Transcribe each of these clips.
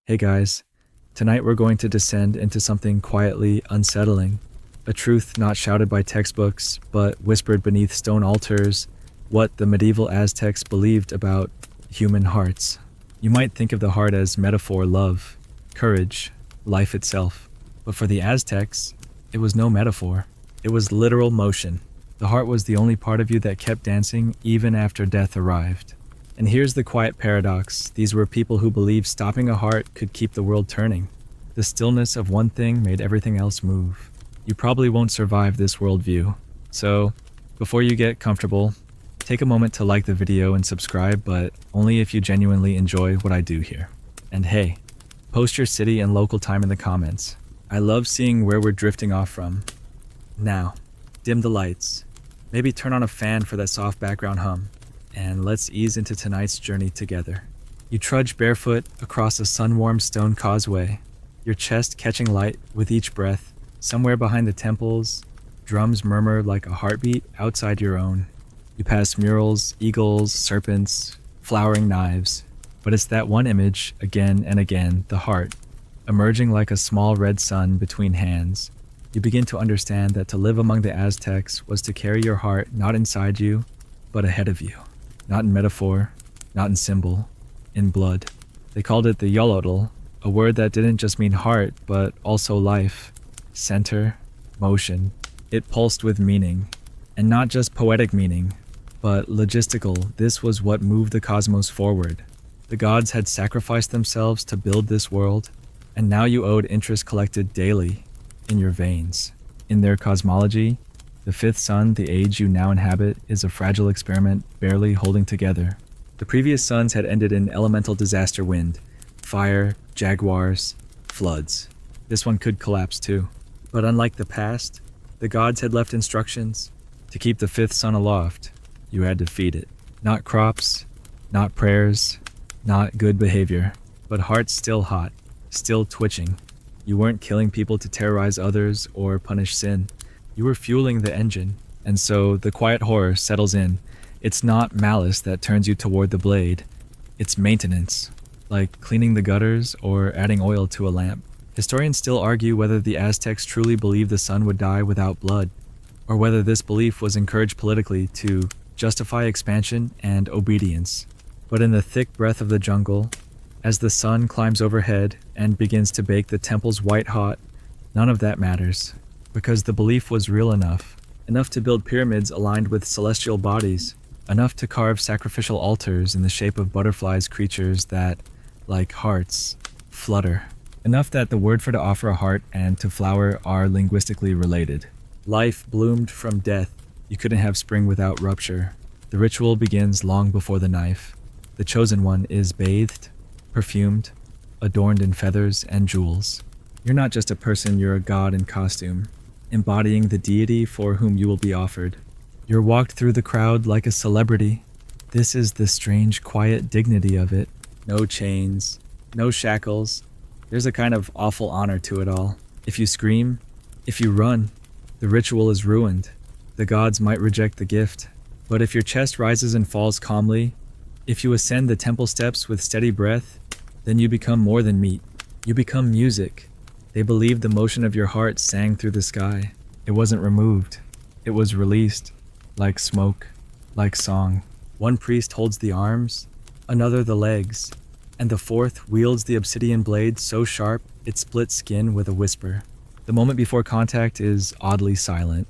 Hey guys, tonight we're going to descend into something quietly unsettling. A truth not shouted by textbooks, but whispered beneath stone altars, what the medieval Aztecs believed about human hearts. You might think of the heart as metaphor love, courage, life itself. But for the Aztecs, it was no metaphor. It was literal motion. The heart was the only part of you that kept dancing even after death arrived. And here's the quiet paradox. These were people who believed stopping a heart could keep the world turning. The stillness of one thing made everything else move. You probably won't survive this worldview. So, before you get comfortable, take a moment to like the video and subscribe, but only if you genuinely enjoy what I do here. And hey, post your city and local time in the comments. I love seeing where we're drifting off from. Now, dim the lights. Maybe turn on a fan for that soft background hum. And let's ease into tonight's journey together. You trudge barefoot across a sun-warmed stone causeway, your chest catching light with each breath. Somewhere behind the temples, drums murmur like a heartbeat outside your own. You pass murals, eagles, serpents, flowering knives. But it's that one image, again and again, the heart, emerging like a small red sun between hands. You begin to understand that to live among the Aztecs was to carry your heart not inside you, but ahead of you. Not in metaphor, not in symbol, in blood. They called it the yolotl, a word that didn't just mean heart, but also life, center, motion. It pulsed with meaning, and not just poetic meaning, but logistical. This was what moved the cosmos forward. The gods had sacrificed themselves to build this world, and now you owed interest collected daily, in your veins. In their cosmology, the fifth sun, the age you now inhabit, is a fragile experiment barely holding together. The previous suns had ended in elemental disaster wind, fire, jaguars, floods. This one could collapse too. But unlike the past, the gods had left instructions. To keep the fifth sun aloft, you had to feed it. Not crops, not prayers, not good behavior, but hearts still hot, still twitching. You weren't killing people to terrorize others or punish sin. You were fueling the engine, and so the quiet horror settles in. It's not malice that turns you toward the blade. It's maintenance, like cleaning the gutters or adding oil to a lamp. Historians still argue whether the Aztecs truly believed the sun would die without blood, or whether this belief was encouraged politically to justify expansion and obedience. But in the thick breath of the jungle, as the sun climbs overhead and begins to bake the temples white hot, none of that matters. Because the belief was real enough to build pyramids aligned with celestial bodies, enough to carve sacrificial altars in the shape of butterflies, creatures that, like hearts, flutter. Enough that the word for to offer a heart and to flower are linguistically related. Life bloomed from death. You couldn't have spring without rupture. The ritual begins long before the knife. The chosen one is bathed, perfumed, adorned in feathers and jewels. You're not just a person, you're a god in costume, embodying the deity for whom you will be offered. You're walked through the crowd like a celebrity. This is the strange, quiet dignity of it. No chains, no shackles. There's a kind of awful honor to it all. If you scream, if you run, the ritual is ruined. The gods might reject the gift. But if your chest rises and falls calmly, if you ascend the temple steps with steady breath, then you become more than meat. You become music. They believed the motion of your heart sang through the sky. It wasn't removed. It was released, like smoke, like song. One priest holds the arms, another the legs, and the fourth wields the obsidian blade so sharp it splits skin with a whisper. The moment before contact is oddly silent.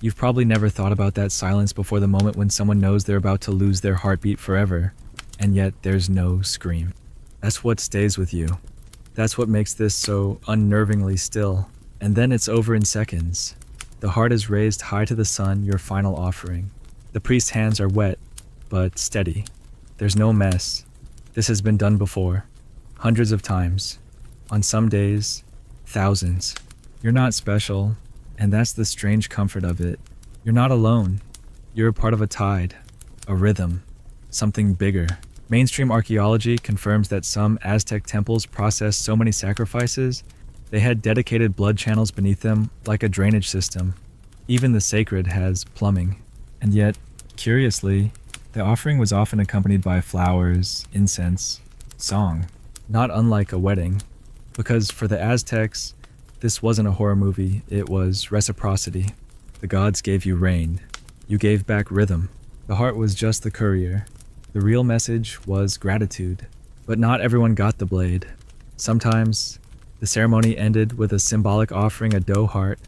You've probably never thought about that silence before the moment when someone knows they're about to lose their heartbeat forever, and yet there's no scream. That's what stays with you. That's what makes this so unnervingly still. And then it's over in seconds. The heart is raised high to the sun, your final offering. The priest's hands are wet, but steady. There's no mess. This has been done before, hundreds of times. On some days, thousands. You're not special, and that's the strange comfort of it. You're not alone. You're a part of a tide, a rhythm, something bigger. Mainstream archaeology confirms that some Aztec temples processed so many sacrifices, they had dedicated blood channels beneath them like a drainage system. Even the sacred has plumbing. And yet, curiously, the offering was often accompanied by flowers, incense, song. not unlike a wedding, because for the Aztecs, this wasn't a horror movie, it was reciprocity. The gods gave you rain. You gave back rhythm. The heart was just the courier. The real message was gratitude. But not everyone got the blade. Sometimes, the ceremony ended with a symbolic offering, a dough heart,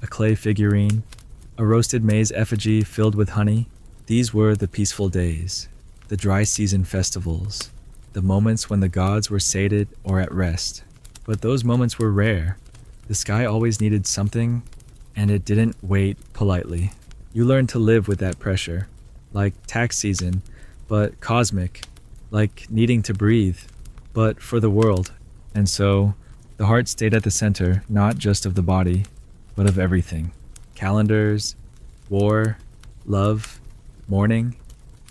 a clay figurine, a roasted maize effigy filled with honey. These were the peaceful days, the dry season festivals, the moments when the gods were sated or at rest. But those moments were rare. The sky always needed something, and it didn't wait politely. You learned to live with that pressure, like tax season, but cosmic, like needing to breathe, but for the world. And so, the heart stayed at the center, not just of the body, but of everything. Calendars, war, love, mourning,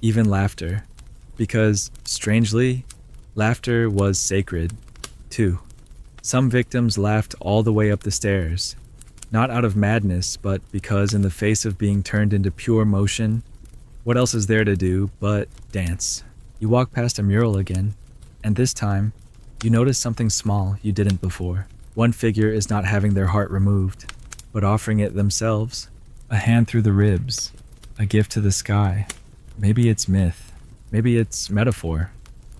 even laughter. Because, strangely, laughter was sacred, too. Some victims laughed all the way up the stairs, not out of madness, but because in the face of being turned into pure motion, what else is there to do but dance? You walk past a mural again, and this time, you notice something small you didn't before. One figure is not having their heart removed, but offering it themselves. A hand through the ribs, a gift to the sky. Maybe it's myth, maybe it's metaphor,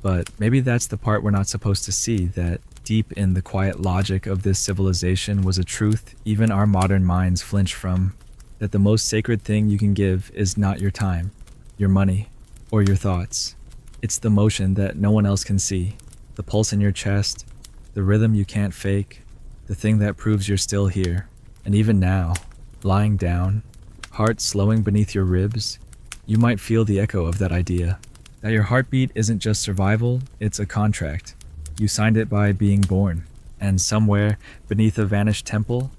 but maybe that's the part we're not supposed to see, that deep in the quiet logic of this civilization was a truth even our modern minds flinch from, that the most sacred thing you can give is not your time, your money, or your thoughts. It's the motion that no one else can see, the pulse in your chest, the rhythm you can't fake, the thing that proves you're still here. And even now, lying down, heart slowing beneath your ribs, you might feel the echo of that idea, that your heartbeat isn't just survival, it's a contract. You signed it by being born, and somewhere beneath a vanished temple,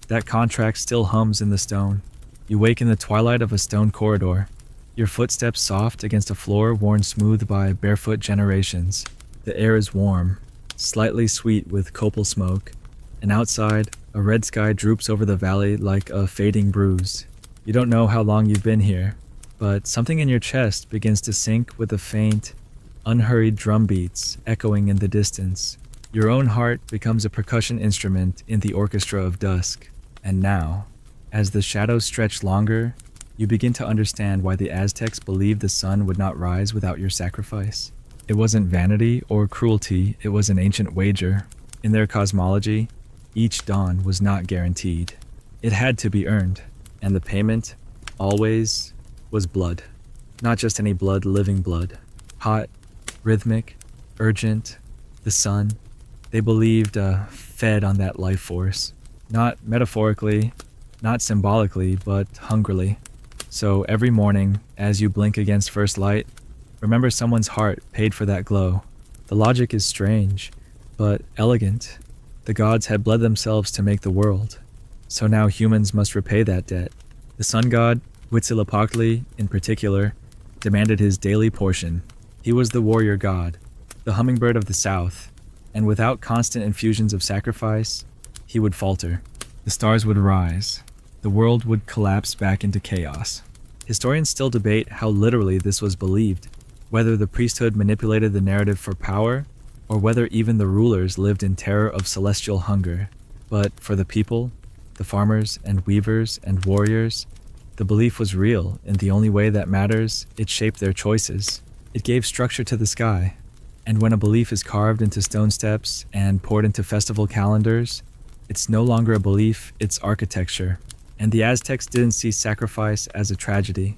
that contract still hums in the stone. You wake in the twilight of a stone corridor, your footsteps soft against a floor worn smooth by barefoot generations. The air is warm, slightly sweet with copal smoke, and outside, a red sky droops over the valley like a fading bruise. You don't know how long you've been here, but something in your chest begins to sync with the faint, unhurried drum beats echoing in the distance. Your own heart becomes a percussion instrument in the orchestra of dusk. And now, as the shadows stretch longer, you begin to understand why the Aztecs believed the sun would not rise without your sacrifice. It wasn't vanity or cruelty, it was an ancient wager. In their cosmology, each dawn was not guaranteed. It had to be earned, and the payment, always, was blood. Not just any blood, living blood. Hot, rhythmic, urgent, the sun. They believed fed on that life force. Not metaphorically, not symbolically, but hungrily. So every morning, as you blink against first light, remember someone's heart paid for that glow. The logic is strange, but elegant. The gods had bled themselves to make the world, so now humans must repay that debt. The sun god, Huitzilopochtli in particular, demanded his daily portion. He was the warrior god, the hummingbird of the south, and without constant infusions of sacrifice, he would falter. The stars would rise. The world would collapse back into chaos. Historians still debate how literally this was believed, whether the priesthood manipulated the narrative for power, or whether even the rulers lived in terror of celestial hunger. But for the people, the farmers and weavers and warriors, the belief was real. In the only way that matters, it shaped their choices. It gave structure to the sky. And when a belief is carved into stone steps and poured into festival calendars, it's no longer a belief, it's architecture. And the Aztecs didn't see sacrifice as a tragedy.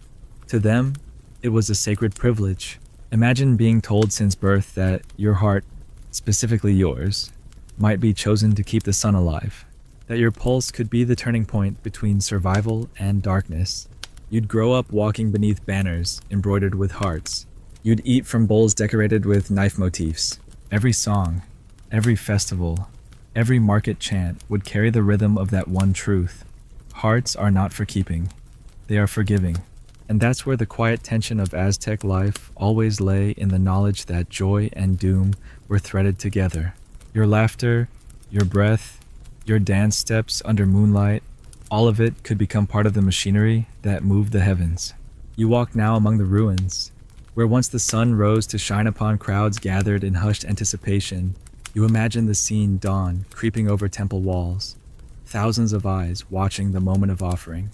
To them, it was a sacred privilege. Imagine being told since birth that your heart, specifically yours, might be chosen to keep the sun alive, that your pulse could be the turning point between survival and darkness. You'd grow up walking beneath banners embroidered with hearts. You'd eat from bowls decorated with knife motifs. Every song, every festival, every market chant would carry the rhythm of that one truth. Hearts are not for keeping, they are for giving. And that's where the quiet tension of Aztec life always lay, in the knowledge that joy and doom were threaded together. Your laughter, your breath, your dance steps under moonlight, all of it could become part of the machinery that moved the heavens. You walk now among the ruins, Where once the sun rose to shine upon crowds gathered in hushed anticipation, you imagine the scene dawn creeping over temple walls, thousands of eyes watching the moment of offering.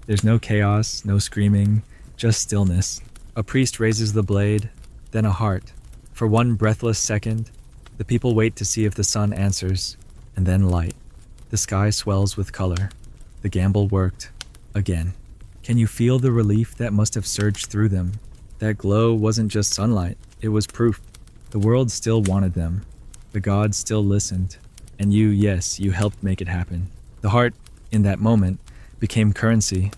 There's no chaos, no screaming, just stillness. A priest raises the blade, then a heart. For one breathless second, the people wait to see if the sun answers, and then light. The sky swells with color. The gamble worked. Again. Can you feel the relief that must have surged through them? That glow wasn't just sunlight, it was proof. The world still wanted them. The gods still listened. And you, yes, you helped make it happen. The heart, in that moment, became currency,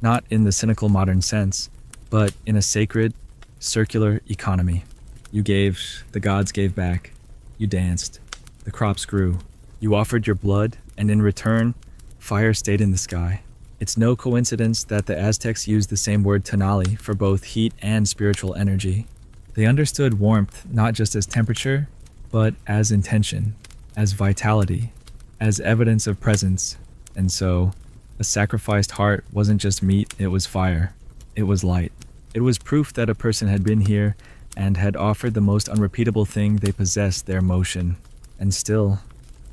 not in the cynical modern sense, but in a sacred, circular economy. You gave, the gods gave back. You danced. The crops grew. You offered your blood, and in return, fire stayed in the sky. It's no coincidence that the Aztecs used the same word tonali for both heat and spiritual energy. They understood warmth not just as temperature, but as intention, as vitality, as evidence of presence. And so, a sacrificed heart wasn't just meat, it was fire. It was light. It was proof that a person had been here and had offered the most unrepeatable thing they possessed, their motion. And still,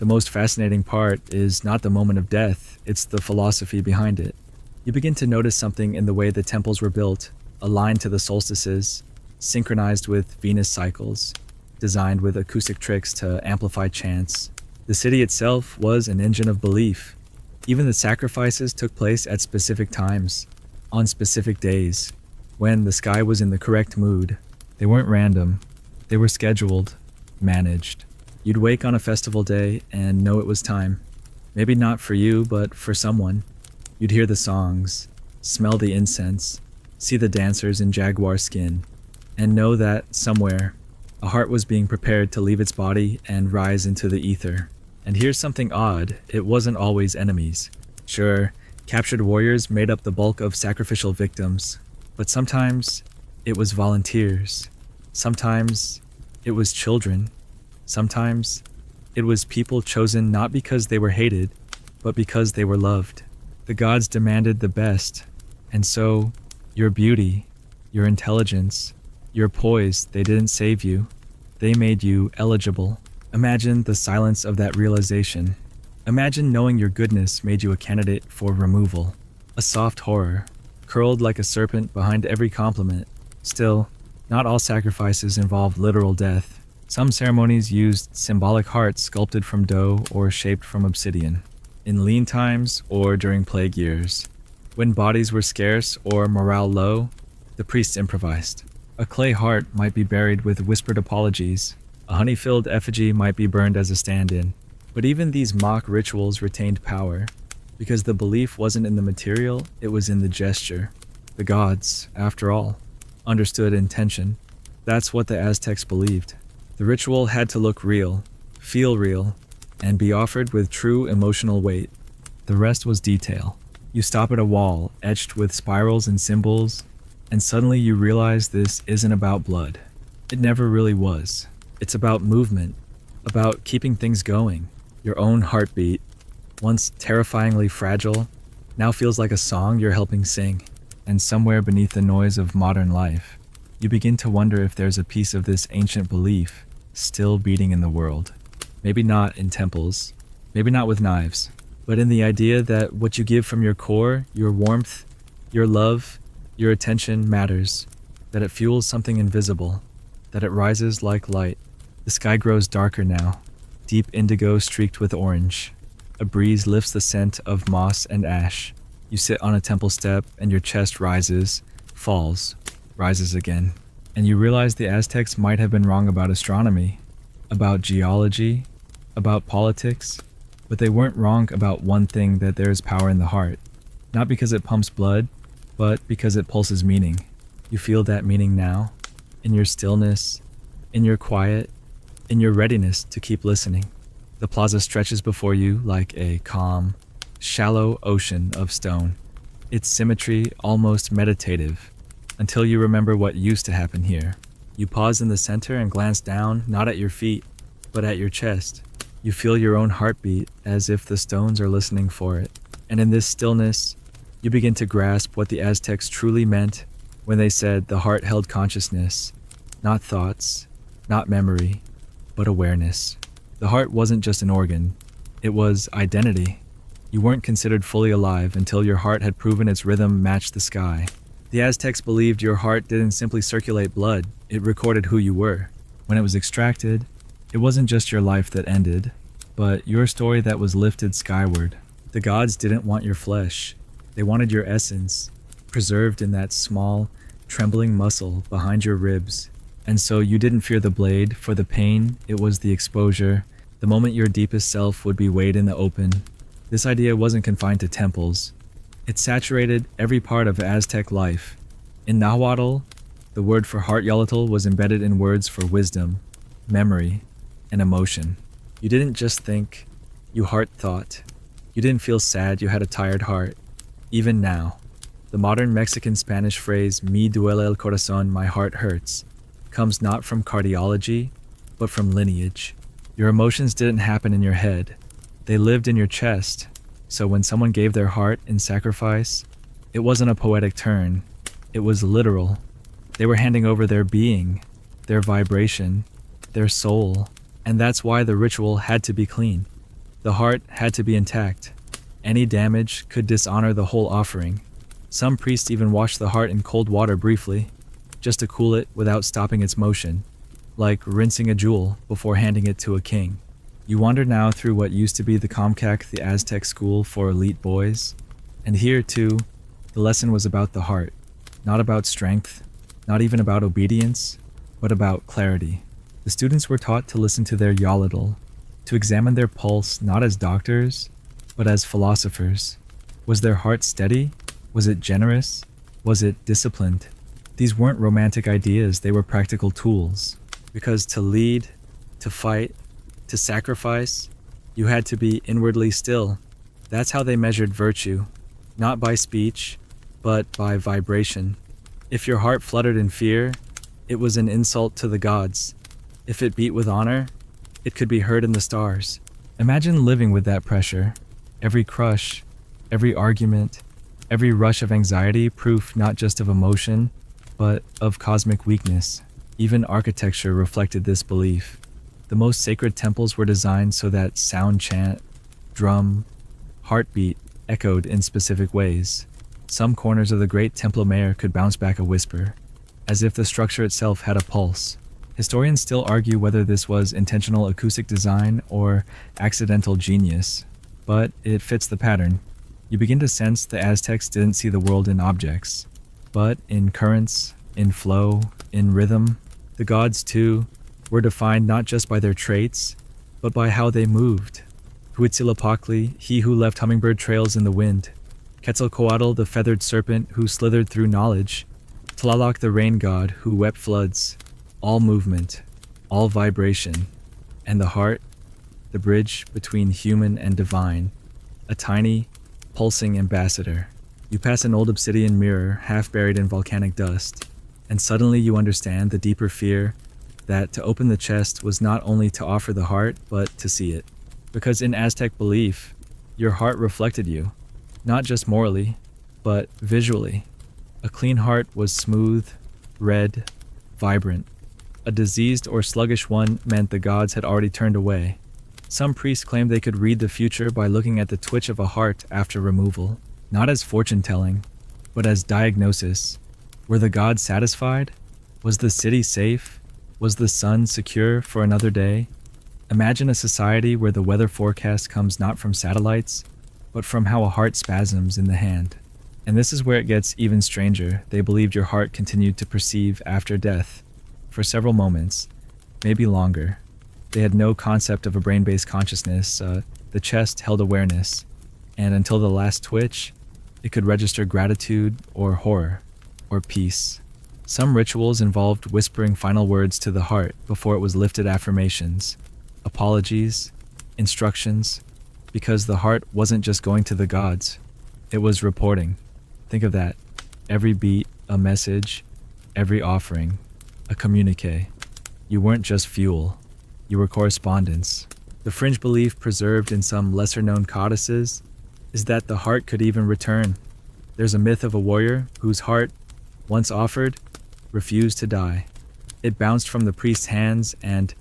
the most fascinating part is not the moment of death, it's the philosophy behind it. You begin to notice something in the way the temples were built, aligned to the solstices, synchronized with Venus cycles, designed with acoustic tricks to amplify chants. The city itself was an engine of belief. Even the sacrifices took place at specific times, on specific days, when the sky was in the correct mood. They weren't random, they were scheduled, managed. You'd wake on a festival day and know it was time. Maybe not for you, but for someone. You'd hear the songs, smell the incense, see the dancers in jaguar skin, and know that somewhere, a heart was being prepared to leave its body and rise into the ether. And here's something odd, it wasn't always enemies. Sure, captured warriors made up the bulk of sacrificial victims, but sometimes it was volunteers. Sometimes it was children. Sometimes it was people chosen not because they were hated, but because they were loved. The gods demanded the best, and so your beauty, your intelligence, your poise, they didn't save you. They made you eligible. Imagine the silence of that realization. Imagine knowing your goodness made you a candidate for removal. A soft horror, curled like a serpent behind every compliment. Still, not all sacrifices involved literal death. Some ceremonies used symbolic hearts sculpted from dough or shaped from obsidian. In lean times or during plague years. When bodies were scarce or morale low, the priests improvised. A clay heart might be buried with whispered apologies. A honey-filled effigy might be burned as a stand-in. But even these mock rituals retained power, because the belief wasn't in the material, it was in the gesture. The gods, after all, understood intention. That's what the Aztecs believed. The ritual had to look real, feel real, and be offered with true emotional weight. The rest was detail. You stop at a wall, etched with spirals and symbols, and suddenly you realize this isn't about blood. It never really was. It's about movement, about keeping things going. Your own heartbeat, once terrifyingly fragile, now feels like a song you're helping sing. And somewhere beneath the noise of modern life, you begin to wonder if there's a piece of this ancient belief still beating in the world. Maybe not in temples, maybe not with knives, but in the idea that what you give from your core, your warmth, your love, your attention matters, that it fuels something invisible, that it rises like light. The sky grows darker now, deep indigo streaked with orange. A breeze lifts the scent of moss and ash. You sit on a temple step and your chest rises, falls, rises again. And you realize the Aztecs might have been wrong about astronomy, about geology, about politics, but they weren't wrong about one thing, that there is power in the heart. Not because it pumps blood, but because it pulses meaning. You feel that meaning now, in your stillness, in your quiet, in your readiness to keep listening. The plaza stretches before you like a calm, shallow ocean of stone. Its symmetry almost meditative, until you remember what used to happen here. You pause in the center and glance down, not at your feet, but at your chest. You feel your own heartbeat as if the stones are listening for it. And in this stillness, you begin to grasp what the Aztecs truly meant when they said the heart held consciousness, not thoughts, not memory, but awareness. The heart wasn't just an organ, it was identity. You weren't considered fully alive until your heart had proven its rhythm matched the sky. The Aztecs believed your heart didn't simply circulate blood, it recorded who you were. When it was extracted, it wasn't just your life that ended, but your story that was lifted skyward. The gods didn't want your flesh, they wanted your essence, preserved in that small, trembling muscle behind your ribs. And so you didn't fear the blade for the pain, it was the exposure, the moment your deepest self would be weighed in the open. This idea wasn't confined to temples. It saturated every part of Aztec life. In Nahuatl, the word for heart yolotl was embedded in words for wisdom, memory, and emotion. You didn't just think, you heart thought. You didn't feel sad you had a tired heart. Even now, the modern Mexican-Spanish phrase, "Mi duele el corazón," my heart hurts, comes not from cardiology, but from lineage. Your emotions didn't happen in your head. They lived in your chest. So when someone gave their heart in sacrifice, it wasn't a poetic turn. It was literal. They were handing over their being, their vibration, their soul. And that's why the ritual had to be clean. The heart had to be intact. Any damage could dishonor the whole offering. Some priests even washed the heart in cold water briefly, just to cool it without stopping its motion, like rinsing a jewel before handing it to a king. You wander now through what used to be the Comcac, the Aztec school for elite boys. And here, too, the lesson was about the heart. Not about strength, not even about obedience, but about clarity. The students were taught to listen to their yolotl, to examine their pulse not as doctors, but as philosophers. Was their heart steady? Was it generous? Was it disciplined? These weren't romantic ideas, they were practical tools. Because to lead, to fight, to sacrifice, you had to be inwardly still. That's how they measured virtue, not by speech, but by vibration. If your heart fluttered in fear, it was an insult to the gods. If it beat with honor, it could be heard in the stars. Imagine living with that pressure. Every crush, every argument, every rush of anxiety, proof not just of emotion, but of cosmic weakness. Even architecture reflected this belief. The most sacred temples were designed so that sound, chant, drum, heartbeat echoed in specific ways. Some corners of the great Templo Mayor could bounce back a whisper, as if the structure itself had a pulse. Historians still argue whether this was intentional acoustic design or accidental genius, but it fits the pattern. You begin to sense the Aztecs didn't see the world in objects, but in currents, in flow, in rhythm. The gods, too, were defined not just by their traits, but by how they moved. Huitzilopochtli, he who left hummingbird trails in the wind. Quetzalcoatl, the feathered serpent who slithered through knowledge. Tlaloc, the rain god who wept floods. All movement, all vibration. And the heart, the bridge between human and divine. A tiny, pulsing ambassador. You pass an old obsidian mirror half buried in volcanic dust, and suddenly you understand the deeper fear that to open the chest was not only to offer the heart, but to see it. Because in Aztec belief, your heart reflected you, not just morally, but visually. A clean heart was smooth, red, vibrant. A diseased or sluggish one meant the gods had already turned away. Some priests claimed they could read the future by looking at the twitch of a heart after removal, not as fortune-telling, but as diagnosis. Were the gods satisfied? Was the city safe? Was the sun secure for another day? Imagine a society where the weather forecast comes not from satellites, but from how a heart spasms in the hand. And this is where it gets even stranger. They believed your heart continued to perceive after death, for several moments, maybe longer. They had no concept of a brain-based consciousness. The chest held awareness, and until the last twitch, it could register gratitude or horror or peace. Some rituals involved whispering final words to the heart before it was lifted affirmations, apologies, instructions, because the heart wasn't just going to the gods, it was reporting. Think of that. Every beat, a message, every offering, a communique. You weren't just fuel, you were correspondence. The fringe belief preserved in some lesser-known codices is that the heart could even return. There's a myth of a warrior whose heart once offered, refused to die. It bounced from the priest's hands and,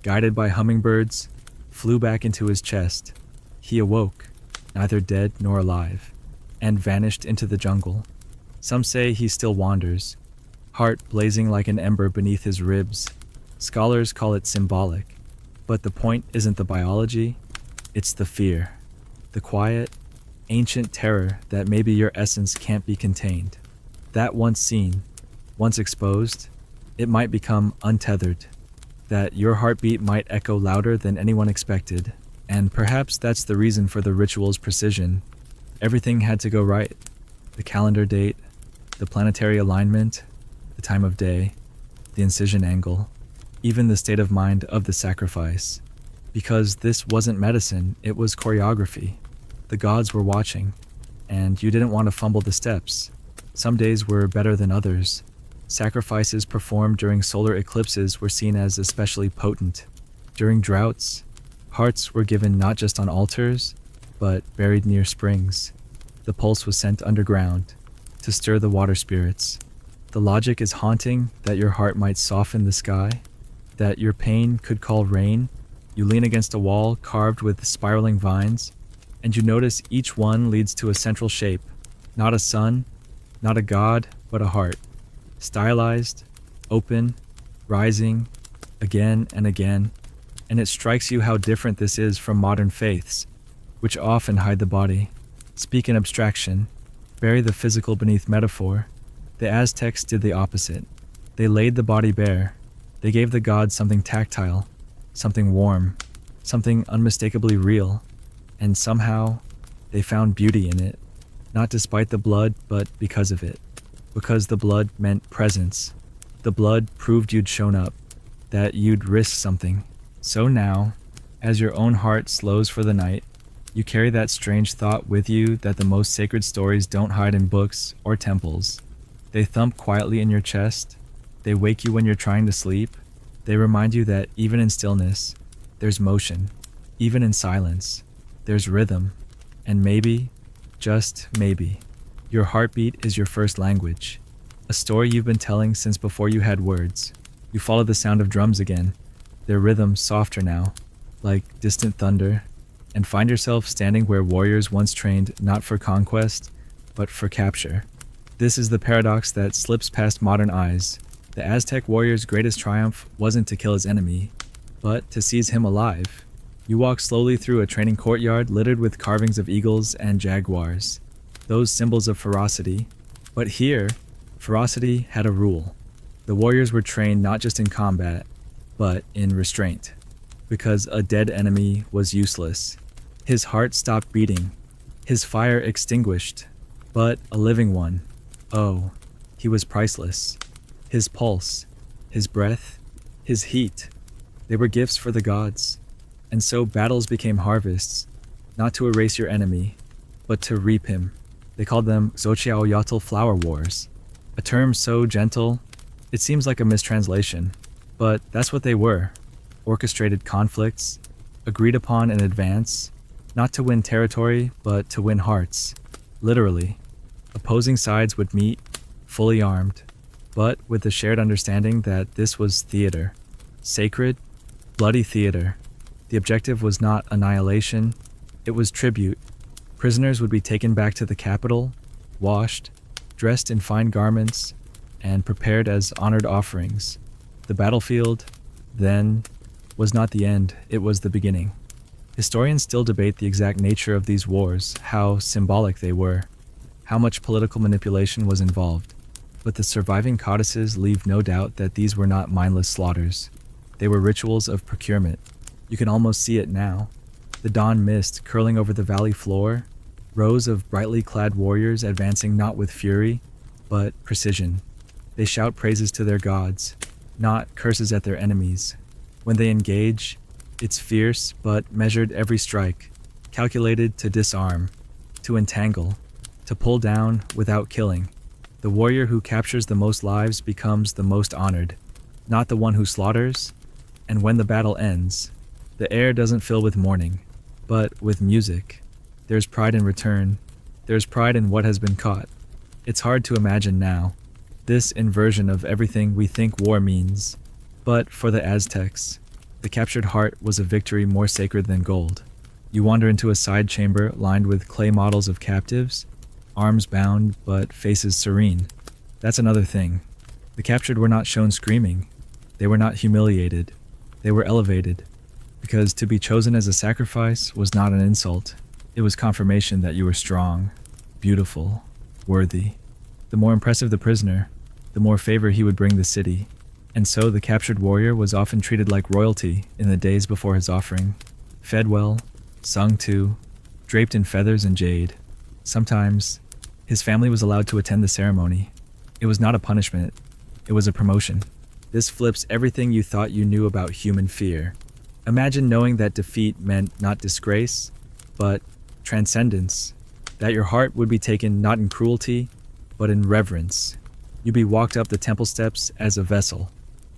guided by hummingbirds, flew back into his chest. He awoke, neither dead nor alive, and vanished into the jungle. Some say he still wanders, heart blazing like an ember beneath his ribs. Scholars call it symbolic, but the point isn't the biology, it's the fear. The quiet, ancient terror that maybe your essence can't be contained. That once seen, once exposed, it might become untethered. That your heartbeat might echo louder than anyone expected. And perhaps that's the reason for the ritual's precision. Everything had to go right. The calendar date, the planetary alignment, the time of day, the incision angle, even the state of mind of the sacrifice. Because this wasn't medicine, it was choreography. The gods were watching, and you didn't want to fumble the steps. Some days were better than others. Sacrifices performed during solar eclipses were seen as especially potent. During droughts, hearts were given not just on altars, but buried near springs. The pulse was sent underground to stir the water spirits. The logic is haunting that your heart might soften the sky, that your pain could call rain. You lean against a wall carved with spiraling vines, and you notice each one leads to a central shape, not a sun, not a god, but a heart. Stylized, open, rising, again and again, and it strikes you how different this is from modern faiths, which often hide the body, speak in abstraction, bury the physical beneath metaphor. The Aztecs did the opposite. They laid the body bare. They gave the gods something tactile, something warm, something unmistakably real, and somehow they found beauty in it, not despite the blood, but because of it. Because the blood meant presence. The blood proved you'd shown up, that you'd risked something. So now, as your own heart slows for the night, you carry that strange thought with you that the most sacred stories don't hide in books or temples. They thump quietly in your chest. They wake you when you're trying to sleep. They remind you that even in stillness, there's motion. Even in silence, there's rhythm. And maybe, just maybe, your heartbeat is your first language. A story you've been telling since before you had words. You follow the sound of drums again, their rhythm softer now, like distant thunder, and find yourself standing where warriors once trained not for conquest, but for capture. This is the paradox that slips past modern eyes. The Aztec warrior's greatest triumph wasn't to kill his enemy, but to seize him alive. You walk slowly through a training courtyard littered with carvings of eagles and jaguars, those symbols of ferocity. But here, ferocity had a rule. The warriors were trained not just in combat, but in restraint, because a dead enemy was useless. His heart stopped beating, his fire extinguished, but a living one, oh, he was priceless. His pulse, his breath, his heat, they were gifts for the gods. And so battles became harvests, not to erase your enemy, but to reap him. They called them Xochiaoyatl flower wars, a term so gentle, it seems like a mistranslation. But that's what they were, orchestrated conflicts, agreed upon in advance, not to win territory, but to win hearts. Literally, opposing sides would meet, fully armed, but with the shared understanding that this was theater. Sacred, bloody theater. The objective was not annihilation, it was tribute. Prisoners would be taken back to the capital, washed, dressed in fine garments, and prepared as honored offerings. The battlefield, then, was not the end, it was the beginning. Historians still debate the exact nature of these wars, how symbolic they were, how much political manipulation was involved. But the surviving codices leave no doubt that these were not mindless slaughters. They were rituals of procurement. You can almost see it now. The dawn mist curling over the valley floor, rows of brightly clad warriors advancing not with fury, but precision. They shout praises to their gods, not curses at their enemies. When they engage, it's fierce but measured every strike, calculated to disarm, to entangle, to pull down without killing. The warrior who captures the most lives becomes the most honored, not the one who slaughters. And when the battle ends, the air doesn't fill with mourning, but with music. There's pride in return. There's pride in what has been caught. It's hard to imagine now, This inversion of everything we think war means. But for the Aztecs, the captured heart was a victory more sacred than gold. You wander into a side chamber lined with clay models of captives, arms bound but faces serene. That's another thing. The captured were not shown screaming. They were not humiliated. They were elevated. Because to be chosen as a sacrifice was not an insult. It was confirmation that you were strong, beautiful, worthy. The more impressive the prisoner, the more favor he would bring the city. And so the captured warrior was often treated like royalty in the days before his offering. Fed well, sung to, draped in feathers and jade. Sometimes, his family was allowed to attend the ceremony. It was not a punishment. It was a promotion. This flips everything you thought you knew about human fear. Imagine knowing that defeat meant not disgrace, but transcendence. That your heart would be taken not in cruelty, but in reverence. You'd be walked up the temple steps as a vessel,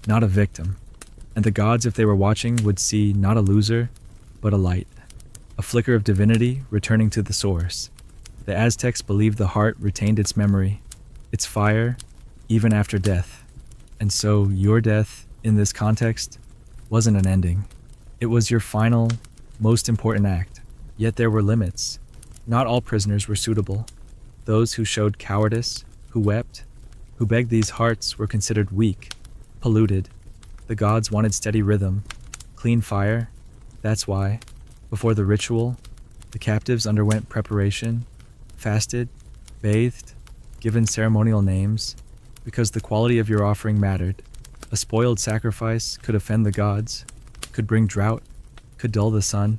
not a victim. And the gods, if they were watching, would see not a loser, but a light. A flicker of divinity returning to the source. The Aztecs believed the heart retained its memory, its fire, even after death. And so your death, in this context, wasn't an ending. It was your final, most important act. Yet there were limits. Not all prisoners were suitable. Those who showed cowardice, who wept, who begged these hearts were considered weak, polluted. The gods wanted steady rhythm, clean fire. That's why, before the ritual, the captives underwent preparation, fasted, bathed, given ceremonial names, because the quality of your offering mattered. A spoiled sacrifice could offend the gods, could bring drought, could dull the sun,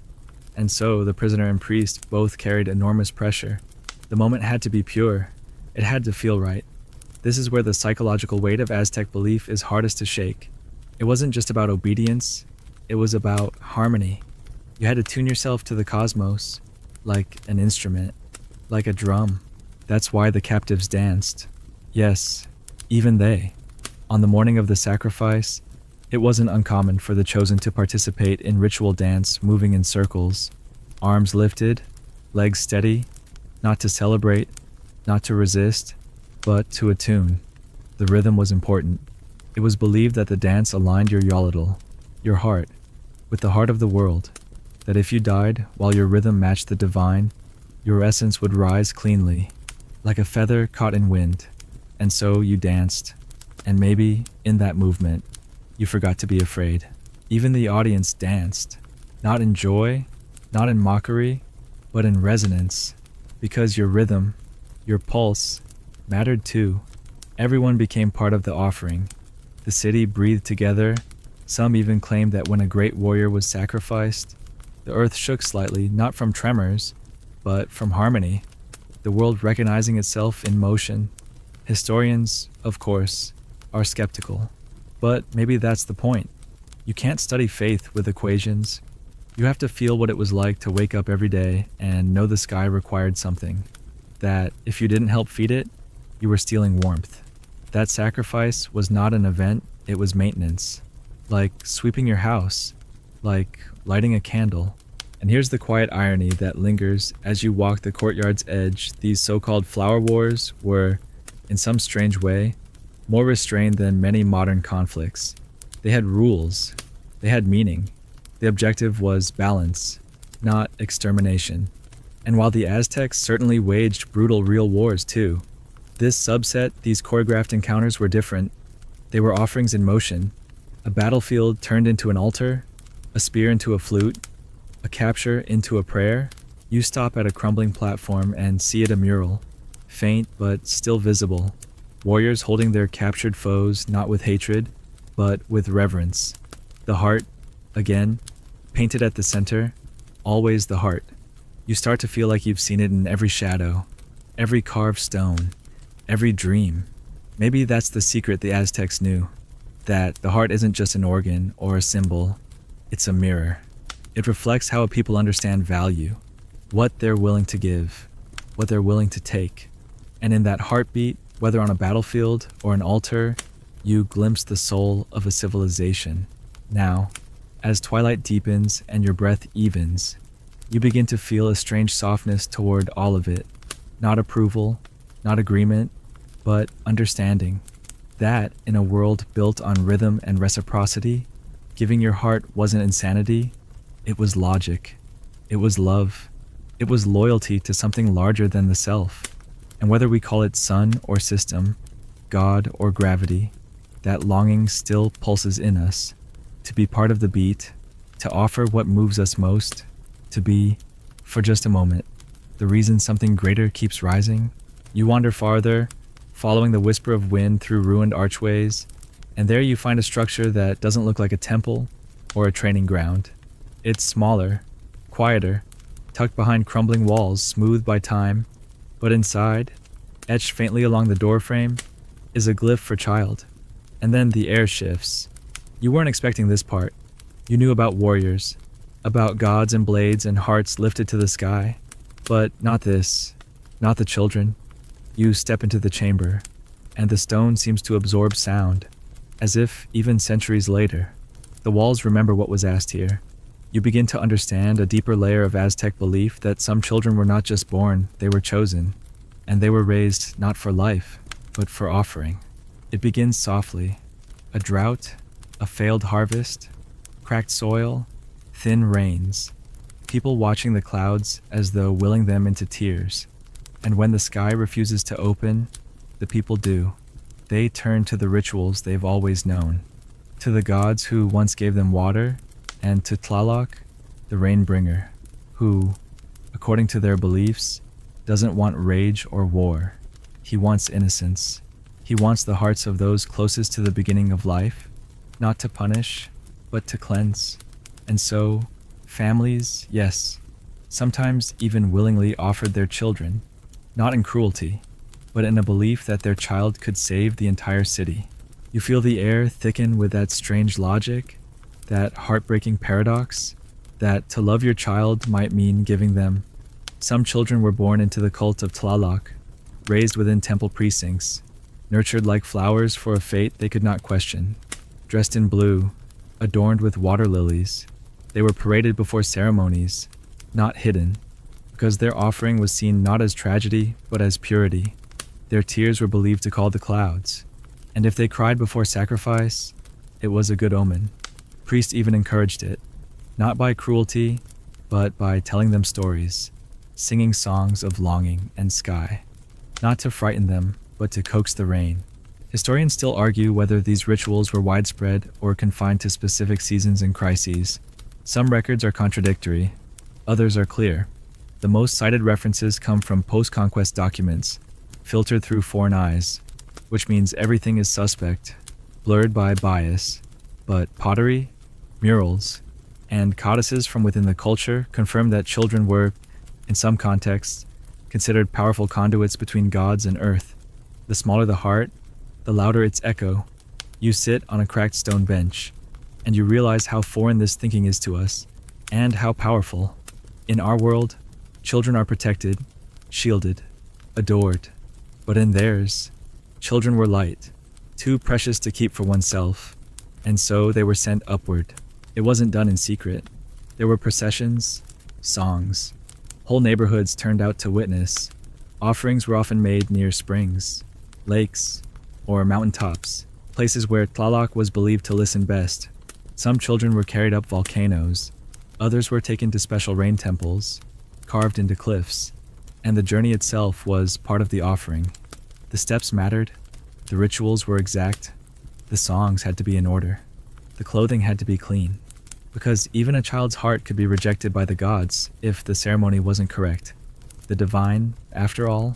and so the prisoner and priest both carried enormous pressure. The moment had to be pure. It had to feel right. This is where the psychological weight of Aztec belief is hardest to shake. It wasn't just about obedience, it was about harmony. You had to tune yourself to the cosmos, like an instrument, like a drum. That's why the captives danced. Yes, even they. On the morning of the sacrifice, it wasn't uncommon for the chosen to participate in ritual dance, moving in circles, arms lifted, legs steady, not to celebrate, not to resist, but to attune. The rhythm was important. It was believed that the dance aligned your yolitl, your heart, with the heart of the world, that if you died while your rhythm matched the divine, your essence would rise cleanly, like a feather caught in wind. And so you danced, and maybe, in that movement, you forgot to be afraid. Even the audience danced, not in joy, not in mockery, but in resonance, because your rhythm, your pulse, mattered too. Everyone became part of the offering. The city breathed together. Some even claimed that when a great warrior was sacrificed, the earth shook slightly, not from tremors, but from harmony, the world recognizing itself in motion. Historians, of course, are skeptical. But maybe that's the point. You can't study faith with equations. You have to feel what it was like to wake up every day and know the sky required something. That if you didn't help feed it, you were stealing warmth. That sacrifice was not an event, it was maintenance. Like sweeping your house, like lighting a candle. And here's the quiet irony that lingers as you walk the courtyard's edge. These so-called flower wars were, in some strange way, more restrained than many modern conflicts. They had rules. They had meaning. The objective was balance, not extermination. And while the Aztecs certainly waged brutal real wars too, this subset, these choreographed encounters were different. They were offerings in motion. A battlefield turned into an altar, a spear into a flute, a capture into a prayer. You stop at a crumbling platform and see it a mural, faint but still visible. Warriors holding their captured foes not with hatred, but with reverence. The heart, again, painted at the center, always the heart. You start to feel like you've seen it in every shadow, every carved stone, every dream. Maybe that's the secret the Aztecs knew, that the heart isn't just an organ or a symbol, it's a mirror. It reflects how people understand value, what they're willing to give, what they're willing to take. And in that heartbeat, whether on a battlefield or an altar, you glimpse the soul of a civilization. Now, as twilight deepens and your breath evens, you begin to feel a strange softness toward all of it. Not approval, not agreement, but understanding. That, in a world built on rhythm and reciprocity, giving your heart wasn't insanity, it was logic. It was love. It was loyalty to something larger than the self. And whether we call it sun or system, God or gravity, that longing still pulses in us, to be part of the beat, to offer what moves us most, to be, for just a moment, the reason something greater keeps rising. You wander farther, following the whisper of wind through ruined archways, and there you find a structure that doesn't look like a temple or a training ground. It's smaller, quieter, tucked behind crumbling walls smoothed by time, but inside, etched faintly along the doorframe, is a glyph for child. And then the air shifts. You weren't expecting this part. You knew about warriors, about gods and blades and hearts lifted to the sky, but not this, not the children. You step into the chamber, and the stone seems to absorb sound, as if, even centuries later, the walls remember what was asked here. You begin to understand a deeper layer of Aztec belief that some children were not just born, they were chosen, and they were raised not for life, but for offering. It begins softly. A drought, a failed harvest, cracked soil, thin rains, people watching the clouds as though willing them into tears. And when the sky refuses to open, the people do. They turn to the rituals they've always known, to the gods who once gave them water, and to Tlaloc, the rain-bringer, who, according to their beliefs, doesn't want rage or war. He wants innocence. He wants the hearts of those closest to the beginning of life, not to punish, but to cleanse. And so, families, yes, sometimes even willingly offered their children, not in cruelty, but in a belief that their child could save the entire city. You feel the air thicken with that strange logic, that heartbreaking paradox, that to love your child might mean giving them. Some children were born into the cult of Tlaloc, raised within temple precincts, nurtured like flowers for a fate they could not question. Dressed in blue, adorned with water lilies, they were paraded before ceremonies, not hidden, because their offering was seen not as tragedy, but as purity. Their tears were believed to call the clouds, and if they cried before sacrifice, it was a good omen. Priests even encouraged it, not by cruelty, but by telling them stories, singing songs of longing and sky, not to frighten them, but to coax the rain. Historians still argue whether these rituals were widespread or confined to specific seasons and crises. Some records are contradictory, others are clear. The most cited references come from post-conquest documents, filtered through foreign eyes, which means everything is suspect, blurred by bias. But pottery, murals, and codices from within the culture confirm that children were, in some contexts, considered powerful conduits between gods and earth. The smaller the heart, the louder its echo. You sit on a cracked stone bench, and you realize how foreign this thinking is to us, and how powerful. In our world, children are protected, shielded, adored. But in theirs, children were light, too precious to keep for oneself, and so they were sent upward. It wasn't done in secret. There were processions, songs. Whole neighborhoods turned out to witness. Offerings were often made near springs, lakes, or mountaintops, places where Tlaloc was believed to listen best. Some children were carried up volcanoes. Others were taken to special rain temples, carved into cliffs, and the journey itself was part of the offering. The steps mattered, the rituals were exact, the songs had to be in order, the clothing had to be clean, because even a child's heart could be rejected by the gods if the ceremony wasn't correct. The divine, after all,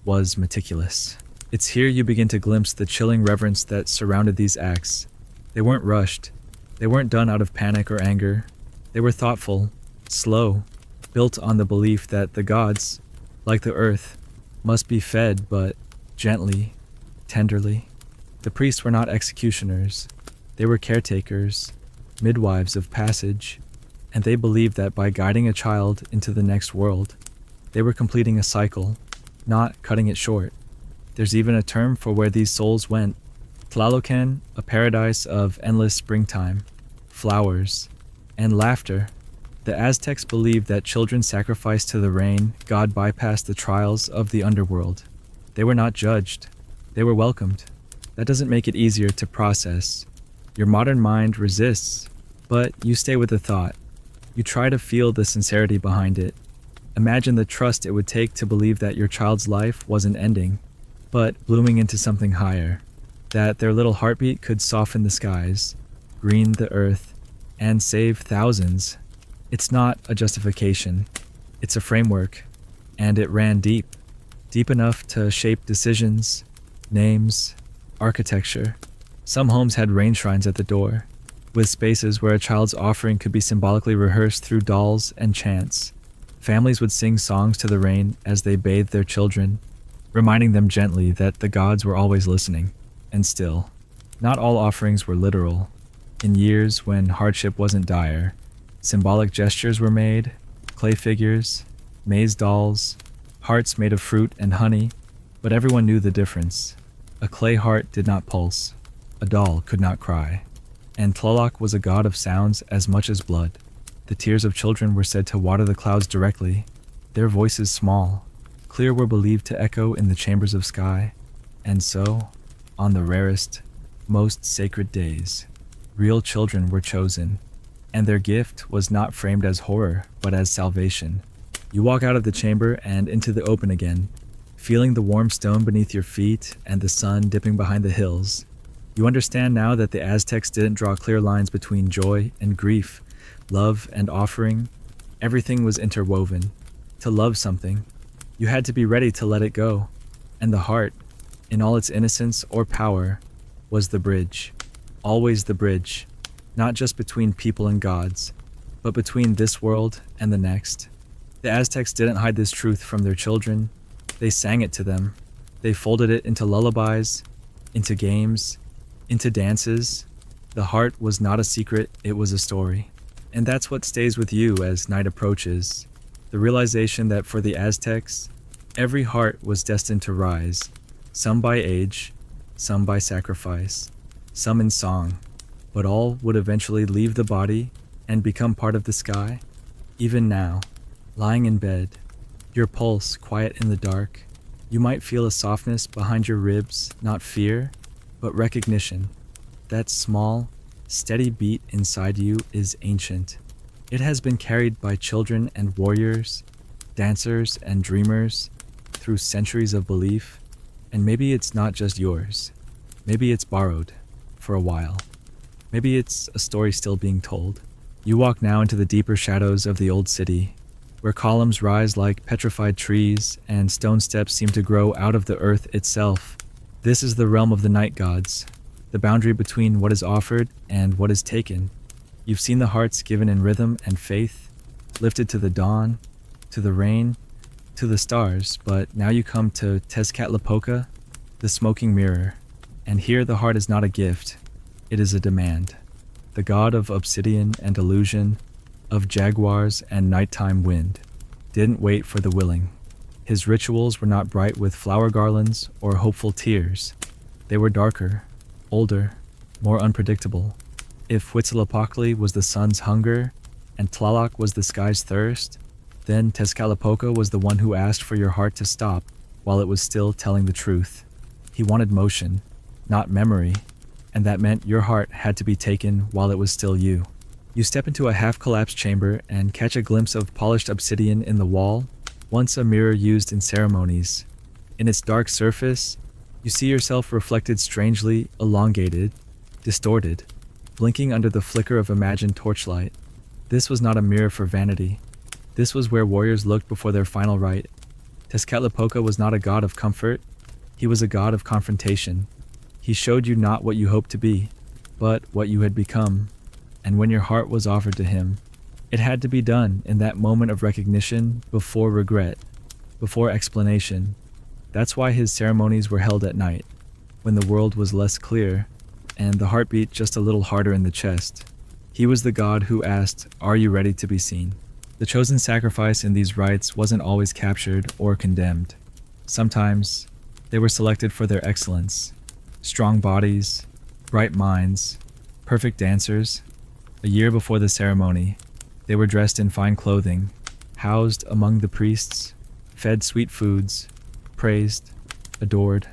was meticulous. It's here you begin to glimpse the chilling reverence that surrounded these acts. They weren't rushed, they weren't done out of panic or anger. They were thoughtful, slow, built on the belief that the gods, like the earth, must be fed, but gently, tenderly. The priests were not executioners. They were caretakers, midwives of passage, and they believed that by guiding a child into the next world, they were completing a cycle, not cutting it short. There's even a term for where these souls went. Tlalocan, a paradise of endless springtime, flowers, and laughter. The Aztecs believed that children sacrificed to the rain, God bypassed the trials of the underworld. They were not judged. They were welcomed. That doesn't make it easier to process. Your modern mind resists, but you stay with the thought. You try to feel the sincerity behind it. Imagine the trust it would take to believe that your child's life wasn't ending, but blooming into something higher, that their little heartbeat could soften the skies, green the earth, and save thousands. It's not a justification. It's a framework, and it ran deep, deep enough to shape decisions, names, architecture. Some homes had rain shrines at the door, with spaces where a child's offering could be symbolically rehearsed through dolls and chants. Families would sing songs to the rain as they bathed their children, reminding them gently that the gods were always listening. And still, not all offerings were literal. In years when hardship wasn't dire, symbolic gestures were made, clay figures, maize dolls, hearts made of fruit and honey, but everyone knew the difference. A clay heart did not pulse, a doll could not cry, and Tlaloc was a god of sounds as much as blood. The tears of children were said to water the clouds directly, their voices small, clear were believed to echo in the chambers of sky, and so, on the rarest, most sacred days, real children were chosen, and their gift was not framed as horror, but as salvation. You walk out of the chamber and into the open again, feeling the warm stone beneath your feet and the sun dipping behind the hills. You understand now that the Aztecs didn't draw clear lines between joy and grief, love and offering. Everything was interwoven. To love something, you had to be ready to let it go, and the heart, in all its innocence or power, was the bridge. Always the bridge, not just between people and gods, but between this world and the next. The Aztecs didn't hide this truth from their children. They sang it to them. They folded it into lullabies, into games, into dances. The heart was not a secret, it was a story. And that's what stays with you as night approaches. The realization that for the Aztecs, every heart was destined to rise, some by age, some by sacrifice, some in song, but all would eventually leave the body and become part of the sky. Even now, lying in bed, your pulse quiet in the dark, you might feel a softness behind your ribs, not fear, but recognition. That small, steady beat inside you is ancient. It has been carried by children and warriors, dancers and dreamers, through centuries of belief, and maybe it's not just yours. Maybe it's borrowed, for a while. Maybe it's a story still being told. You walk now into the deeper shadows of the old city, where columns rise like petrified trees and stone steps seem to grow out of the earth itself. This is the realm of the night gods, the boundary between what is offered and what is taken. You've seen the hearts given in rhythm and faith, lifted to the dawn, to the rain, to the stars, but now you come to Tezcatlipoca, the smoking mirror, and here the heart is not a gift, it is a demand. The god of obsidian and illusion, of jaguars and nighttime wind, didn't wait for the willing. His rituals were not bright with flower garlands or hopeful tears. They were darker, older, more unpredictable. If Huitzilopochtli was the sun's hunger and Tlaloc was the sky's thirst, then Tezcatlipoca was the one who asked for your heart to stop while it was still telling the truth. He wanted motion, not memory, and that meant your heart had to be taken while it was still you. You step into a half-collapsed chamber and catch a glimpse of polished obsidian in the wall, once a mirror used in ceremonies. In its dark surface, you see yourself reflected strangely, elongated, distorted, blinking under the flicker of imagined torchlight. This was not a mirror for vanity. This was where warriors looked before their final rite. Tezcatlipoca was not a god of comfort. He was a god of confrontation. He showed you not what you hoped to be, but what you had become. And when your heart was offered to him, it had to be done in that moment of recognition, before regret, before explanation. That's why his ceremonies were held at night, when the world was less clear, and the heartbeat just a little harder in the chest. He was the god who asked, "Are you ready to be seen?" The chosen sacrifice in these rites wasn't always captured or condemned. Sometimes, they were selected for their excellence. Strong bodies, bright minds, perfect dancers. A year before the ceremony, they were dressed in fine clothing, housed among the priests, fed sweet foods, praised, adored,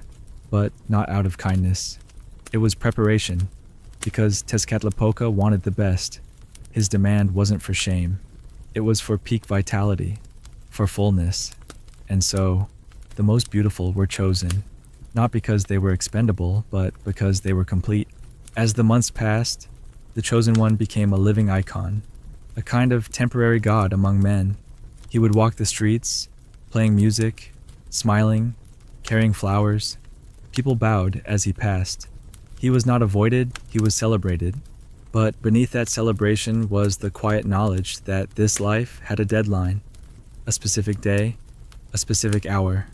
but not out of kindness. It was preparation, because Tezcatlipoca wanted the best. His demand wasn't for shame. It was for peak vitality, for fullness. And so, the most beautiful were chosen, not because they were expendable, but because they were complete. As the months passed, the chosen one became a living icon, a kind of temporary god among men. He would walk the streets, playing music, smiling, carrying flowers. People bowed as he passed. He was not avoided, he was celebrated. But beneath that celebration was the quiet knowledge that this life had a deadline, a specific day, a specific hour,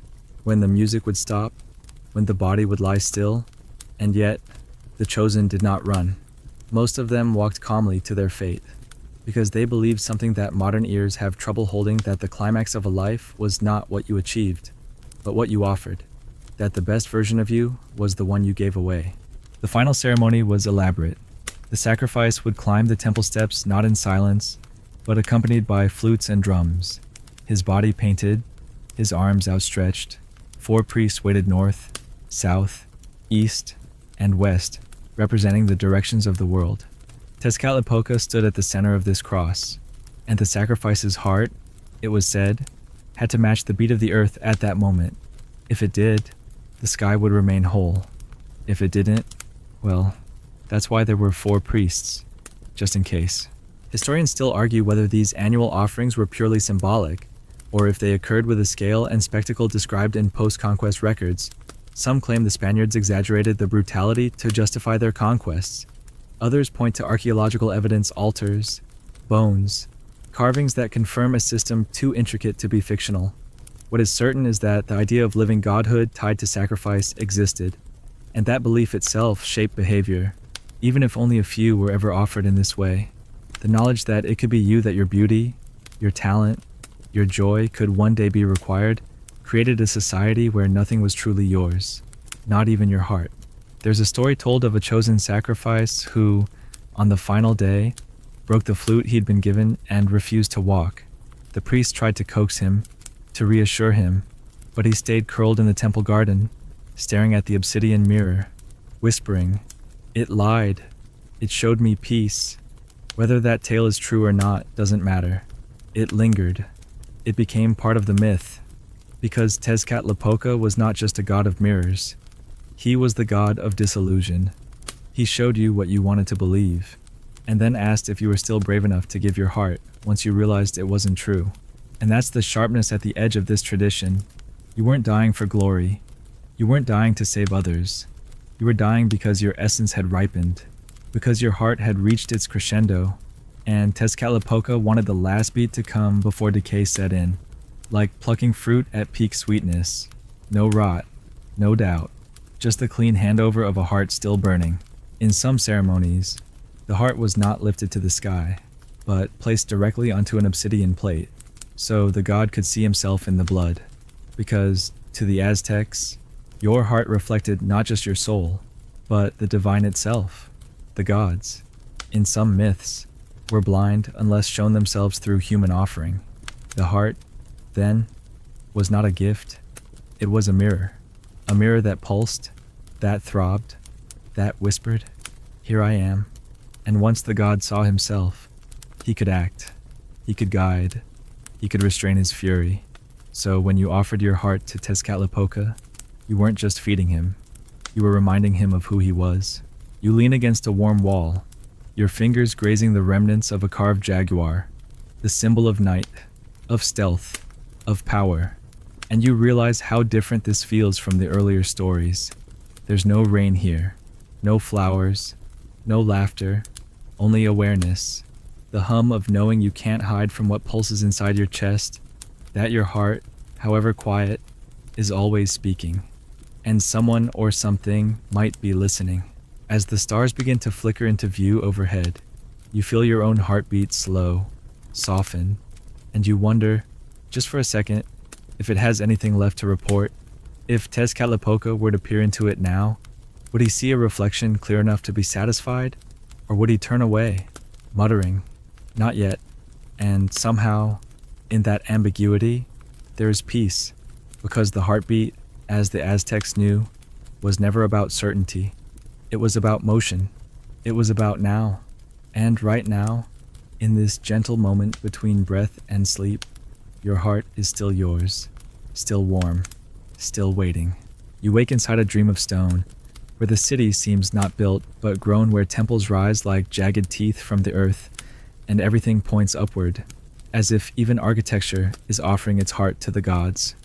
when the music would stop, when the body would lie still, and yet the chosen did not run. Most of them walked calmly to their fate, because they believed something that modern ears have trouble holding, that the climax of a life was not what you achieved, but what you offered, that the best version of you was the one you gave away. The final ceremony was elaborate. The sacrifice would climb the temple steps not in silence, but accompanied by flutes and drums. His body painted, his arms outstretched, 4 priests waited north, south, east, and west, representing the directions of the world. Tezcatlipoca stood at the center of this cross, and the sacrifice's heart, it was said, had to match the beat of the earth at that moment. If it did, the sky would remain whole. If it didn't, well, that's why there were 4 priests, just in case. Historians still argue whether these annual offerings were purely symbolic, or if they occurred with a scale and spectacle described in post-conquest records. Some claim the Spaniards exaggerated the brutality to justify their conquests. Others point to archaeological evidence, altars, bones, carvings that confirm a system too intricate to be fictional. What is certain is that the idea of living godhood tied to sacrifice existed, and that belief itself shaped behavior, even if only a few were ever offered in this way. The knowledge that it could be you, that your beauty, your talent, your joy could one day be required, created a society where nothing was truly yours, not even your heart. There's a story told of a chosen sacrifice who, on the final day, broke the flute he'd been given and refused to walk. The priest tried to coax him, to reassure him, but he stayed curled in the temple garden, staring at the obsidian mirror, whispering, "It lied. It showed me peace. Whether that tale is true or not doesn't matter. It lingered. It became part of the myth, because Tezcatlipoca was not just a god of mirrors. He was the god of disillusion. He showed you what you wanted to believe, and then asked if you were still brave enough to give your heart once you realized it wasn't true. And that's the sharpness at the edge of this tradition. You weren't dying for glory. You weren't dying to save others. You were dying because your essence had ripened, because your heart had reached its crescendo, and Tezcatlipoca wanted the last beat to come before decay set in, like plucking fruit at peak sweetness. No rot, no doubt, just the clean handover of a heart still burning. In some ceremonies, the heart was not lifted to the sky, but placed directly onto an obsidian plate, so the god could see himself in the blood. Because, to the Aztecs, your heart reflected not just your soul, but the divine itself, the gods. In some myths, were blind unless shown themselves through human offering. The heart, then, was not a gift. It was a mirror that pulsed, that throbbed, that whispered, "Here I am." And once the god saw himself, he could act, he could guide, he could restrain his fury. So when you offered your heart to Tezcatlipoca, you weren't just feeding him, you were reminding him of who he was. You lean against a warm wall, your fingers grazing the remnants of a carved jaguar, the symbol of night, of stealth, of power, and you realize how different this feels from the earlier stories. There's no rain here, no flowers, no laughter, only awareness, the hum of knowing you can't hide from what pulses inside your chest, that your heart, however quiet, is always speaking, and someone or something might be listening. As the stars begin to flicker into view overhead, you feel your own heartbeat slow, soften, and you wonder, just for a second, if it has anything left to report. If Tezcatlipoca were to peer into it now, would he see a reflection clear enough to be satisfied? Or would he turn away, muttering, "Not yet"? And somehow, in that ambiguity, there is peace, because the heartbeat, as the Aztecs knew, was never about certainty. It was about motion. It was about now. And right now, in this gentle moment between breath and sleep, your heart is still yours, still warm, still waiting. You wake inside a dream of stone, where the city seems not built, but grown, where temples rise like jagged teeth from the earth, and everything points upward, as if even architecture is offering its heart to the gods.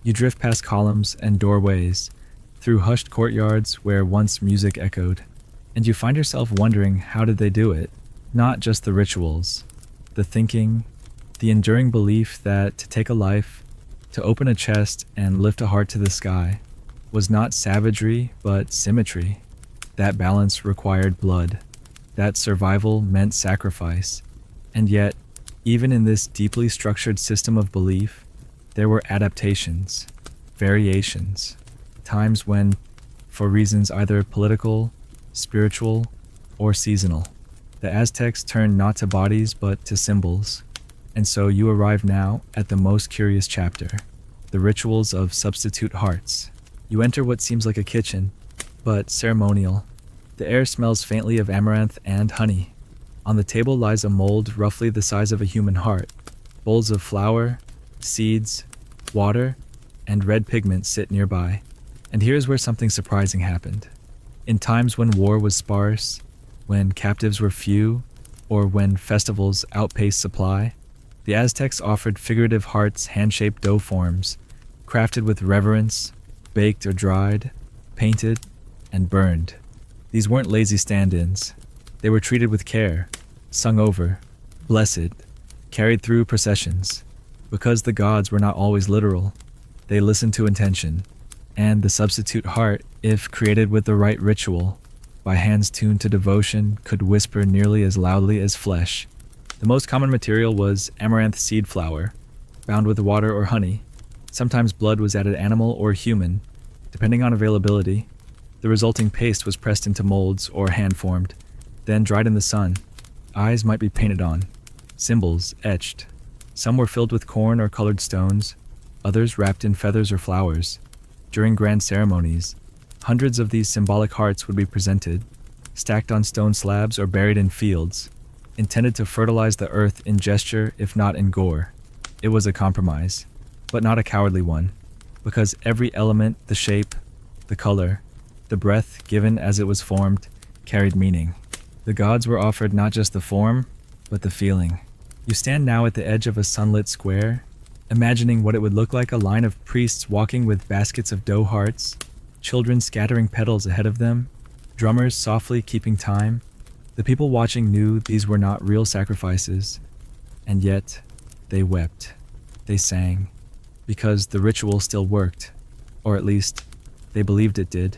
You drift past columns and doorways, through hushed courtyards where once music echoed, and you find yourself wondering, how did they do it? Not just the rituals, the thinking, the enduring belief that to take a life, to open a chest and lift a heart to the sky, was not savagery but symmetry. That balance required blood. That survival meant sacrifice. And yet, even in this deeply structured system of belief, there were adaptations, variations, times when, for reasons either political, spiritual, or seasonal, the Aztecs turned not to bodies but to symbols. And so you arrive now at the most curious chapter, the rituals of substitute hearts. You enter what seems like a kitchen, but ceremonial. The air smells faintly of amaranth and honey. On the table lies a mold roughly the size of a human heart. Bowls of flour, seeds, water, and red pigment sit nearby. And here's where something surprising happened. In times when war was sparse, when captives were few, or when festivals outpaced supply, the Aztecs offered figurative hearts, hand-shaped dough forms, crafted with reverence, baked or dried, painted, and burned. These weren't lazy stand-ins. They were treated with care, sung over, blessed, carried through processions. Because the gods were not always literal, they listened to intention, and the substitute heart, if created with the right ritual, by hands tuned to devotion, could whisper nearly as loudly as flesh. The most common material was amaranth seed flour, bound with water or honey. Sometimes blood was added, animal or human, depending on availability. The resulting paste was pressed into molds or hand-formed, then dried in the sun. Eyes might be painted on, symbols etched. Some were filled with corn or colored stones, others wrapped in feathers or flowers. During grand ceremonies, hundreds of these symbolic hearts would be presented, stacked on stone slabs or buried in fields, intended to fertilize the earth in gesture if not in gore. It was a compromise, but not a cowardly one, because every element, the shape, the color, the breath given as it was formed, carried meaning. The gods were offered not just the form, but the feeling. You stand now at the edge of a sunlit square, imagining what it would look like: a line of priests walking with baskets of dough hearts, children scattering petals ahead of them, drummers softly keeping time. The people watching knew these were not real sacrifices, and yet they wept. They sang, because the ritual still worked, or at least they believed it did.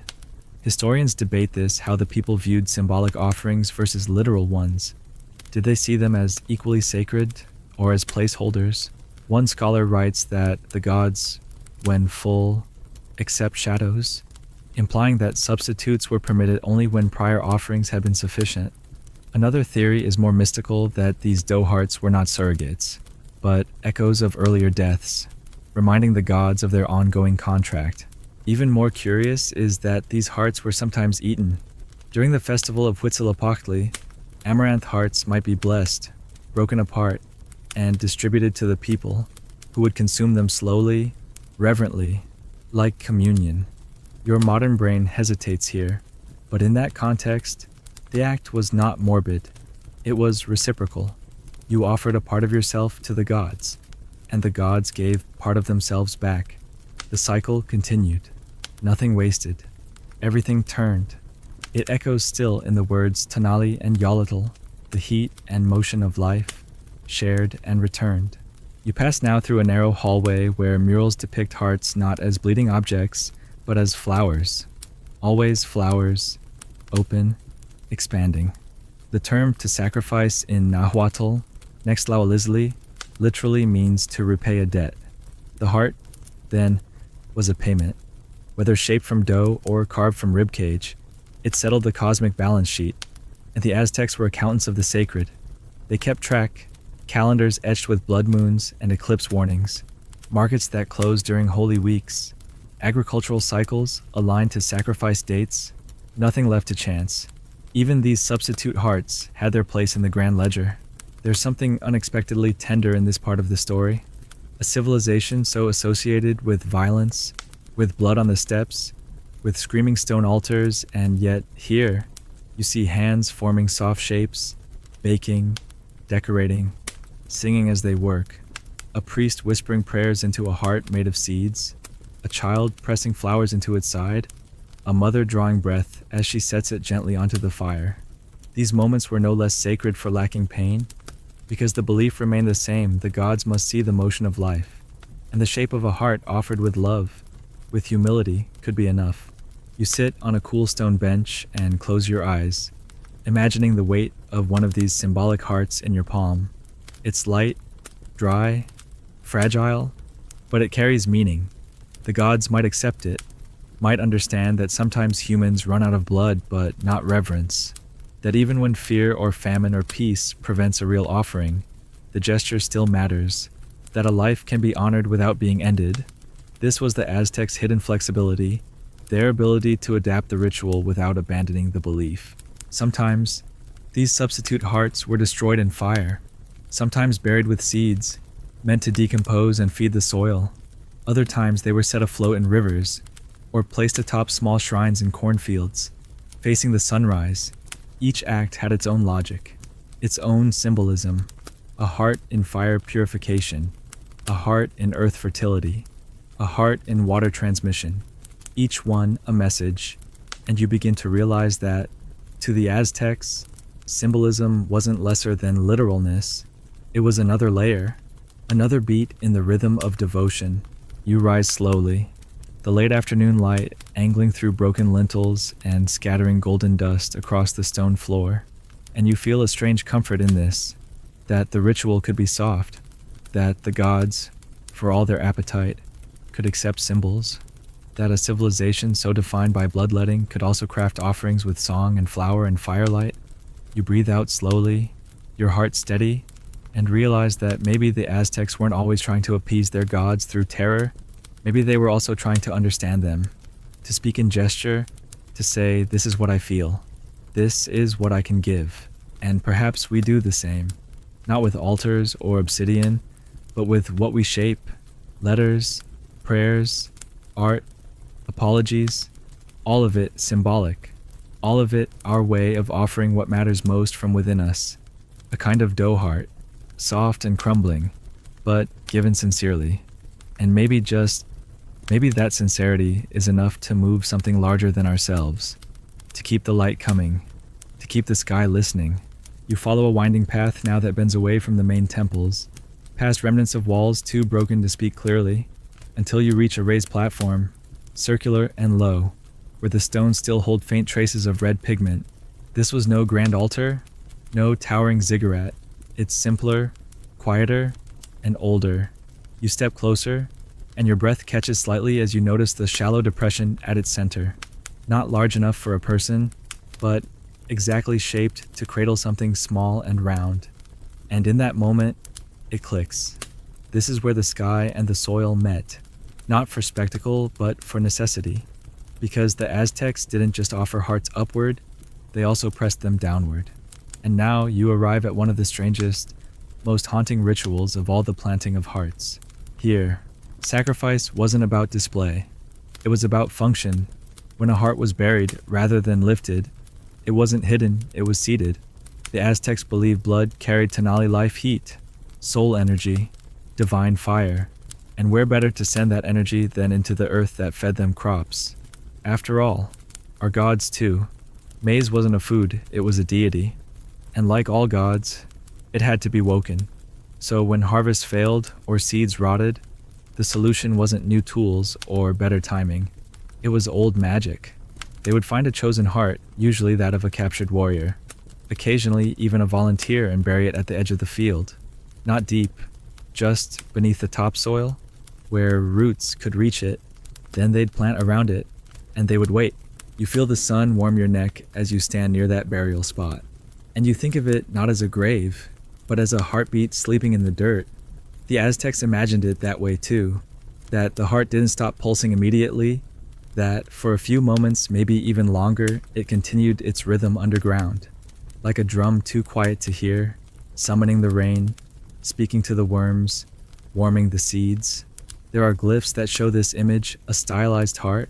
Historians debate this, how the people viewed symbolic offerings versus literal ones. Did they see them as equally sacred or as placeholders? One scholar writes that the gods, when full, accept shadows, implying that substitutes were permitted only when prior offerings had been sufficient. Another theory is more mystical, that these dough hearts were not surrogates, but echoes of earlier deaths, reminding the gods of their ongoing contract. Even more curious is that these hearts were sometimes eaten. During the festival of Huitzilopochtli, amaranth hearts might be blessed, broken apart, and distributed to the people, who would consume them slowly, reverently, like communion. Your modern brain hesitates here, but in that context, the act was not morbid. It was reciprocal. You offered a part of yourself to the gods, and the gods gave part of themselves back. The cycle continued. Nothing wasted. Everything turned. It echoes still in the words Tanali and Yolotl, the heat and motion of life, shared and returned. You pass now through a narrow hallway where murals depict hearts not as bleeding objects, but as flowers. Always flowers, open, expanding. The term to sacrifice in Nahuatl, Nextlahualizli, literally means to repay a debt. The heart, then, was a payment. Whether shaped from dough or carved from ribcage, it settled the cosmic balance sheet, and the Aztecs were accountants of the sacred. They kept track, calendars etched with blood moons and eclipse warnings, markets that closed during holy weeks, agricultural cycles aligned to sacrifice dates, Nothing left to chance. Even these substitute hearts had their place in the grand ledger. There's something unexpectedly tender in this part of the story. A civilization so associated with violence, with blood on the steps, with screaming stone altars, and yet here, you see hands forming soft shapes, baking, decorating, singing as they work. A priest whispering prayers into a heart made of seeds, a child pressing flowers into its side, a mother drawing breath as she sets it gently onto the fire. These moments were no less sacred for lacking pain, because the belief remained the same: the gods must see the motion of life, and the shape of a heart offered with love, with humility, could be enough. You sit on a cool stone bench and close your eyes, imagining the weight of one of these symbolic hearts in your palm. It's light, dry, fragile, but it carries meaning. The gods might accept it, might understand that sometimes humans run out of blood but not reverence, that even when fear or famine or peace prevents a real offering, the gesture still matters, that a life can be honored without being ended. This was the Aztecs' hidden flexibility, their ability to adapt the ritual without abandoning the belief. Sometimes, these substitute hearts were destroyed in fire, sometimes buried with seeds, meant to decompose and feed the soil. Other times they were set afloat in rivers, or placed atop small shrines in cornfields, facing the sunrise. Each act had its own logic, its own symbolism: a heart in fire purification, a heart in earth fertility, a heart in water transmission. Each one a message, and you begin to realize that, to the Aztecs, symbolism wasn't lesser than literalness. It was another layer, another beat in the rhythm of devotion. You rise slowly, the late afternoon light angling through broken lintels and scattering golden dust across the stone floor, and you feel a strange comfort in this, that the ritual could be soft, that the gods, for all their appetite, could accept symbols, that a civilization so defined by bloodletting could also craft offerings with song and flower and firelight. You breathe out slowly, your heart steady, and realize that maybe the Aztecs weren't always trying to appease their gods through terror. Maybe they were also trying to understand them, to speak in gesture, to say, "This is what I feel. This is what I can give." And perhaps we do the same, not with altars or obsidian, but with what we shape: letters, prayers, art, apologies, all of it symbolic, all of it our way of offering what matters most from within us, a kind of dough heart, soft and crumbling, but given sincerely. And maybe that sincerity is enough to move something larger than ourselves, to keep the light coming, to keep the sky listening. You follow a winding path now that bends away from the main temples, past remnants of walls too broken to speak clearly, until you reach a raised platform, circular and low, where the stones still hold faint traces of red pigment. This was no grand altar, no towering ziggurat. It's simpler, quieter, and older. You step closer, and your breath catches slightly as you notice the shallow depression at its center. Not large enough for a person, but exactly shaped to cradle something small and round. And in that moment, it clicks. This is where the sky and the soil met, not for spectacle, but for necessity. Because the Aztecs didn't just offer hearts upward, they also pressed them downward. And now you arrive at one of the strangest, most haunting rituals of all the planting of hearts. Here, sacrifice wasn't about display. It was about function. When a heart was buried rather than lifted, it wasn't hidden, it was seated. The Aztecs believed blood carried Tenali life heat, soul energy, divine fire, and where better to send that energy than into the earth that fed them crops? After all, our gods too. Maize wasn't a food, it was a deity. And like all gods, it had to be woken. So when harvest failed or seeds rotted, the solution wasn't new tools or better timing. It was old magic. They would find a chosen heart, usually that of a captured warrior, occasionally even a volunteer, and bury it at the edge of the field. Not deep, just beneath the topsoil, where roots could reach it. Then they'd plant around it, and they would wait. You feel the sun warm your neck as you stand near that burial spot. And you think of it not as a grave, but as a heartbeat sleeping in the dirt. The Aztecs imagined it that way too, that the heart didn't stop pulsing immediately, that for a few moments, maybe even longer, it continued its rhythm underground, like a drum too quiet to hear, summoning the rain, speaking to the worms, warming the seeds. There are glyphs that show this image, a stylized heart,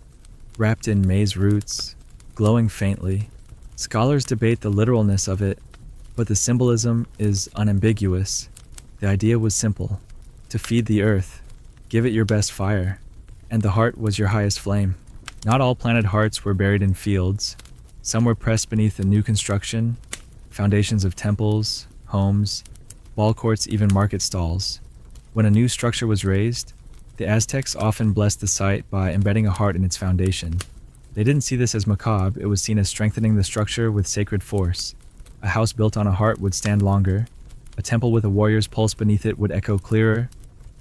wrapped in maize roots, glowing faintly. Scholars debate the literalness of it, but the symbolism is unambiguous. The idea was simple: to feed the earth, give it your best fire, and the heart was your highest flame. Not all planted hearts were buried in fields. Some were pressed beneath a new construction, foundations of temples, homes, ball courts, even market stalls. When a new structure was raised, the Aztecs often blessed the site by embedding a heart in its foundation. They didn't see this as macabre, it was seen as strengthening the structure with sacred force. A house built on a heart would stand longer. A temple with a warrior's pulse beneath it would echo clearer.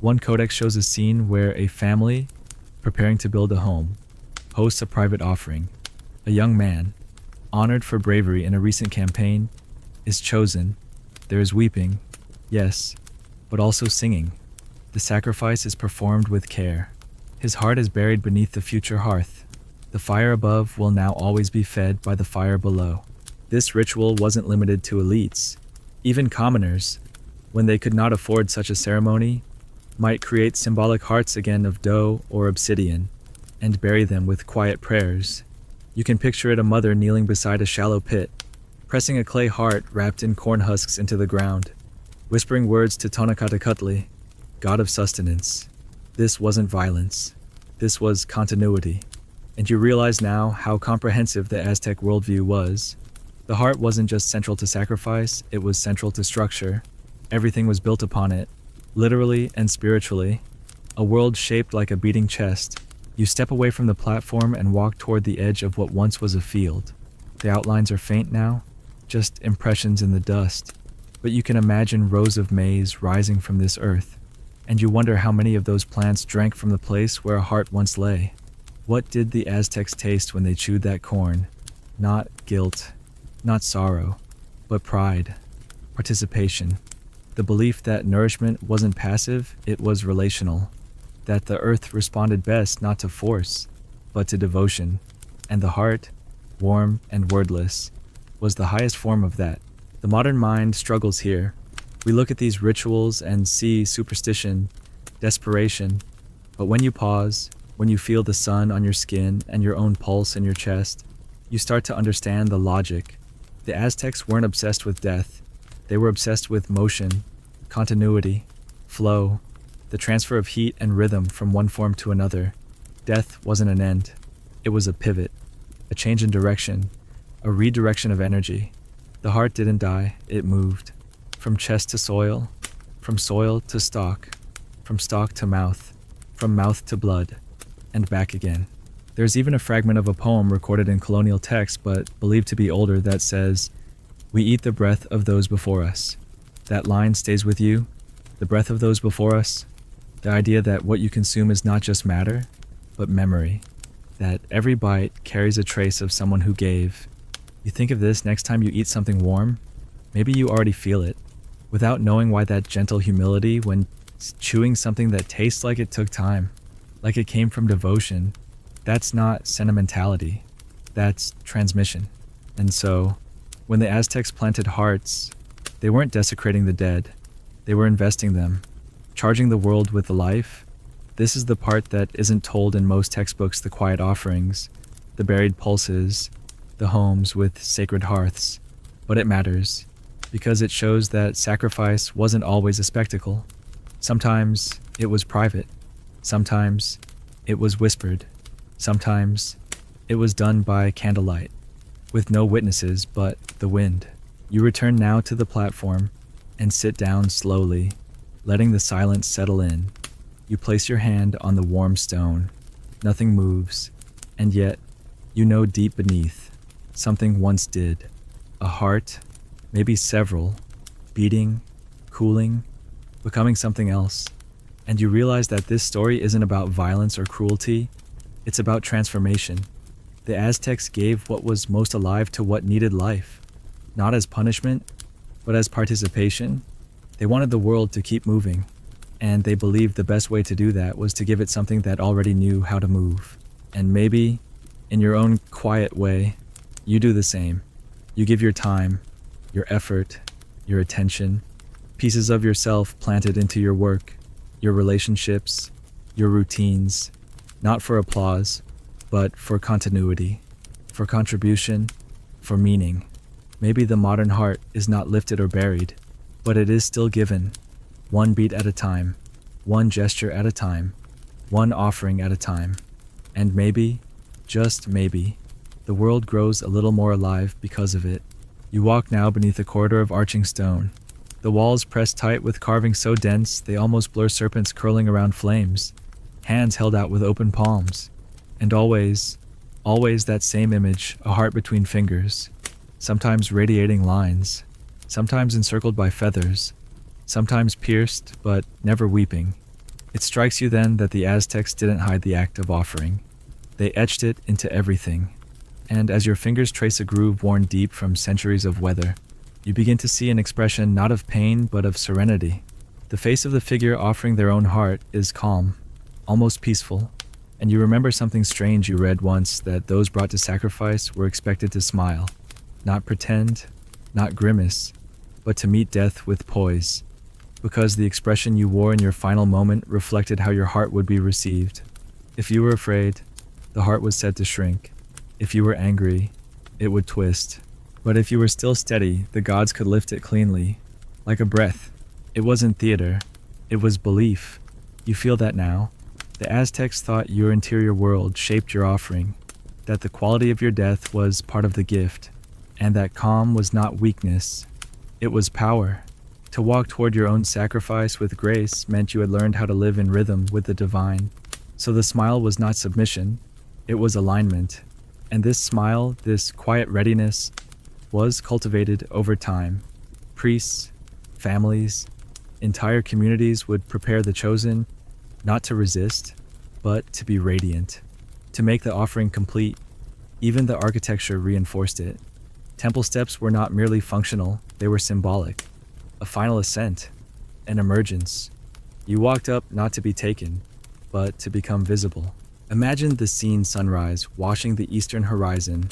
One codex shows a scene where a family, preparing to build a home, hosts a private offering. A young man, honored for bravery in a recent campaign, is chosen. There is weeping, yes, but also singing. The sacrifice is performed with care. His heart is buried beneath the future hearth. The fire above will now always be fed by the fire below. This ritual wasn't limited to elites. Even commoners, when they could not afford such a ceremony, might create symbolic hearts again of dough or obsidian, and bury them with quiet prayers. You can picture it: a mother kneeling beside a shallow pit, pressing a clay heart wrapped in corn husks into the ground, whispering words to Tonakatakutli, god of sustenance. This wasn't violence. This was continuity. And you realize now how comprehensive the Aztec worldview was. The heart wasn't just central to sacrifice, it was central to structure. Everything was built upon it, literally and spiritually. A world shaped like a beating chest. You step away from the platform and walk toward the edge of what once was a field. The outlines are faint now, just impressions in the dust. But you can imagine rows of maize rising from this earth, and you wonder how many of those plants drank from the place where a heart once lay. What did the Aztecs taste when they chewed that corn? Not guilt, not sorrow, but pride, participation. The belief that nourishment wasn't passive, it was relational. That the earth responded best not to force, but to devotion. And the heart, warm and wordless, was the highest form of that. The modern mind struggles here. We look at these rituals and see superstition, desperation. But when you pause, when you feel the sun on your skin and your own pulse in your chest, you start to understand the logic. The Aztecs weren't obsessed with death. They were obsessed with motion, continuity, flow, the transfer of heat and rhythm from one form to another. Death wasn't an end. It was a pivot, a change in direction, a redirection of energy. The heart didn't die, it moved. From chest to soil, from soil to stalk, from stalk to mouth, from mouth to blood, and back again. There's even a fragment of a poem recorded in colonial text but believed to be older that says, "We eat the breath of those before us." That line stays with you, the breath of those before us. The idea that what you consume is not just matter, but memory. That every bite carries a trace of someone who gave. You think of this next time you eat something warm, maybe you already feel it, without knowing why. That gentle humility when chewing something that tastes like it took time, like it came from devotion. That's not sentimentality, that's transmission. And so, when the Aztecs planted hearts, they weren't desecrating the dead, they were investing them, charging the world with life. This is the part that isn't told in most textbooks: the quiet offerings, the buried pulses, the homes with sacred hearths. But it matters, because it shows that sacrifice wasn't always a spectacle. Sometimes it was private, sometimes it was whispered, sometimes it was done by candlelight, with no witnesses but the wind. You return now to the platform and sit down slowly, letting the silence settle in. You place your hand on the warm stone. Nothing moves, and yet you know deep beneath, something once did. A heart, maybe several, beating, cooling, becoming something else. And you realize that this story isn't about violence or cruelty, it's about transformation. The Aztecs gave what was most alive to what needed life, not as punishment, but as participation. They wanted the world to keep moving, and they believed the best way to do that was to give it something that already knew how to move. And maybe, in your own quiet way, you do the same. You give your time, your effort, your attention, pieces of yourself planted into your work, your relationships, your routines, not for applause, but for continuity, for contribution, for meaning. Maybe the modern heart is not lifted or buried, but it is still given, one beat at a time, one gesture at a time, one offering at a time. And maybe, just maybe, the world grows a little more alive because of it. You walk now beneath a corridor of arching stone, the walls pressed tight with carvings so dense they almost blur serpents curling around flames, hands held out with open palms, and always that same image, a heart between fingers, sometimes radiating lines, sometimes encircled by feathers, sometimes pierced but never weeping. It strikes you then that the Aztecs didn't hide the act of offering. They etched it into everything. And as your fingers trace a groove worn deep from centuries of weather, you begin to see an expression not of pain but of serenity. The face of the figure offering their own heart is calm, almost peaceful, and you remember something strange you read once, that those brought to sacrifice were expected to smile, not pretend, not grimace, but to meet death with poise, because the expression you wore in your final moment reflected how your heart would be received. If you were afraid, the heart was said to shrink. If you were angry, it would twist. But if you were still steady, the gods could lift it cleanly, like a breath. It wasn't theater, it was belief. You feel that now. The Aztecs thought your interior world shaped your offering, that the quality of your death was part of the gift, and that calm was not weakness, it was power. To walk toward your own sacrifice with grace meant you had learned how to live in rhythm with the divine. So the smile was not submission, it was alignment. And this smile, this quiet readiness, was cultivated over time. Priests, families, entire communities would prepare the chosen, not to resist, but to be radiant, to make the offering complete. Even the architecture reinforced it. Temple steps were not merely functional, they were symbolic. A final ascent, an emergence. You walked up not to be taken, but to become visible. Imagine the scene: sunrise washing the eastern horizon,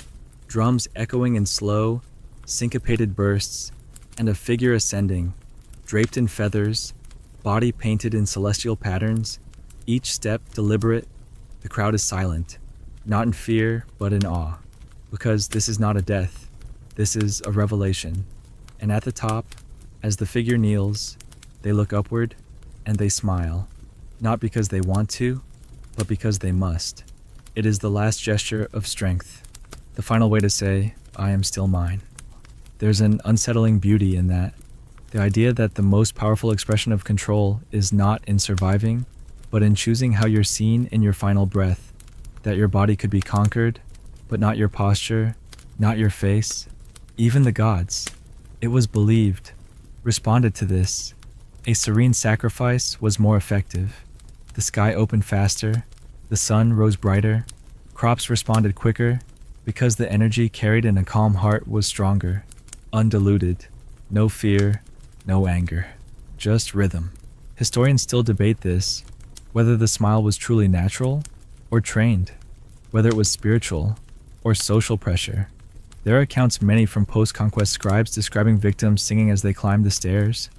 drums echoing in slow, syncopated bursts, and a figure ascending, draped in feathers, body painted in celestial patterns, each step deliberate. The crowd is silent, not in fear, but in awe, because this is not a death, this is a revelation. And at the top, as the figure kneels, they look upward and they smile, not because they want to, but because they must. It is the last gesture of strength, the final way to say, I am still mine. There's an unsettling beauty in that, the idea that the most powerful expression of control is not in surviving, but in choosing how you're seen in your final breath, that your body could be conquered, but not your posture, not your face, even the gods. It was believed, responded to this. A serene sacrifice was more effective. The sky opened faster, the sun rose brighter, crops responded quicker, because the energy carried in a calm heart was stronger, undiluted, no fear, no anger, just rhythm. Historians still debate this, whether the smile was truly natural or trained, whether it was spiritual or social pressure. There are accounts many from post-conquest scribes describing victims singing as they climbed the stairs.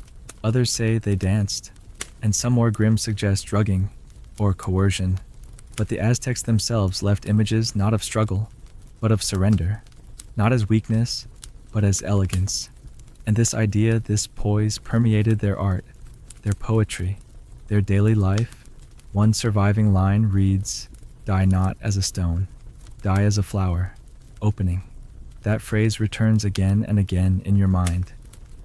Others say they danced, and some more grim suggest drugging or coercion. But the Aztecs themselves left images not of struggle, but of surrender, not as weakness, but as elegance. And this idea, this poise, permeated their art, their poetry, their daily life. One surviving line reads, "Die not as a stone, die as a flower, opening." That phrase returns again and again in your mind,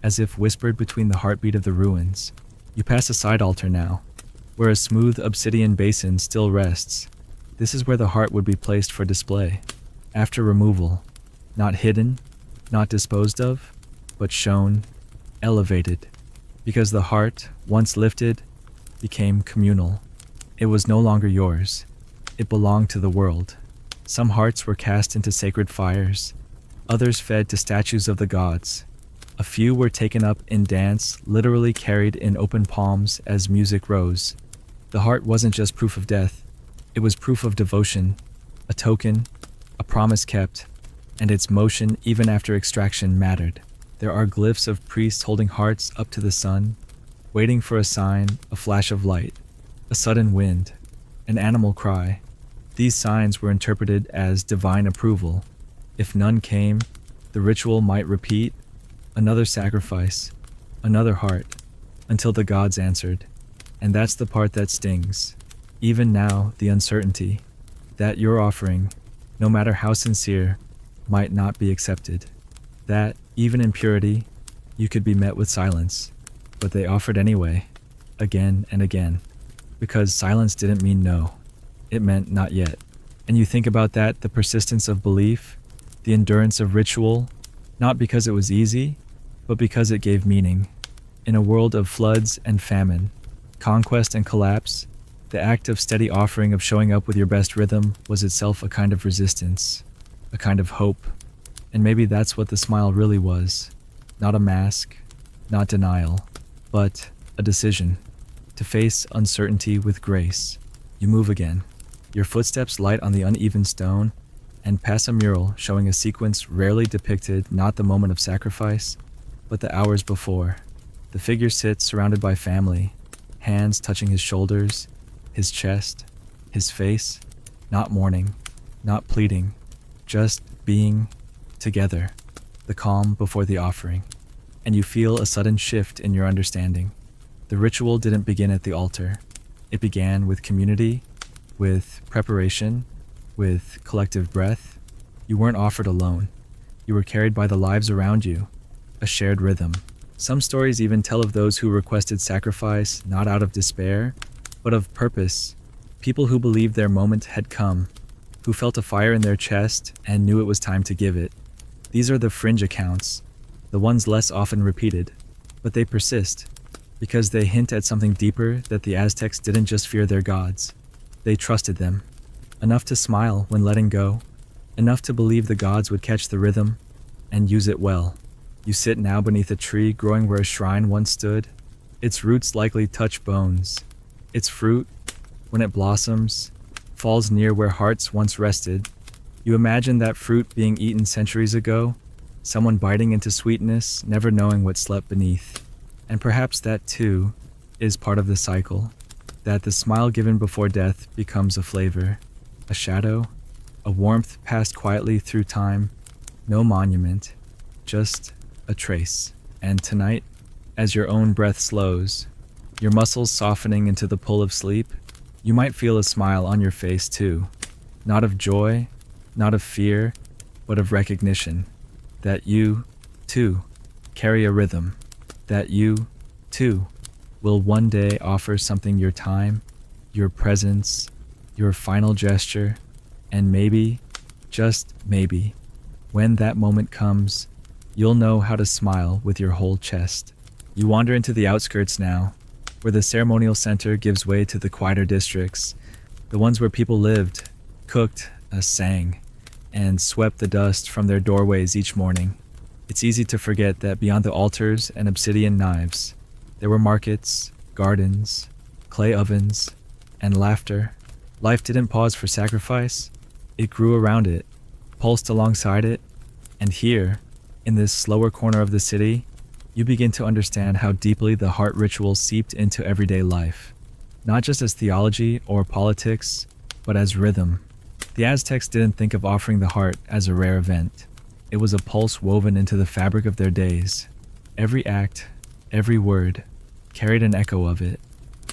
as if whispered between the heartbeat of the ruins. You pass a side altar now, where a smooth obsidian basin still rests. This is where the heart would be placed for display, after removal, not hidden, not disposed of, but shown, elevated, because the heart, once lifted, became communal. It was no longer yours. It belonged to the world. Some hearts were cast into sacred fires, others fed to statues of the gods. A few were taken up in dance, literally carried in open palms as music rose. The heart wasn't just proof of death, it was proof of devotion, a token, a promise kept, and its motion even after extraction mattered. There are glyphs of priests holding hearts up to the sun, waiting for a sign, a flash of light, a sudden wind, an animal cry. These signs were interpreted as divine approval. If none came, the ritual might repeat, another sacrifice, another heart, until the gods answered. And that's the part that stings. Even now, the uncertainty that your offering, no matter how sincere, might not be accepted. That, even in purity, you could be met with silence. But they offered anyway, again and again. Because silence didn't mean no. It meant not yet. And you think about that, the persistence of belief, the endurance of ritual, not because it was easy, but because it gave meaning. In a world of floods and famine, conquest and collapse, the act of steady offering of showing up with your best rhythm was itself a kind of resistance, a kind of hope. And maybe that's what the smile really was. Not a mask, not denial, but a decision to face uncertainty with grace. You move again. Your footsteps light on the uneven stone and pass a mural showing a sequence rarely depicted, not the moment of sacrifice, but the hours before. The figure sits surrounded by family, hands touching his shoulders, his chest, his face, not mourning, not pleading, just being together, the calm before the offering. And you feel a sudden shift in your understanding. The ritual didn't begin at the altar. It began with community, with preparation, with collective breath. You weren't offered alone. You were carried by the lives around you, a shared rhythm. Some stories even tell of those who requested sacrifice not out of despair, but of purpose. People who believed their moment had come, who felt a fire in their chest and knew it was time to give it. These are the fringe accounts, the ones less often repeated, but they persist because they hint at something deeper, that the Aztecs didn't just fear their gods. They trusted them, enough to smile when letting go, enough to believe the gods would catch the rhythm and use it well. You sit now beneath a tree growing where a shrine once stood. Its roots likely touch bones. Its fruit, when it blossoms, falls near where hearts once rested. You imagine that fruit being eaten centuries ago, someone biting into sweetness, never knowing what slept beneath. And perhaps that too is part of the cycle, that the smile given before death becomes a flavor, a shadow, a warmth passed quietly through time, no monument, just a trace. And tonight, as your own breath slows, your muscles softening into the pull of sleep, you might feel a smile on your face too, not of joy, not of fear, but of recognition, that you, too, carry a rhythm, that you, too, will one day offer something, your time, your presence, your final gesture, and maybe, just maybe, when that moment comes, you'll know how to smile with your whole chest. You wander into the outskirts now, where the ceremonial center gives way to the quieter districts, the ones where people lived, cooked, sang, and swept the dust from their doorways each morning. It's easy to forget that beyond the altars and obsidian knives, there were markets, gardens, clay ovens, and laughter. Life didn't pause for sacrifice. It grew around it, pulsed alongside it, and here, in this slower corner of the city, you begin to understand how deeply the heart ritual seeped into everyday life, not just as theology or politics, but as rhythm. The Aztecs didn't think of offering the heart as a rare event. It was a pulse woven into the fabric of their days. Every act, every word, carried an echo of it.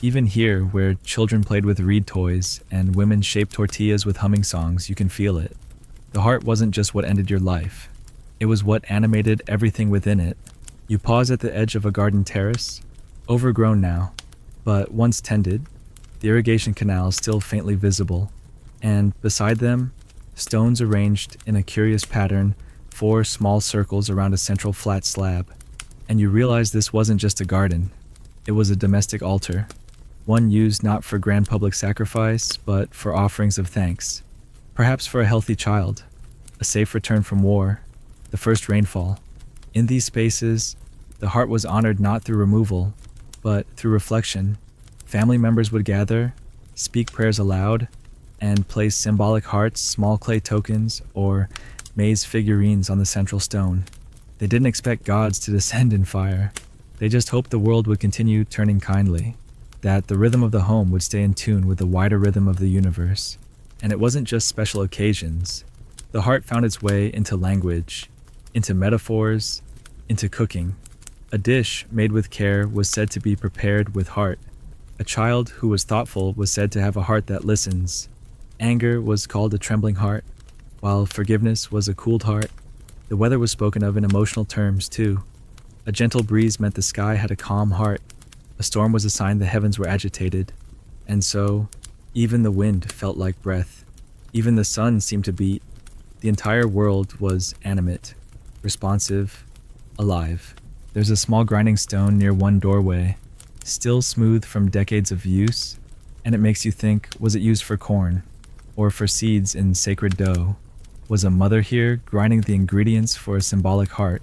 Even here, where children played with reed toys and women shaped tortillas with humming songs, you can feel it. The heart wasn't just what ended your life. It was what animated everything within it. You pause at the edge of a garden terrace, overgrown now, but once tended, the irrigation canal still faintly visible, and beside them, stones arranged in a curious pattern, 4 small circles around a central flat slab. And you realize this wasn't just a garden. It was a domestic altar, one used not for grand public sacrifice, but for offerings of thanks. Perhaps for a healthy child, a safe return from war, the first rainfall. In these spaces, the heart was honored not through removal, but through reflection. Family members would gather, speak prayers aloud, and placed symbolic hearts, small clay tokens, or maze figurines on the central stone. They didn't expect gods to descend in fire. They just hoped the world would continue turning kindly, that the rhythm of the home would stay in tune with the wider rhythm of the universe. And it wasn't just special occasions. The heart found its way into language, into metaphors, into cooking. A dish made with care was said to be prepared with heart. A child who was thoughtful was said to have a heart that listens. Anger was called a trembling heart, while forgiveness was a cooled heart. The weather was spoken of in emotional terms, too. A gentle breeze meant the sky had a calm heart. A storm was a sign the heavens were agitated. And so, even the wind felt like breath. Even the sun seemed to beat. The entire world was animate, responsive, alive. There's a small grinding stone near one doorway, still smooth from decades of use, and it makes you think, was it used for corn, or for seeds in sacred dough? Was a mother here grinding the ingredients for a symbolic heart?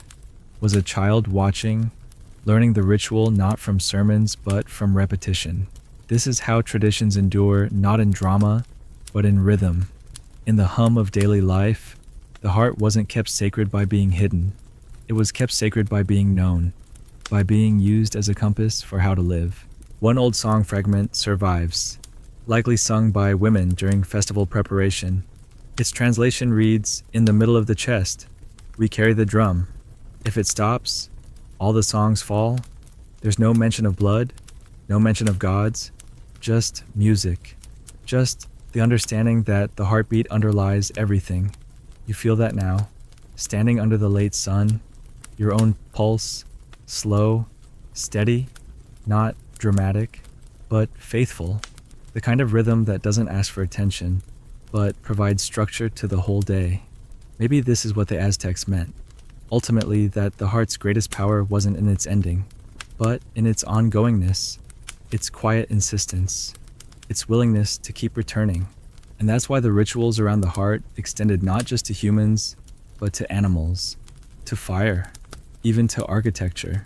Was a child watching, learning the ritual not from sermons but from repetition? This is how traditions endure, not in drama, but in rhythm. In the hum of daily life, the heart wasn't kept sacred by being hidden. It was kept sacred by being known, by being used as a compass for how to live. One old song fragment survives, likely sung by women during festival preparation. Its translation reads, "In the middle of the chest, we carry the drum. If it stops, all the songs fall. There's no mention of blood, no mention of gods, just music. Just the understanding that the heartbeat underlies everything." You feel that now, standing under the late sun, your own pulse, slow, steady, not dramatic, but faithful. The kind of rhythm that doesn't ask for attention, but provides structure to the whole day. Maybe this is what the Aztecs meant. Ultimately, that the heart's greatest power wasn't in its ending, but in its ongoingness, its quiet insistence, its willingness to keep returning. And that's why the rituals around the heart extended not just to humans, but to animals, to fire, even to architecture.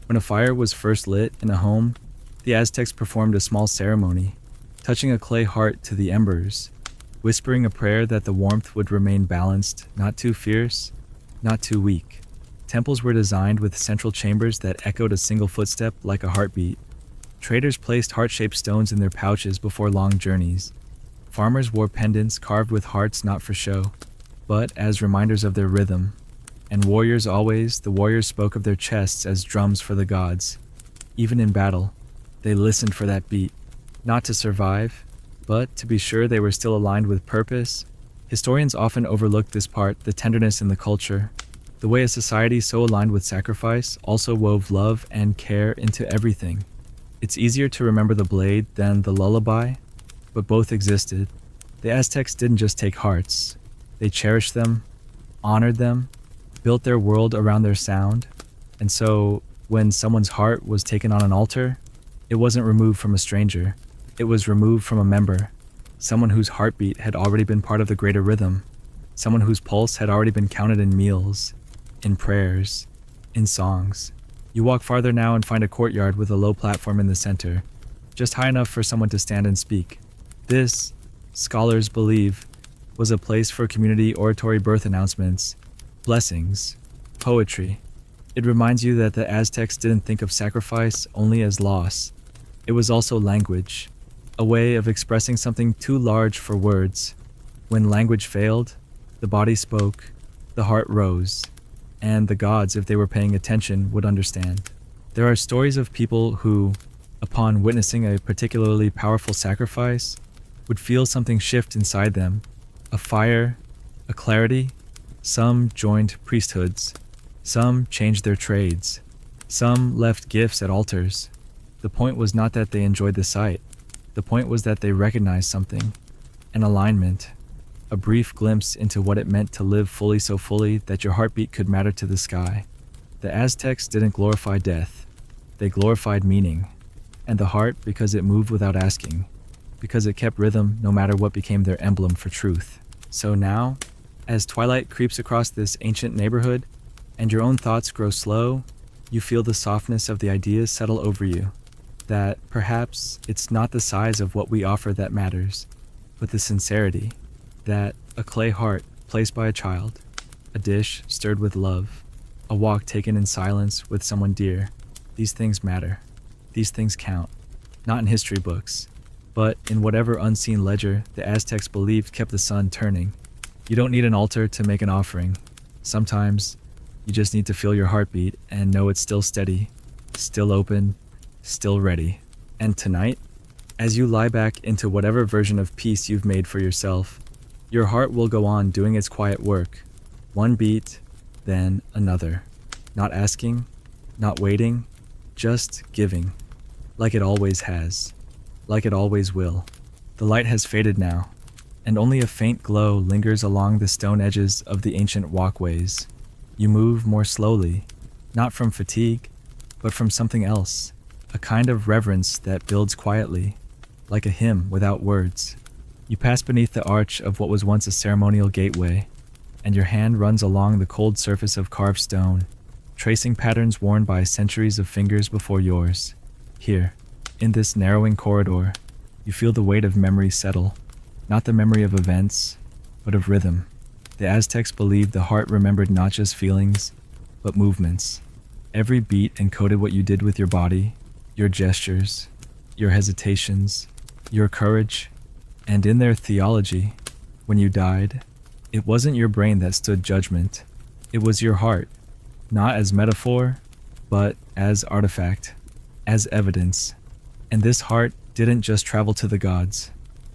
When a fire was first lit in a home, the Aztecs performed a small ceremony, touching a clay heart to the embers, whispering a prayer that the warmth would remain balanced, not too fierce, not too weak. Temples were designed with central chambers that echoed a single footstep like a heartbeat. Traders placed heart-shaped stones in their pouches before long journeys. Farmers wore pendants carved with hearts not for show, but as reminders of their rhythm. And the warriors spoke of their chests as drums for the gods. Even in battle, they listened for that beat, not to survive, but to be sure they were still aligned with purpose. Historians often overlook this part, the tenderness in the culture. The way a society so aligned with sacrifice also wove love and care into everything. It's easier to remember the blade than the lullaby, but both existed. The Aztecs didn't just take hearts. They cherished them, honored them, built their world around their sound. And so, when someone's heart was taken on an altar, it wasn't removed from a stranger. It was removed from a member, someone whose heartbeat had already been part of the greater rhythm, someone whose pulse had already been counted in meals, in prayers, in songs. You walk farther now and find a courtyard with a low platform in the center, just high enough for someone to stand and speak. This, scholars believe, was a place for community oratory birth announcements, blessings, poetry. It reminds you that the Aztecs didn't think of sacrifice only as loss. It was also language, a way of expressing something too large for words. When language failed, the body spoke, the heart rose, and the gods, if they were paying attention, would understand. There are stories of people who, upon witnessing a particularly powerful sacrifice, would feel something shift inside them, a fire, a clarity. Some joined priesthoods, some changed their trades, some left gifts at altars. The point was not that they enjoyed the sight. The point was that they recognized something, an alignment, a brief glimpse into what it meant to live fully, so fully that your heartbeat could matter to the sky. The Aztecs didn't glorify death. They glorified meaning, and the heart because it moved without asking, because it kept rhythm no matter what became their emblem for truth. So now, as twilight creeps across this ancient neighborhood, and your own thoughts grow slow, you feel the softness of the ideas settle over you, that perhaps it's not the size of what we offer that matters, but the sincerity that a clay heart placed by a child, a dish stirred with love, a walk taken in silence with someone dear, these things matter. These things count, not in history books, but in whatever unseen ledger the Aztecs believed kept the sun turning. You don't need an altar to make an offering. Sometimes you just need to feel your heartbeat and know it's still steady, still open, still ready. And tonight, as you lie back into whatever version of peace you've made for yourself, your heart will go on doing its quiet work, one beat, then another. Not asking, not waiting, just giving. Like it always has. Like it always will. The light has faded now, and only a faint glow lingers along the stone edges of the ancient walkways. You move more slowly, not from fatigue, but from something else, a kind of reverence that builds quietly, like a hymn without words. You pass beneath the arch of what was once a ceremonial gateway, and your hand runs along the cold surface of carved stone, tracing patterns worn by centuries of fingers before yours. Here, in this narrowing corridor, you feel the weight of memory settle, not the memory of events, but of rhythm. The Aztecs believed the heart remembered not just feelings, but movements. Every beat encoded what you did with your body, your gestures, your hesitations, your courage, and in their theology, when you died, it wasn't your brain that stood judgment. It was your heart, not as metaphor, but as artifact, as evidence. And this heart didn't just travel to the gods.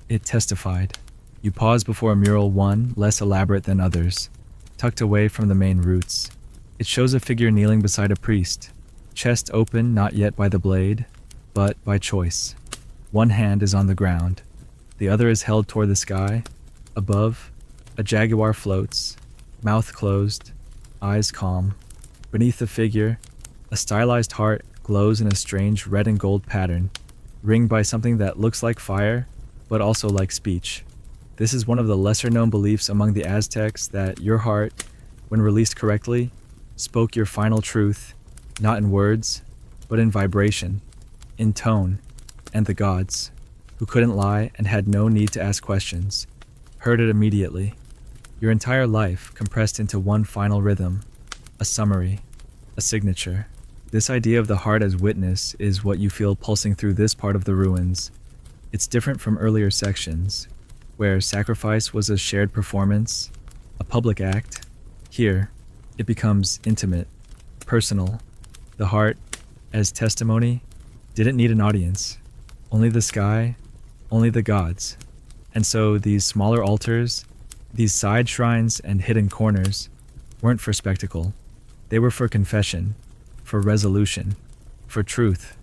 It testified. You pause before a mural, one less elaborate than others, tucked away from the main roots. It shows a figure kneeling beside a priest, chest open not yet by the blade, but by choice. One hand is on the ground. The other is held toward the sky. Above, a jaguar floats, mouth closed, eyes calm. Beneath the figure, a stylized heart glows in a strange red and gold pattern, ringed by something that looks like fire, but also like speech. This is one of the lesser-known beliefs among the Aztecs, that your heart, when released correctly, spoke your final truth, not in words, but in vibration, in tone, and the gods, who couldn't lie and had no need to ask questions, heard it immediately. Your entire life compressed into one final rhythm, a summary, a signature. This idea of the heart as witness is what you feel pulsing through this part of the ruins. It's different from earlier sections, where sacrifice was a shared performance, a public act. Here, it becomes intimate, personal. The heart, as testimony, didn't need an audience. Only the sky, only the gods. And so these smaller altars, these side shrines and hidden corners, weren't for spectacle. They were for confession, for resolution, for truth.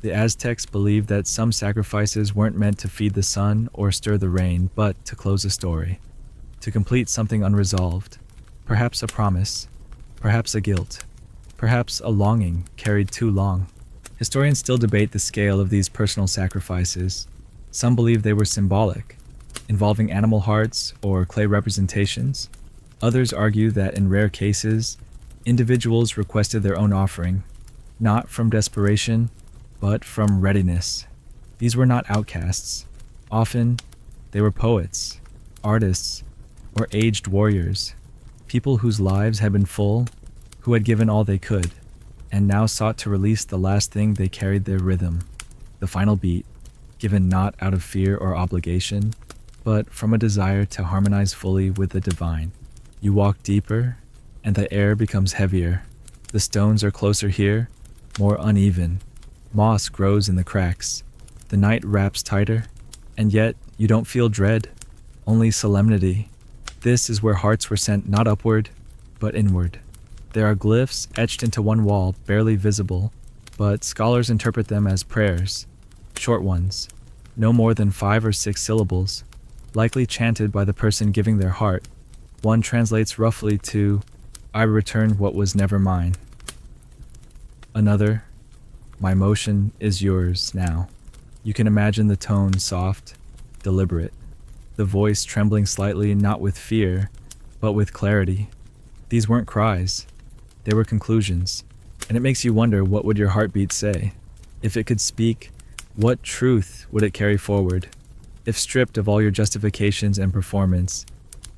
The Aztecs believed that some sacrifices weren't meant to feed the sun or stir the rain, but to close a story, to complete something unresolved, perhaps a promise, perhaps a guilt, perhaps a longing carried too long. Historians still debate the scale of these personal sacrifices. Some believe they were symbolic, involving animal hearts or clay representations. Others argue that in rare cases, individuals requested their own offering, not from desperation, but from readiness. These were not outcasts. Often, they were poets, artists, or aged warriors, people whose lives had been full, who had given all they could, and now sought to release the last thing they carried, their rhythm, the final beat, given not out of fear or obligation, but from a desire to harmonize fully with the divine. You walk deeper, and the air becomes heavier. The stones are closer here, more uneven. Moss grows in the cracks. The night wraps tighter, and yet you don't feel dread, only solemnity. This is where hearts were sent not upward, but inward. There are glyphs etched into one wall, barely visible, but scholars interpret them as prayers, short ones, no more than 5 or 6 syllables, likely chanted by the person giving their heart. One translates roughly to, "I return what was never mine." Another, "My motion is yours now." You can imagine the tone soft, deliberate, the voice trembling slightly, not with fear, but with clarity. These weren't cries, they were conclusions, and it makes you wonder, what would your heartbeat say? If it could speak, what truth would it carry forward? If stripped of all your justifications and performance,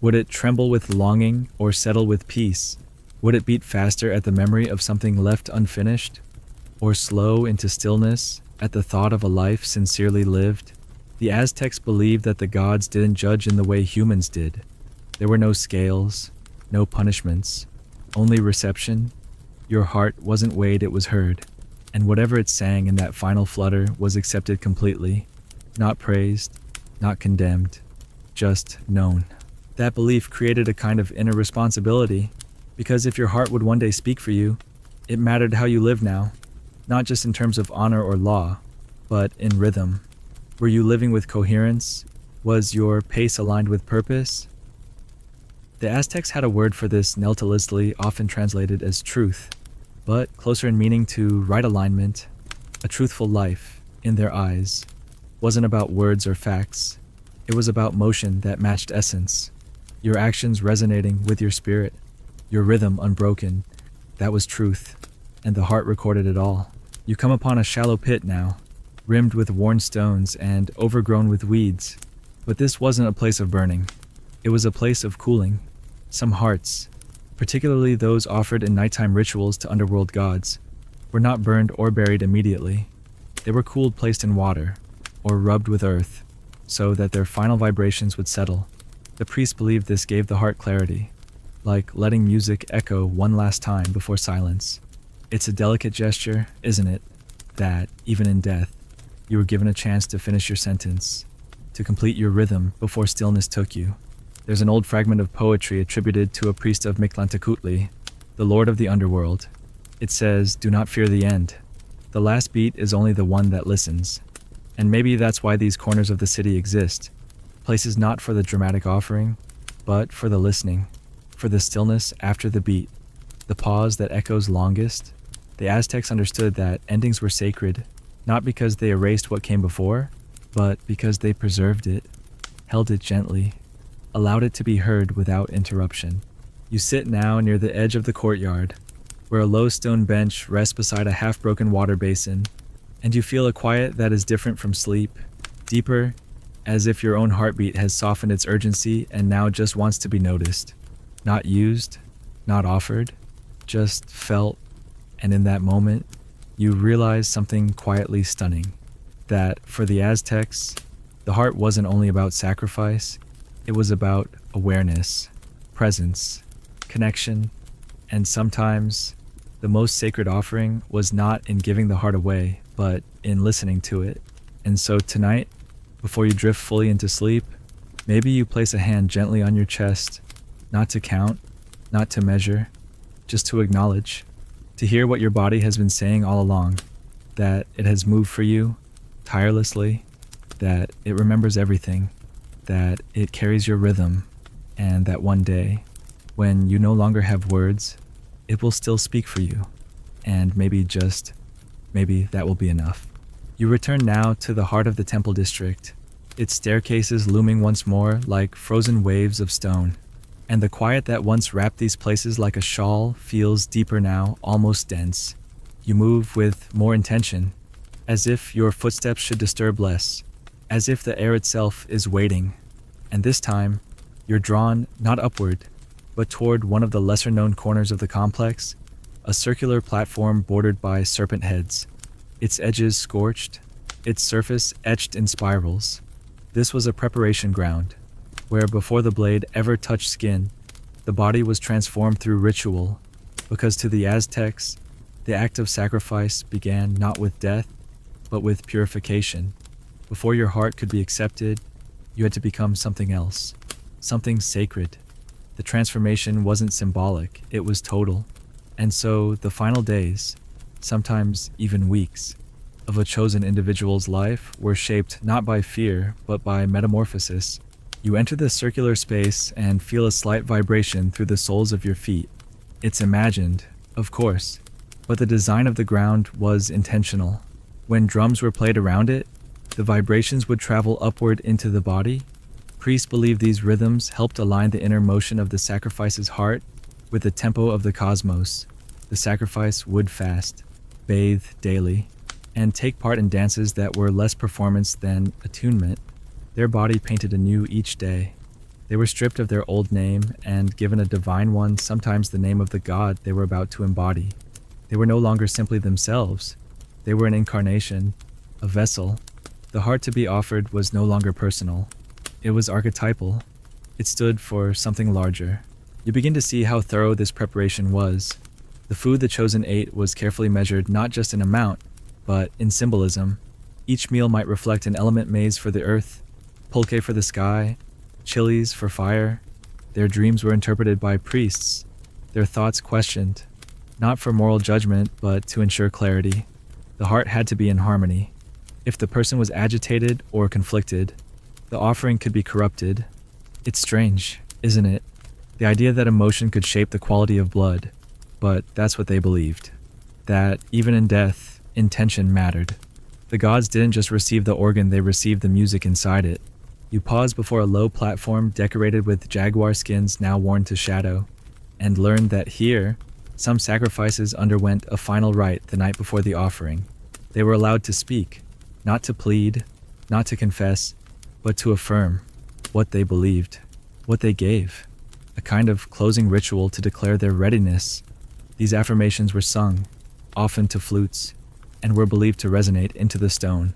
would it tremble with longing or settle with peace? Would it beat faster at the memory of something left unfinished? Or slow into stillness at the thought of a life sincerely lived? The Aztecs believed that the gods didn't judge in the way humans did. There were no scales, no punishments, only reception. Your heart wasn't weighed, it was heard. And whatever it sang in that final flutter was accepted completely, not praised, not condemned, just known. That belief created a kind of inner responsibility, because if your heart would one day speak for you, it mattered how you live now, not just in terms of honor or law, but in rhythm. Were you living with coherence? Was your pace aligned with purpose? The Aztecs had a word for this neltilistly, often translated as truth, but closer in meaning to right alignment. A truthful life, in their eyes, wasn't about words or facts. It was about motion that matched essence, your actions resonating with your spirit, your rhythm unbroken. That was truth, and the heart recorded it all. You come upon a shallow pit now, rimmed with worn stones and overgrown with weeds. But this wasn't a place of burning. It was a place of cooling. Some hearts, particularly those offered in nighttime rituals to underworld gods, were not burned or buried immediately. They were cooled, placed in water, or rubbed with earth, so that their final vibrations would settle. The priests believed this gave the heart clarity, like letting music echo one last time before silence. It's a delicate gesture, isn't it, that, even in death, you were given a chance to finish your sentence, to complete your rhythm before stillness took you. There's an old fragment of poetry attributed to a priest of Mictlantecutli, the lord of the underworld. It says, "Do not fear the end. The last beat is only the one that listens." And maybe that's why these corners of the city exist. Places not for the dramatic offering, but for the listening, for the stillness after the beat, the pause that echoes longest. The Aztecs understood that endings were sacred, not because they erased what came before, but because they preserved it, held it gently, allowed it to be heard without interruption. You sit now near the edge of the courtyard, where a low stone bench rests beside a half-broken water basin, and you feel a quiet that is different from sleep, deeper, as if your own heartbeat has softened its urgency and now just wants to be noticed. Not used, not offered, just felt, and in that moment, you realize something quietly stunning. That, for the Aztecs, the heart wasn't only about sacrifice, it was about awareness, presence, connection, and sometimes the most sacred offering was not in giving the heart away, but in listening to it. And so tonight, before you drift fully into sleep, maybe you place a hand gently on your chest, not to count, not to measure, just to acknowledge, to hear what your body has been saying all along, that it has moved for you tirelessly, that it remembers everything, that it carries your rhythm, and that one day, when you no longer have words, it will still speak for you, and maybe that will be enough. You return now to the heart of the temple district, its staircases looming once more like frozen waves of stone, and the quiet that once wrapped these places like a shawl feels deeper now, almost dense. You move with more intention, as if your footsteps should disturb less, as if the air itself is waiting, and this time, you're drawn not upward, but toward one of the lesser-known corners of the complex, a circular platform bordered by serpent heads, its edges scorched, its surface etched in spirals. This was a preparation ground, where before the blade ever touched skin, the body was transformed through ritual, because to the Aztecs, the act of sacrifice began not with death, but with purification. Before your heart could be accepted, you had to become something else, something sacred. The transformation wasn't symbolic, it was total. And so the final days, sometimes even weeks, of a chosen individual's life were shaped not by fear, but by metamorphosis. You enter this circular space and feel a slight vibration through the soles of your feet. It's imagined, of course, but the design of the ground was intentional. When drums were played around it, the vibrations would travel upward into the body. Priests believed these rhythms helped align the inner motion of the sacrifice's heart with the tempo of the cosmos. The sacrifice would fast, bathe daily, and take part in dances that were less performance than attunement. their body painted anew each day. They were stripped of their old name and given a divine one, sometimes the name of the god they were about to embody. They were no longer simply themselves. They were an incarnation, a vessel. The heart to be offered was no longer personal. It was archetypal. It stood for something larger. You begin to see how thorough this preparation was. The food the chosen ate was carefully measured not just in amount, but in symbolism. Each meal might reflect an element maize for the earth, pulque for the sky, chilies for fire. Their dreams were interpreted by priests, their thoughts questioned, not for moral judgment, but to ensure clarity. The heart had to be in harmony. If the person was agitated or conflicted, the offering could be corrupted. It's strange, isn't it? The idea that emotion could shape the quality of blood, but that's what they believed. That even in death, intention mattered. The gods didn't just receive the organ, they received the music inside it. You pause before a low platform decorated with jaguar skins now worn to shadow, and learn that here, some sacrifices underwent a final rite the night before the offering. They were allowed to speak, not to plead, not to confess, but to affirm what they believed, what they gave, a kind of closing ritual to declare their readiness. These affirmations were sung, often to flutes, and were believed to resonate into the stone,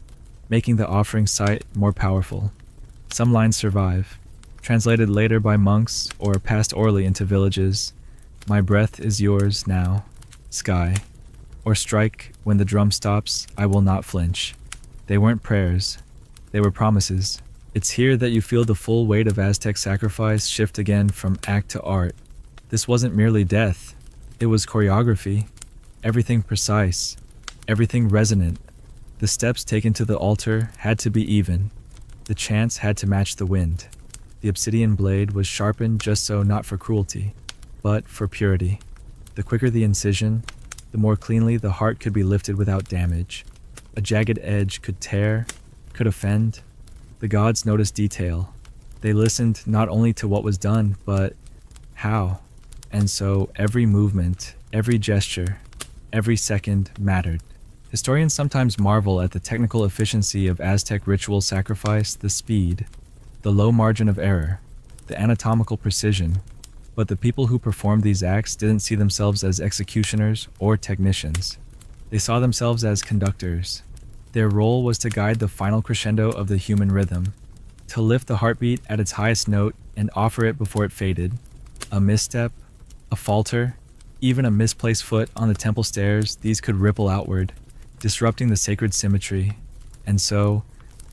making the offering site more powerful. Some lines survive, translated later by monks or passed orally into villages. My breath is yours now, sky. Or strike when the drum stops, I will not flinch. They weren't prayers, they were promises. It's here that you feel the full weight of Aztec sacrifice shift again from act to art. This wasn't merely death, it was choreography. Everything precise, everything resonant. The steps taken to the altar had to be even. The chants had to match the wind. The obsidian blade was sharpened just so not for cruelty, but for purity. The quicker the incision, the more cleanly the heart could be lifted without damage. A jagged edge could tear, could offend. The gods noticed detail. They listened not only to what was done, but how. And so every movement, every gesture, every second mattered. Historians sometimes marvel at the technical efficiency of Aztec ritual sacrifice, the speed, the low margin of error, the anatomical precision. But the people who performed these acts didn't see themselves as executioners or technicians. They saw themselves as conductors. Their role was to guide the final crescendo of the human rhythm, to lift the heartbeat at its highest note and offer it before it faded. A misstep, a falter, even a misplaced foot on the temple stairs, these could ripple outward, disrupting the sacred symmetry. And so,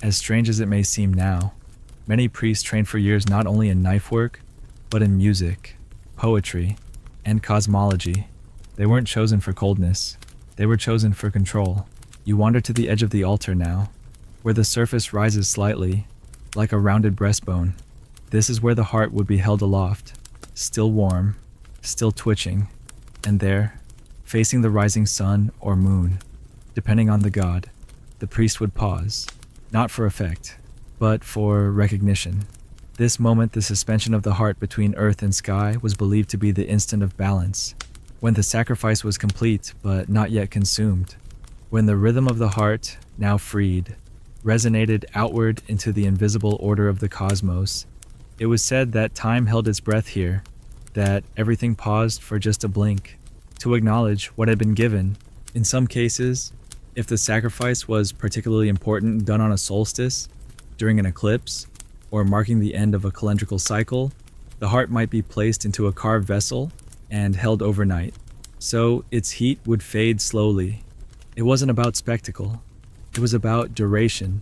as strange as it may seem now, many priests trained for years not only in knife work, but in music, poetry, and cosmology. They weren't chosen for coldness, they were chosen for control. You wander to the edge of the altar now, where the surface rises slightly, like a rounded breastbone. This is where the heart would be held aloft, still warm, still twitching, and there, facing the rising sun or moon, depending on the god, the priest would pause, not for effect, but for recognition. This moment, the suspension of the heart between earth and sky, was believed to be the instant of balance, when the sacrifice was complete but not yet consumed, when the rhythm of the heart, now freed, resonated outward into the invisible order of the cosmos. It was said that time held its breath here, that everything paused for just a blink, to acknowledge what had been given. In some cases, if the sacrifice was particularly important, done on a solstice, during an eclipse, or marking the end of a calendrical cycle, the heart might be placed into a carved vessel and held overnight, so its heat would fade slowly. It wasn't about spectacle, it was about duration.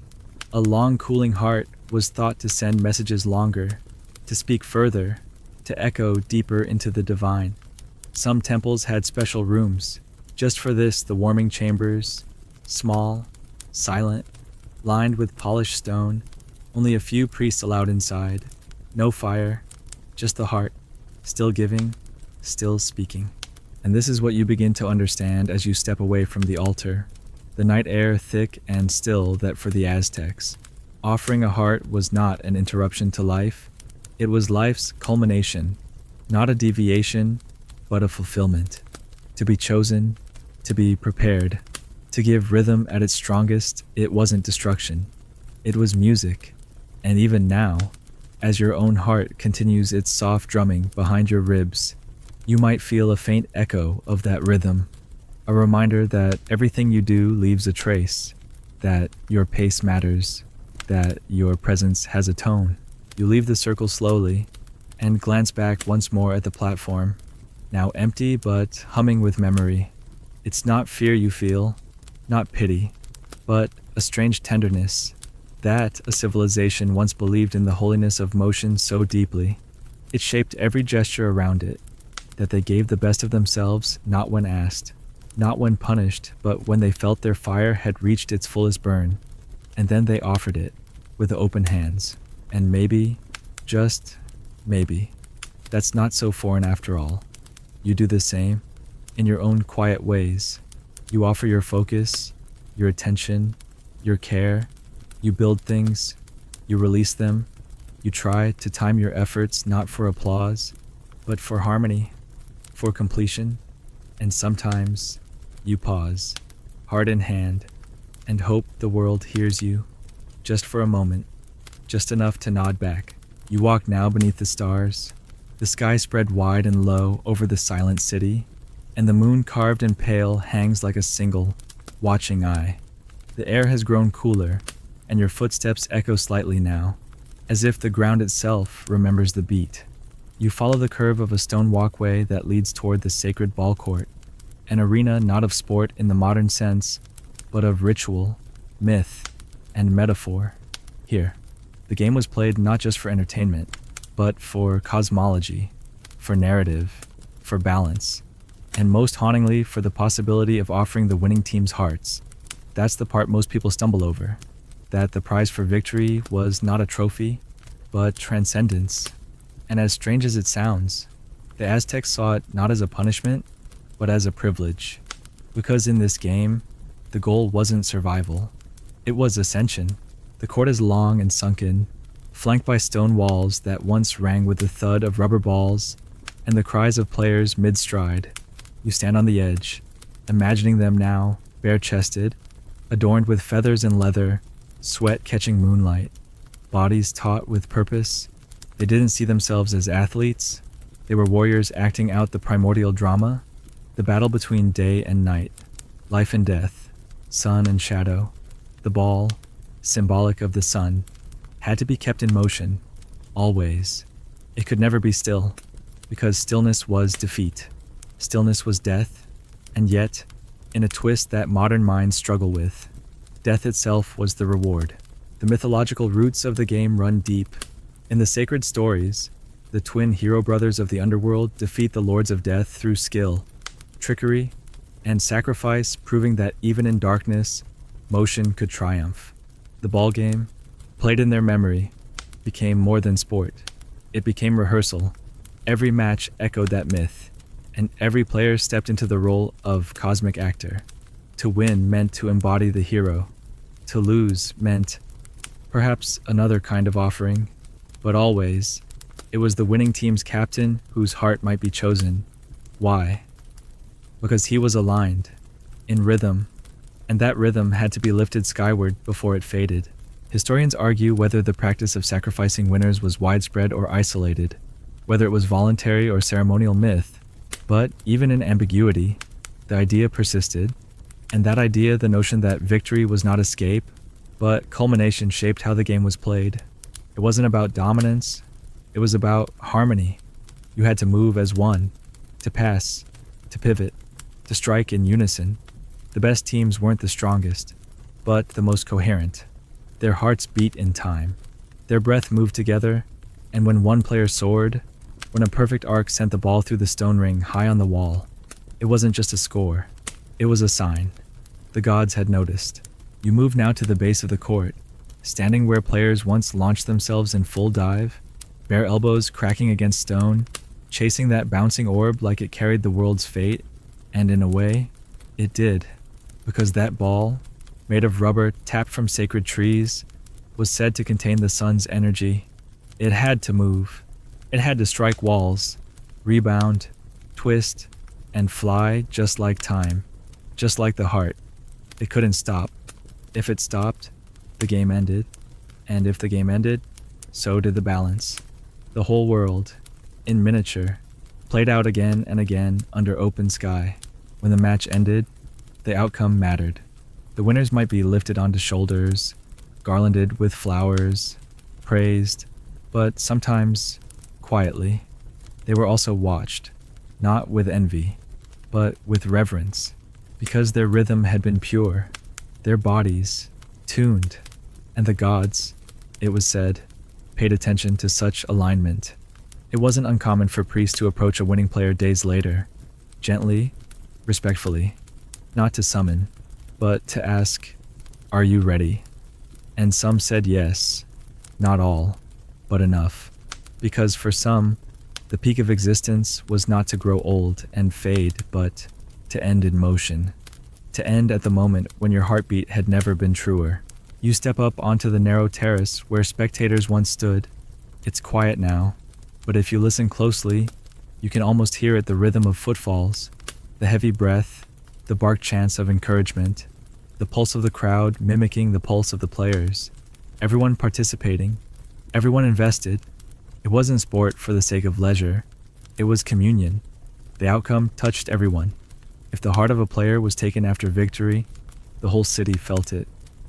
A long cooling heart was thought to send messages longer, to speak further, to echo deeper into the divine. Some temples had special rooms, just for this, the warming chambers, small, silent, lined with polished stone. Only a few priests allowed inside. No fire, just the heart, still giving, still speaking. And this is what you begin to understand as you step away from the altar. The night air thick and still that for the Aztecs. Offering a heart was not an interruption to life. It was life's culmination, not a deviation, but a fulfillment. To be chosen, to be prepared, to give rhythm at its strongest, it wasn't destruction. It was music. And even now, as your own heart continues its soft drumming behind your ribs, you might feel a faint echo of that rhythm, a reminder that everything you do leaves a trace, that your pace matters, that your presence has a tone. You leave the circle slowly and glance back once more at the platform, now empty but humming with memory. It's not fear you feel, not pity, but a strange tenderness, that a civilization once believed in the holiness of motion so deeply. It shaped every gesture around it, that they gave the best of themselves not when asked, not when punished, but when they felt their fire had reached its fullest burn, and then they offered it with open hands. And maybe, just maybe, that's not so foreign after all. You do the same, in your own quiet ways. You offer your focus, your attention, your care. You build things, you release them. You try to time your efforts not for applause, but for harmony, for completion. And sometimes you pause, heart in hand, and hope the world hears you, just for a moment, just enough to nod back. You walk now beneath the stars, the sky spread wide and low over the silent city, and the moon carved and pale hangs like a single, watching eye. The air has grown cooler, and your footsteps echo slightly now, as if the ground itself remembers the beat. You follow the curve of a stone walkway that leads toward the sacred ball court, an arena not of sport in the modern sense, but of ritual, myth, and metaphor. Here, the game was played not just for entertainment, but for cosmology, for narrative, for balance, and most hauntingly for the possibility of offering the winning team's hearts. That's the part most people stumble over, that the prize for victory was not a trophy, but transcendence. And as strange as it sounds, the Aztecs saw it not as a punishment, but as a privilege. Because in this game, the goal wasn't survival, it was ascension. The court is long and sunken, flanked by stone walls that once rang with the thud of rubber balls and the cries of players mid-stride. You stand on the edge, imagining them now, bare-chested, adorned with feathers and leather, sweat catching moonlight, bodies taut with purpose. They didn't see themselves as athletes. They were warriors acting out the primordial drama, the battle between day and night, life and death, sun and shadow. The ball, symbolic of the sun, had to be kept in motion, always. It could never be still, because stillness was defeat. Stillness was death, and yet, in a twist that modern minds struggle with, death itself was the reward. The mythological roots of the game run deep. In the sacred stories, the twin hero brothers of the underworld defeat the lords of death through skill, trickery, and sacrifice, proving that even in darkness, motion could triumph. The ball game, played in their memory, became more than sport. It became rehearsal. Every match echoed that myth, and every player stepped into the role of cosmic actor. To win meant to embody the hero. To lose meant perhaps another kind of offering, but always, it was the winning team's captain whose heart might be chosen. Why? Because he was aligned, in rhythm, and that rhythm had to be lifted skyward before it faded. Historians argue whether the practice of sacrificing winners was widespread or isolated, whether it was voluntary or ceremonial myth, but even in ambiguity, the idea persisted, and that idea, the notion that victory was not escape, but culmination, shaped how the game was played. It wasn't about dominance, it was about harmony. You had to move as one, to pass, to pivot, to strike in unison. The best teams weren't the strongest, but the most coherent. Their hearts beat in time. Their breath moved together, and when one player soared, when a perfect arc sent the ball through the stone ring high on the wall, it wasn't just a score, it was a sign. The gods had noticed. You move now to the base of the court, standing where players once launched themselves in full dive, bare elbows cracking against stone, chasing that bouncing orb like it carried the world's fate, and in a way, it did, because that ball, made of rubber tapped from sacred trees, was said to contain the sun's energy. It had to move. It had to strike walls, rebound, twist, and fly just like time, just like the heart. It couldn't stop. If it stopped, the game ended. And if the game ended, so did the balance. The whole world, in miniature, played out again and again under open sky. When the match ended, the outcome mattered. The winners might be lifted onto shoulders, garlanded with flowers, praised, but sometimes quietly. They were also watched, not with envy, but with reverence, because their rhythm had been pure, their bodies tuned, and the gods, it was said, paid attention to such alignment. It wasn't uncommon for priests to approach a winning player days later, gently, respectfully, not to summon, but to ask, "Are you ready?" And some said yes, not all, but enough, because for some, the peak of existence was not to grow old and fade, but to end in motion, to end at the moment when your heartbeat had never been truer. You step up onto the narrow terrace where spectators once stood. It's quiet now, but if you listen closely, you can almost hear it, the rhythm of footfalls, the heavy breath, the barked chants of encouragement, the pulse of the crowd mimicking the pulse of the players. Everyone participating, everyone invested. It wasn't sport for the sake of leisure. It was communion. The outcome touched everyone. If the heart of a player was taken after victory, the whole city felt it,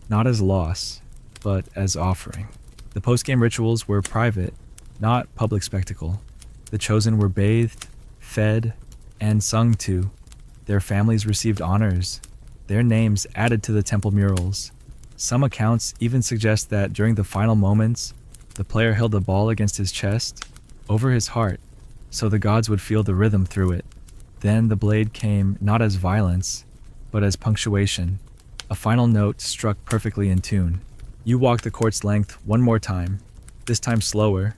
not as loss, but as offering. The post-game rituals were private, not public spectacle. The chosen were bathed, fed, and sung to. Their families received honors, their names added to the temple murals. Some accounts even suggest that during the final moments, the player held the ball against his chest, over his heart, so the gods would feel the rhythm through it. Then the blade came not as violence, but as punctuation, a final note struck perfectly in tune. You walk the court's length one more time, this time slower,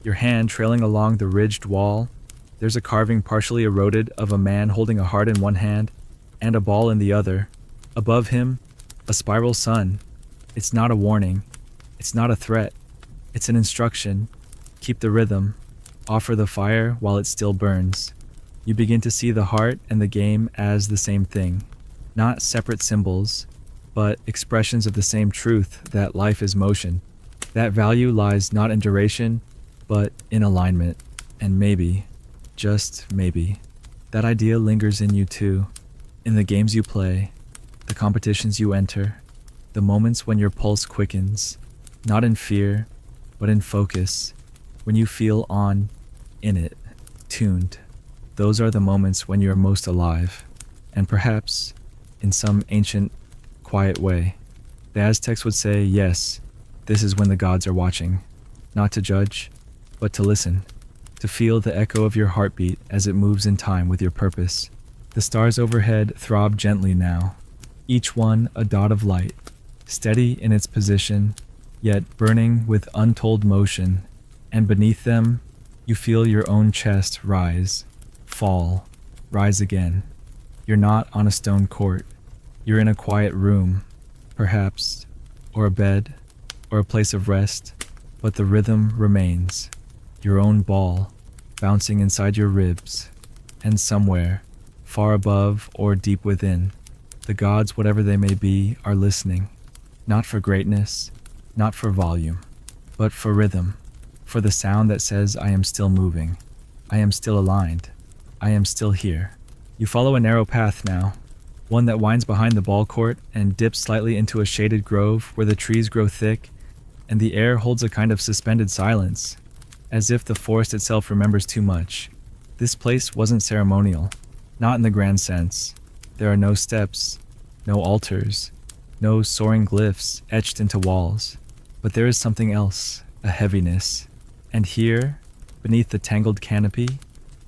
your hand trailing along the ridged wall. There's a carving partially eroded of a man holding a heart in one hand and a ball in the other. Above him, a spiral sun. It's not a warning. It's not a threat. It's an instruction. Keep the rhythm. Offer the fire while it still burns. You begin to see the heart and the game as the same thing. Not separate symbols, but expressions of the same truth that life is motion. That value lies not in duration, but in alignment. And maybe, just maybe, that idea lingers in you too. In the games you play, the competitions you enter, the moments when your pulse quickens, not in fear, but in focus, when you feel in it, tuned. Those are the moments when you are most alive, and perhaps, in some ancient, quiet way, the Aztecs would say, yes, this is when the gods are watching, not to judge, but to listen, to feel the echo of your heartbeat as it moves in time with your purpose. The stars overhead throb gently now, each one a dot of light, steady in its position, yet burning with untold motion, and beneath them, you feel your own chest rise, fall, rise again. You're not on a stone court. You're in a quiet room, perhaps, or a bed, or a place of rest, but the rhythm remains, your own ball, bouncing inside your ribs, and somewhere, far above or deep within, the gods, whatever they may be, are listening, not for greatness, not for volume, but for rhythm, for the sound that says, I am still moving, I am still aligned, I am still here. You follow a narrow path now, one that winds behind the ball court and dips slightly into a shaded grove where the trees grow thick, and the air holds a kind of suspended silence, as if the forest itself remembers too much. This place wasn't ceremonial, not in the grand sense. There are no steps, no altars, no soaring glyphs etched into walls. But there is something else, a heaviness. And here, beneath the tangled canopy,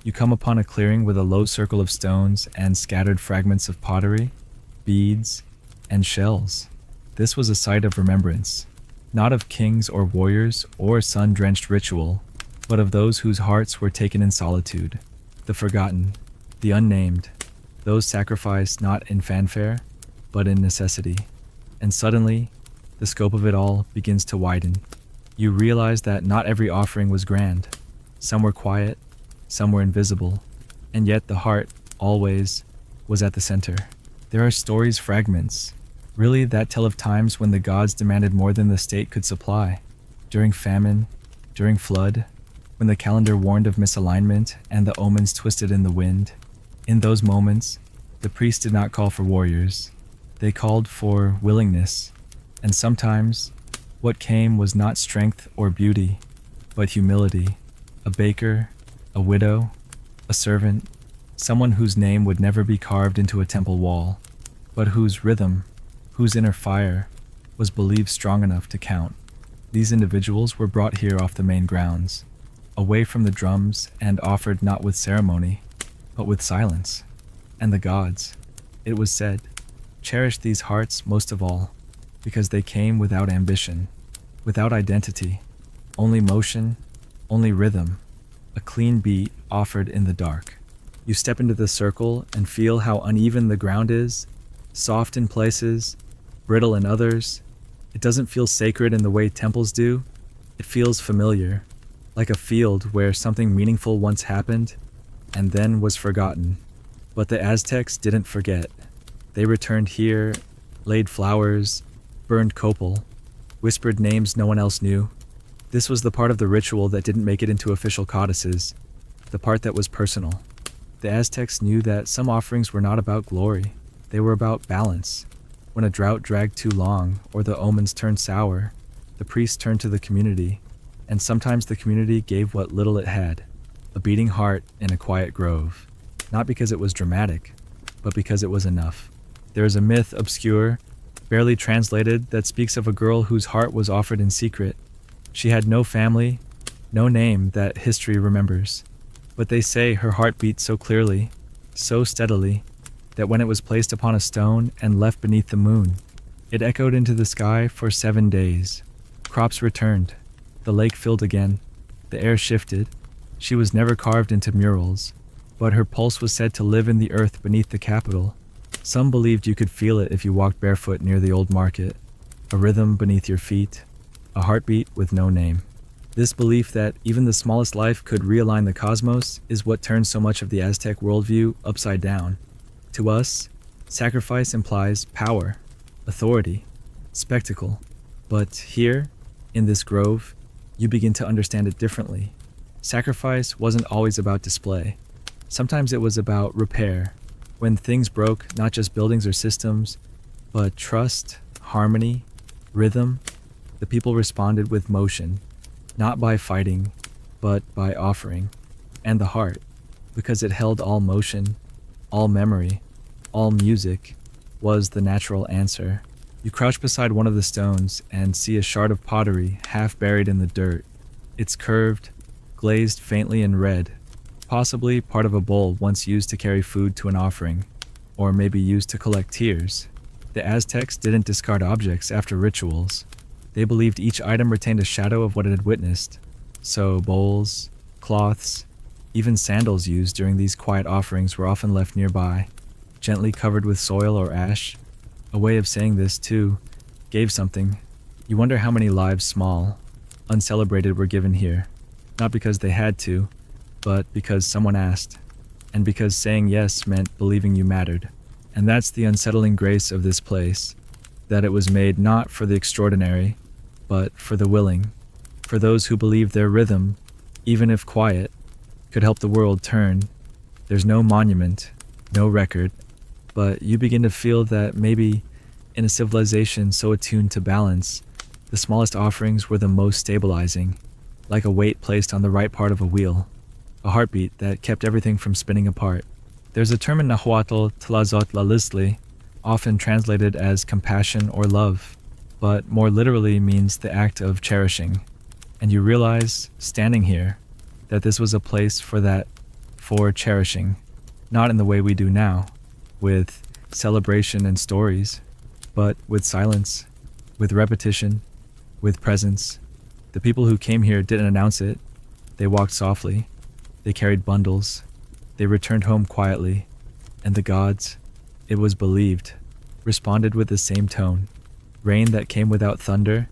you come upon a clearing with a low circle of stones and scattered fragments of pottery, beads, and shells. This was a site of remembrance, not of kings or warriors or sun-drenched ritual, but of those whose hearts were taken in solitude, the forgotten, the unnamed, those sacrificed not in fanfare, but in necessity. And suddenly, the scope of it all begins to widen. You realize that not every offering was grand. Some were quiet, some were invisible, and yet the heart, always, was at the center. There are stories, fragments, really that tell of times when the gods demanded more than the state could supply. During famine, During flood, when the calendar warned of misalignment and the omens twisted in the wind, in those moments, the priests did not call for warriors. They called for willingness, and sometimes what came was not strength or beauty, but humility. A baker, a widow, a servant, someone whose name would never be carved into a temple wall, but whose rhythm, whose inner fire, was believed strong enough to count. These individuals were brought here off the main grounds, away from the drums, and offered not with ceremony, but with silence. And the gods, it was said, cherished these hearts most of all, because they came without ambition, without identity, only motion, only rhythm, a clean beat offered in the dark. You step into the circle and feel how uneven the ground is, soft in places, brittle in others. It doesn't feel sacred in the way temples do. It feels familiar, like a field where something meaningful once happened and then was forgotten. But the Aztecs didn't forget. They returned here, laid flowers, burned copal, whispered names no one else knew. This was the part of the ritual that didn't make it into official codices, the part that was personal. The Aztecs knew that some offerings were not about glory. They were about balance. When a drought dragged too long or the omens turned sour, the priests turned to the community, and sometimes the community gave what little it had, a beating heart in a quiet grove. Not because it was dramatic, but because it was enough. There is a myth obscure, barely translated, that speaks of a girl whose heart was offered in secret. She had no family, no name that history remembers. But they say her heart beat so clearly, so steadily, that when it was placed upon a stone and left beneath the moon, it echoed into the sky for 7 days. Crops returned. The lake filled again. The air shifted. She was never carved into murals, but her pulse was said to live in the earth beneath the capital. Some believed you could feel it if you walked barefoot near the old market, a rhythm beneath your feet, a heartbeat with no name. This belief that even the smallest life could realign the cosmos is what turned so much of the Aztec worldview upside down. To us, sacrifice implies power, authority, spectacle. But here, in this grove, you begin to understand it differently. Sacrifice wasn't always about display. Sometimes it was about repair. When things broke, not just buildings or systems, but trust, harmony, rhythm, the people responded with motion, not by fighting, but by offering. And the heart, because it held all motion, all memory, all music, was the natural answer. You crouch beside one of the stones and see a shard of pottery half buried in the dirt. It's curved, glazed faintly in red, possibly part of a bowl once used to carry food to an offering, or maybe used to collect tears. The Aztecs didn't discard objects after rituals. They believed each item retained a shadow of what it had witnessed. So bowls, cloths, even sandals used during these quiet offerings were often left nearby, gently covered with soil or ash. A way of saying this, too, gave something. You wonder how many lives small, uncelebrated were given here. Not because they had to, but because someone asked. And because saying yes meant believing you mattered. And that's the unsettling grace of this place, that it was made not for the extraordinary, but for the willing, for those who believe their rhythm, even if quiet, could help the world turn. There's no monument, no record, but you begin to feel that maybe in a civilization so attuned to balance, the smallest offerings were the most stabilizing, like a weight placed on the right part of a wheel, a heartbeat that kept everything from spinning apart. There's a term in Nahuatl, tlazot lalisli, often translated as compassion or love, but more literally means the act of cherishing. And you realize, standing here, that this was a place for cherishing, not in the way we do now, with celebration and stories, but with silence, with repetition, with presence. The people who came here didn't announce it. They walked softly. They carried bundles. They returned home quietly. And the gods, it was believed, responded with the same tone. Rain that came without thunder,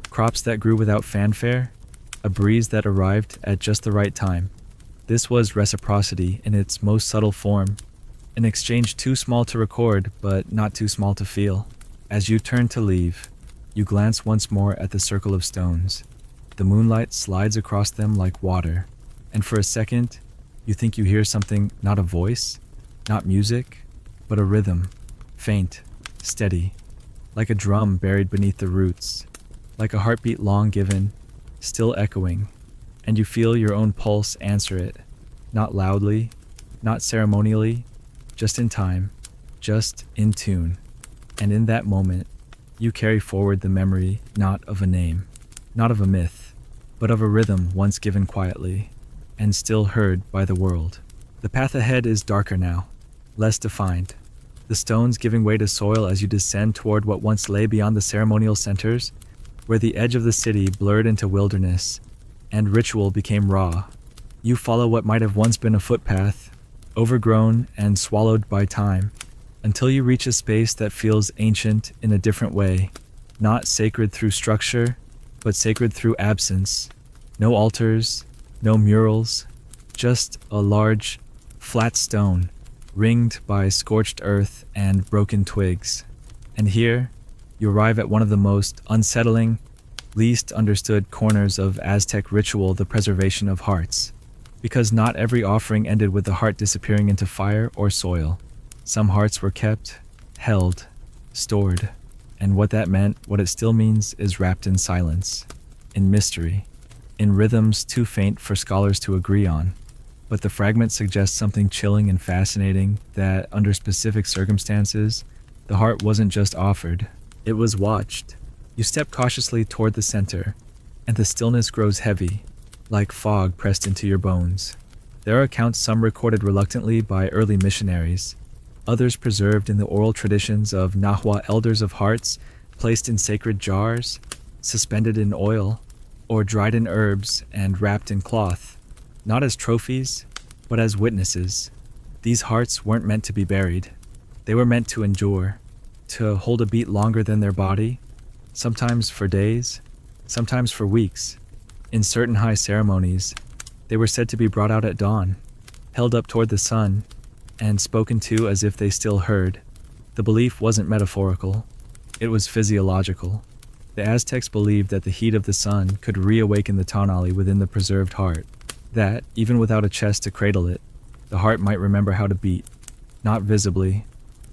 crops that grew without fanfare, a breeze that arrived at just the right time. This was reciprocity in its most subtle form, an exchange too small to record, but not too small to feel. As you turn to leave, you glance once more at the circle of stones. The moonlight slides across them like water, and for a second, you think you hear something, not a voice, not music, but a rhythm, faint, steady, like a drum buried beneath the roots, like a heartbeat long given, still echoing, and you feel your own pulse answer it, not loudly, not ceremonially, just in time, just in tune. And in that moment, you carry forward the memory not of a name, not of a myth, but of a rhythm once given quietly, and still heard by the world. The path ahead is darker now, less defined, the stones giving way to soil as you descend toward what once lay beyond the ceremonial centers, where the edge of the city blurred into wilderness, and ritual became raw. You follow what might have once been a footpath, overgrown and swallowed by time, until you reach a space that feels ancient in a different way, not sacred through structure, but sacred through absence. No altars, no murals, just a large, flat stone, ringed by scorched earth and broken twigs. And here, you arrive at one of the most unsettling, least understood corners of Aztec ritual, the preservation of hearts. Because not every offering ended with the heart disappearing into fire or soil. Some hearts were kept, held, stored, and what that meant, what it still means, is wrapped in silence, in mystery, in rhythms too faint for scholars to agree on. But the fragment suggests something chilling and fascinating, that under specific circumstances, the heart wasn't just offered, it was watched. You step cautiously toward the center, and the stillness grows heavy, like fog pressed into your bones. There are accounts, some recorded reluctantly by early missionaries, others preserved in the oral traditions of Nahua elders, of hearts placed in sacred jars, suspended in oil, or dried in herbs and wrapped in cloth, not as trophies, but as witnesses. These hearts weren't meant to be buried. They were meant to endure, to hold a beat longer than their body, sometimes for days, sometimes for weeks. In certain high ceremonies, they were said to be brought out at dawn, held up toward the sun, and spoken to as if they still heard. The belief wasn't metaphorical, it was physiological. The Aztecs believed that the heat of the sun could reawaken the tonali within the preserved heart, that, even without a chest to cradle it, the heart might remember how to beat, not visibly,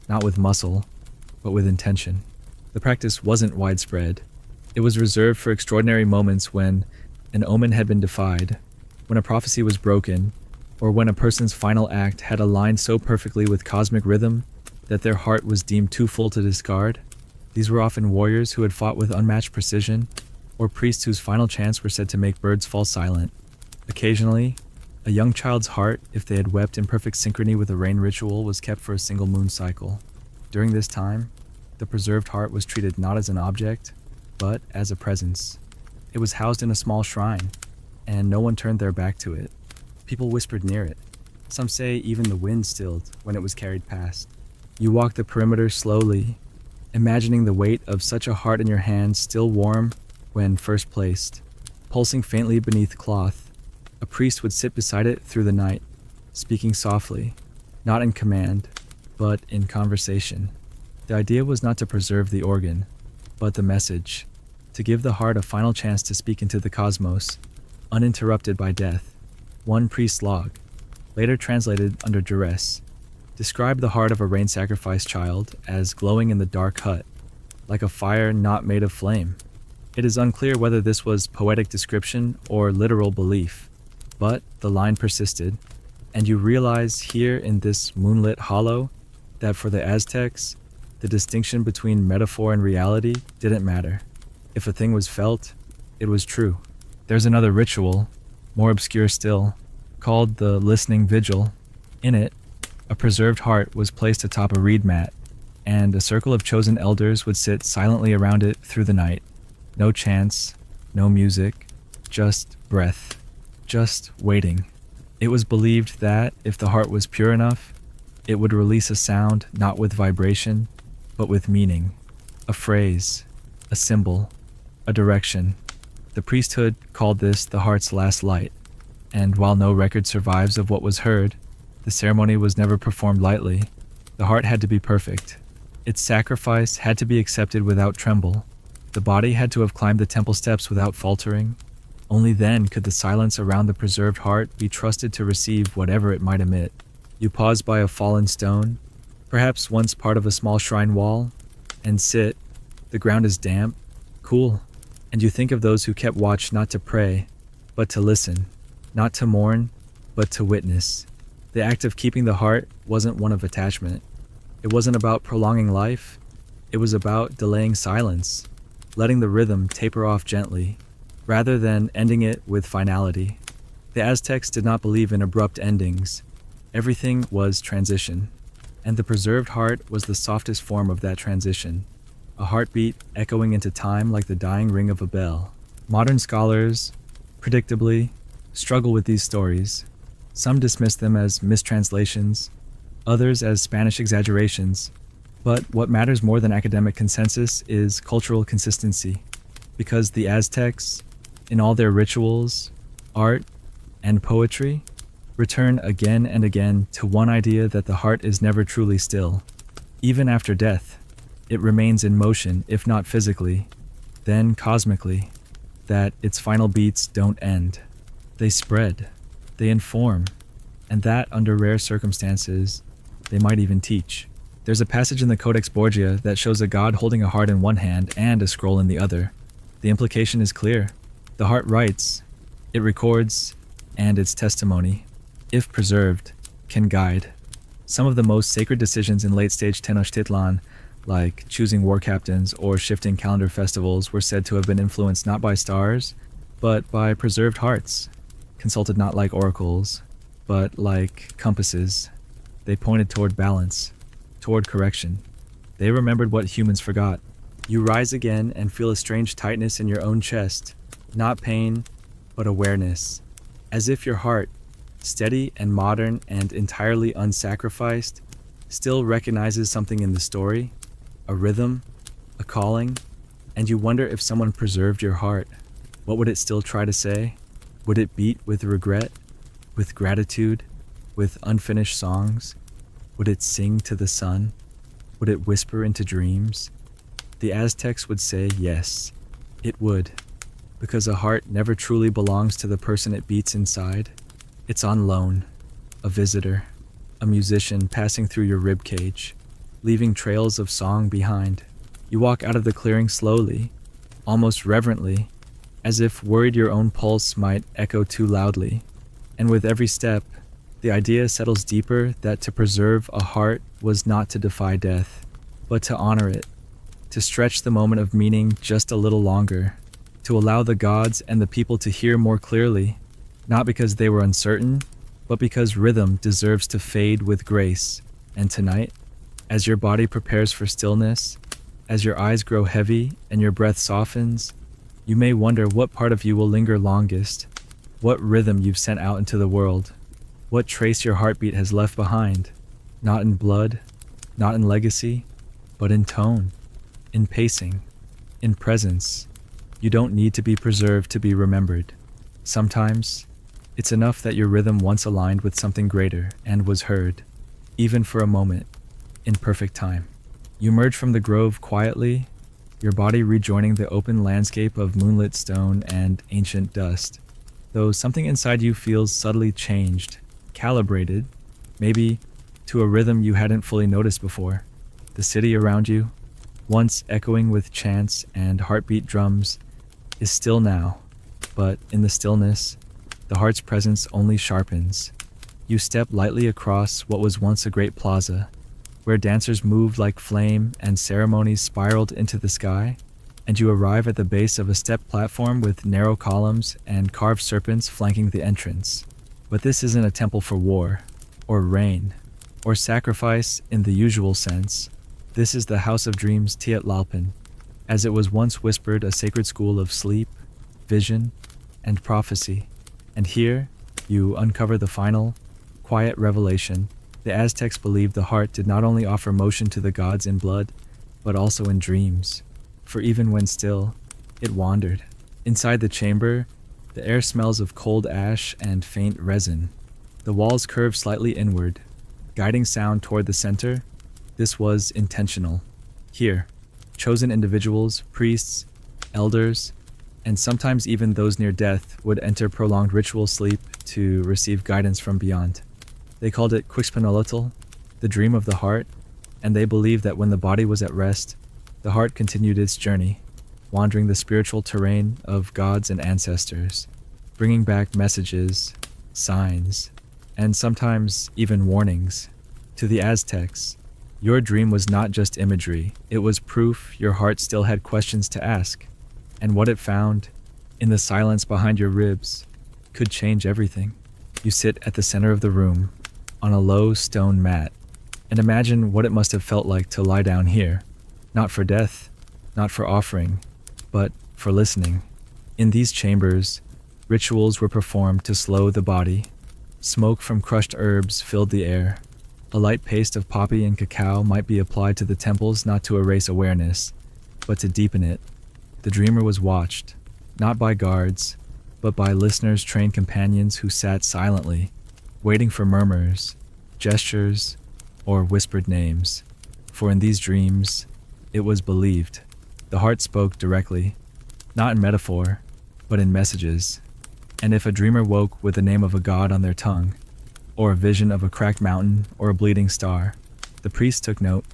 not with muscle, but with intention. The practice wasn't widespread. It was reserved for extraordinary moments when an omen had been defied, when a prophecy was broken, or when a person's final act had aligned so perfectly with cosmic rhythm that their heart was deemed too full to discard. These were often warriors who had fought with unmatched precision, or priests whose final chants were said to make birds fall silent. Occasionally, a young child's heart, if they had wept in perfect synchrony with a rain ritual, was kept for a single moon cycle. During this time, the preserved heart was treated not as an object, but as a presence. It was housed in a small shrine, and no one turned their back to it. People whispered near it. Some say even the wind stilled when it was carried past. You walk the perimeter slowly, imagining the weight of such a heart in your hands, still warm when first placed, pulsing faintly beneath cloth. A priest would sit beside it through the night, speaking softly, not in command, but in conversation. The idea was not to preserve the organ, but the message, to give the heart a final chance to speak into the cosmos, uninterrupted by death. One priest's log, later translated under duress, described the heart of a rain sacrifice child as glowing in the dark hut, like a fire not made of flame. It is unclear whether this was poetic description or literal belief, but the line persisted, and you realize here in this moonlit hollow that for the Aztecs, the distinction between metaphor and reality didn't matter. If a thing was felt, it was true. There's another ritual, more obscure still, called the listening vigil. In it, a preserved heart was placed atop a reed mat, and a circle of chosen elders would sit silently around it through the night. No chants, no music, just breath, just waiting. It was believed that, if the heart was pure enough, it would release a sound not with vibration, but with meaning. A phrase, a symbol, a direction. The priesthood called this the heart's last light, and while no record survives of what was heard, the ceremony was never performed lightly. The heart had to be perfect. Its sacrifice had to be accepted without tremble. The body had to have climbed the temple steps without faltering, Only then could the silence around the preserved heart be trusted to receive whatever it might emit. You pause by a fallen stone, perhaps once part of a small shrine wall, and sit. The ground is damp, cool, and you think of those who kept watch not to pray, but to listen, not to mourn, but to witness. The act of keeping the heart wasn't one of attachment. It wasn't about prolonging life. It was about delaying silence, letting the rhythm taper off gently, rather than ending it with finality. The Aztecs did not believe in abrupt endings. Everything was transition, and the preserved heart was the softest form of that transition, a heartbeat echoing into time like the dying ring of a bell. Modern scholars, predictably, struggle with these stories. Some dismiss them as mistranslations, others as Spanish exaggerations. But what matters more than academic consensus is cultural consistency, because the Aztecs, in all their rituals, art, and poetry, return again and again to one idea that the heart is never truly still. Even after death, it remains in motion, if not physically, then cosmically, that its final beats don't end. They spread, they inform, and that, under rare circumstances, they might even teach. There's a passage in the Codex Borgia that shows a god holding a heart in one hand and a scroll in the other. The implication is clear. The heart writes, it records, and its testimony, if preserved, can guide. Some of the most sacred decisions in late-stage Tenochtitlan, like choosing war captains or shifting calendar festivals, were said to have been influenced not by stars, but by preserved hearts, consulted not like oracles, but like compasses. They pointed toward balance, toward correction. They remembered what humans forgot. You rise again and feel a strange tightness in your own chest, not pain, but awareness, as if your heart, steady and modern and entirely unsacrificed, still recognizes something in the story, a rhythm, a calling, and you wonder if someone preserved your heart. What would it still try to say? Would it beat with regret, with gratitude, with unfinished songs? Would it sing to the sun? Would it whisper into dreams? The Aztecs would say yes, it would, because a heart never truly belongs to the person it beats inside. It's on loan, a visitor, a musician passing through your ribcage, leaving trails of song behind. You walk out of the clearing slowly, almost reverently, as if worried your own pulse might echo too loudly. And with every step, the idea settles deeper that to preserve a heart was not to defy death, but to honor it, to stretch the moment of meaning just a little longer, to allow the gods and the people to hear more clearly, not because they were uncertain, but because rhythm deserves to fade with grace. And tonight, as your body prepares for stillness, as your eyes grow heavy and your breath softens, you may wonder what part of you will linger longest, what rhythm you've sent out into the world, what trace your heartbeat has left behind, not in blood, not in legacy, but in tone, in pacing, in presence. You don't need to be preserved to be remembered. Sometimes, it's enough that your rhythm once aligned with something greater and was heard, even for a moment, in perfect time. You emerge from the grove quietly, your body rejoining the open landscape of moonlit stone and ancient dust, though something inside you feels subtly changed, calibrated, maybe to a rhythm you hadn't fully noticed before. The city around you, once echoing with chants and heartbeat drums, is still now, but in the stillness, the heart's presence only sharpens. You step lightly across what was once a great plaza, where dancers moved like flame and ceremonies spiraled into the sky, and you arrive at the base of a step platform with narrow columns and carved serpents flanking the entrance. But this isn't a temple for war, or rain, or sacrifice in the usual sense. This is the House of Dreams Tlacopan, as it was once whispered, a sacred school of sleep, vision, and prophecy. And here, you uncover the final, quiet revelation. The Aztecs believed the heart did not only offer motion to the gods in blood, but also in dreams. For even when still, it wandered. Inside the chamber, the air smells of cold ash and faint resin. The walls curve slightly inward, guiding sound toward the center. This was intentional. Here, chosen individuals, priests, elders, And sometimes even those near death would enter prolonged ritual sleep to receive guidance from beyond. They called it Quixpanolotl, the dream of the heart, and they believed that when the body was at rest, the heart continued its journey, wandering the spiritual terrain of gods and ancestors, bringing back messages, signs, and sometimes even warnings. To the Aztecs, your dream was not just imagery, it was proof your heart still had questions to ask, and what it found, in the silence behind your ribs, could change everything. You sit at the center of the room, on a low stone mat, and imagine what it must have felt like to lie down here, not for death, not for offering, but for listening. In these chambers, rituals were performed to slow the body. Smoke from crushed herbs filled the air. A light paste of poppy and cacao might be applied to the temples not to erase awareness, but to deepen it. The dreamer was watched, not by guards, but by listeners, trained companions who sat silently, waiting for murmurs, gestures, or whispered names. For in these dreams, it was believed, the heart spoke directly, not in metaphor, but in messages. And if a dreamer woke with the name of a god on their tongue, or a vision of a cracked mountain or a bleeding star, the priest took note.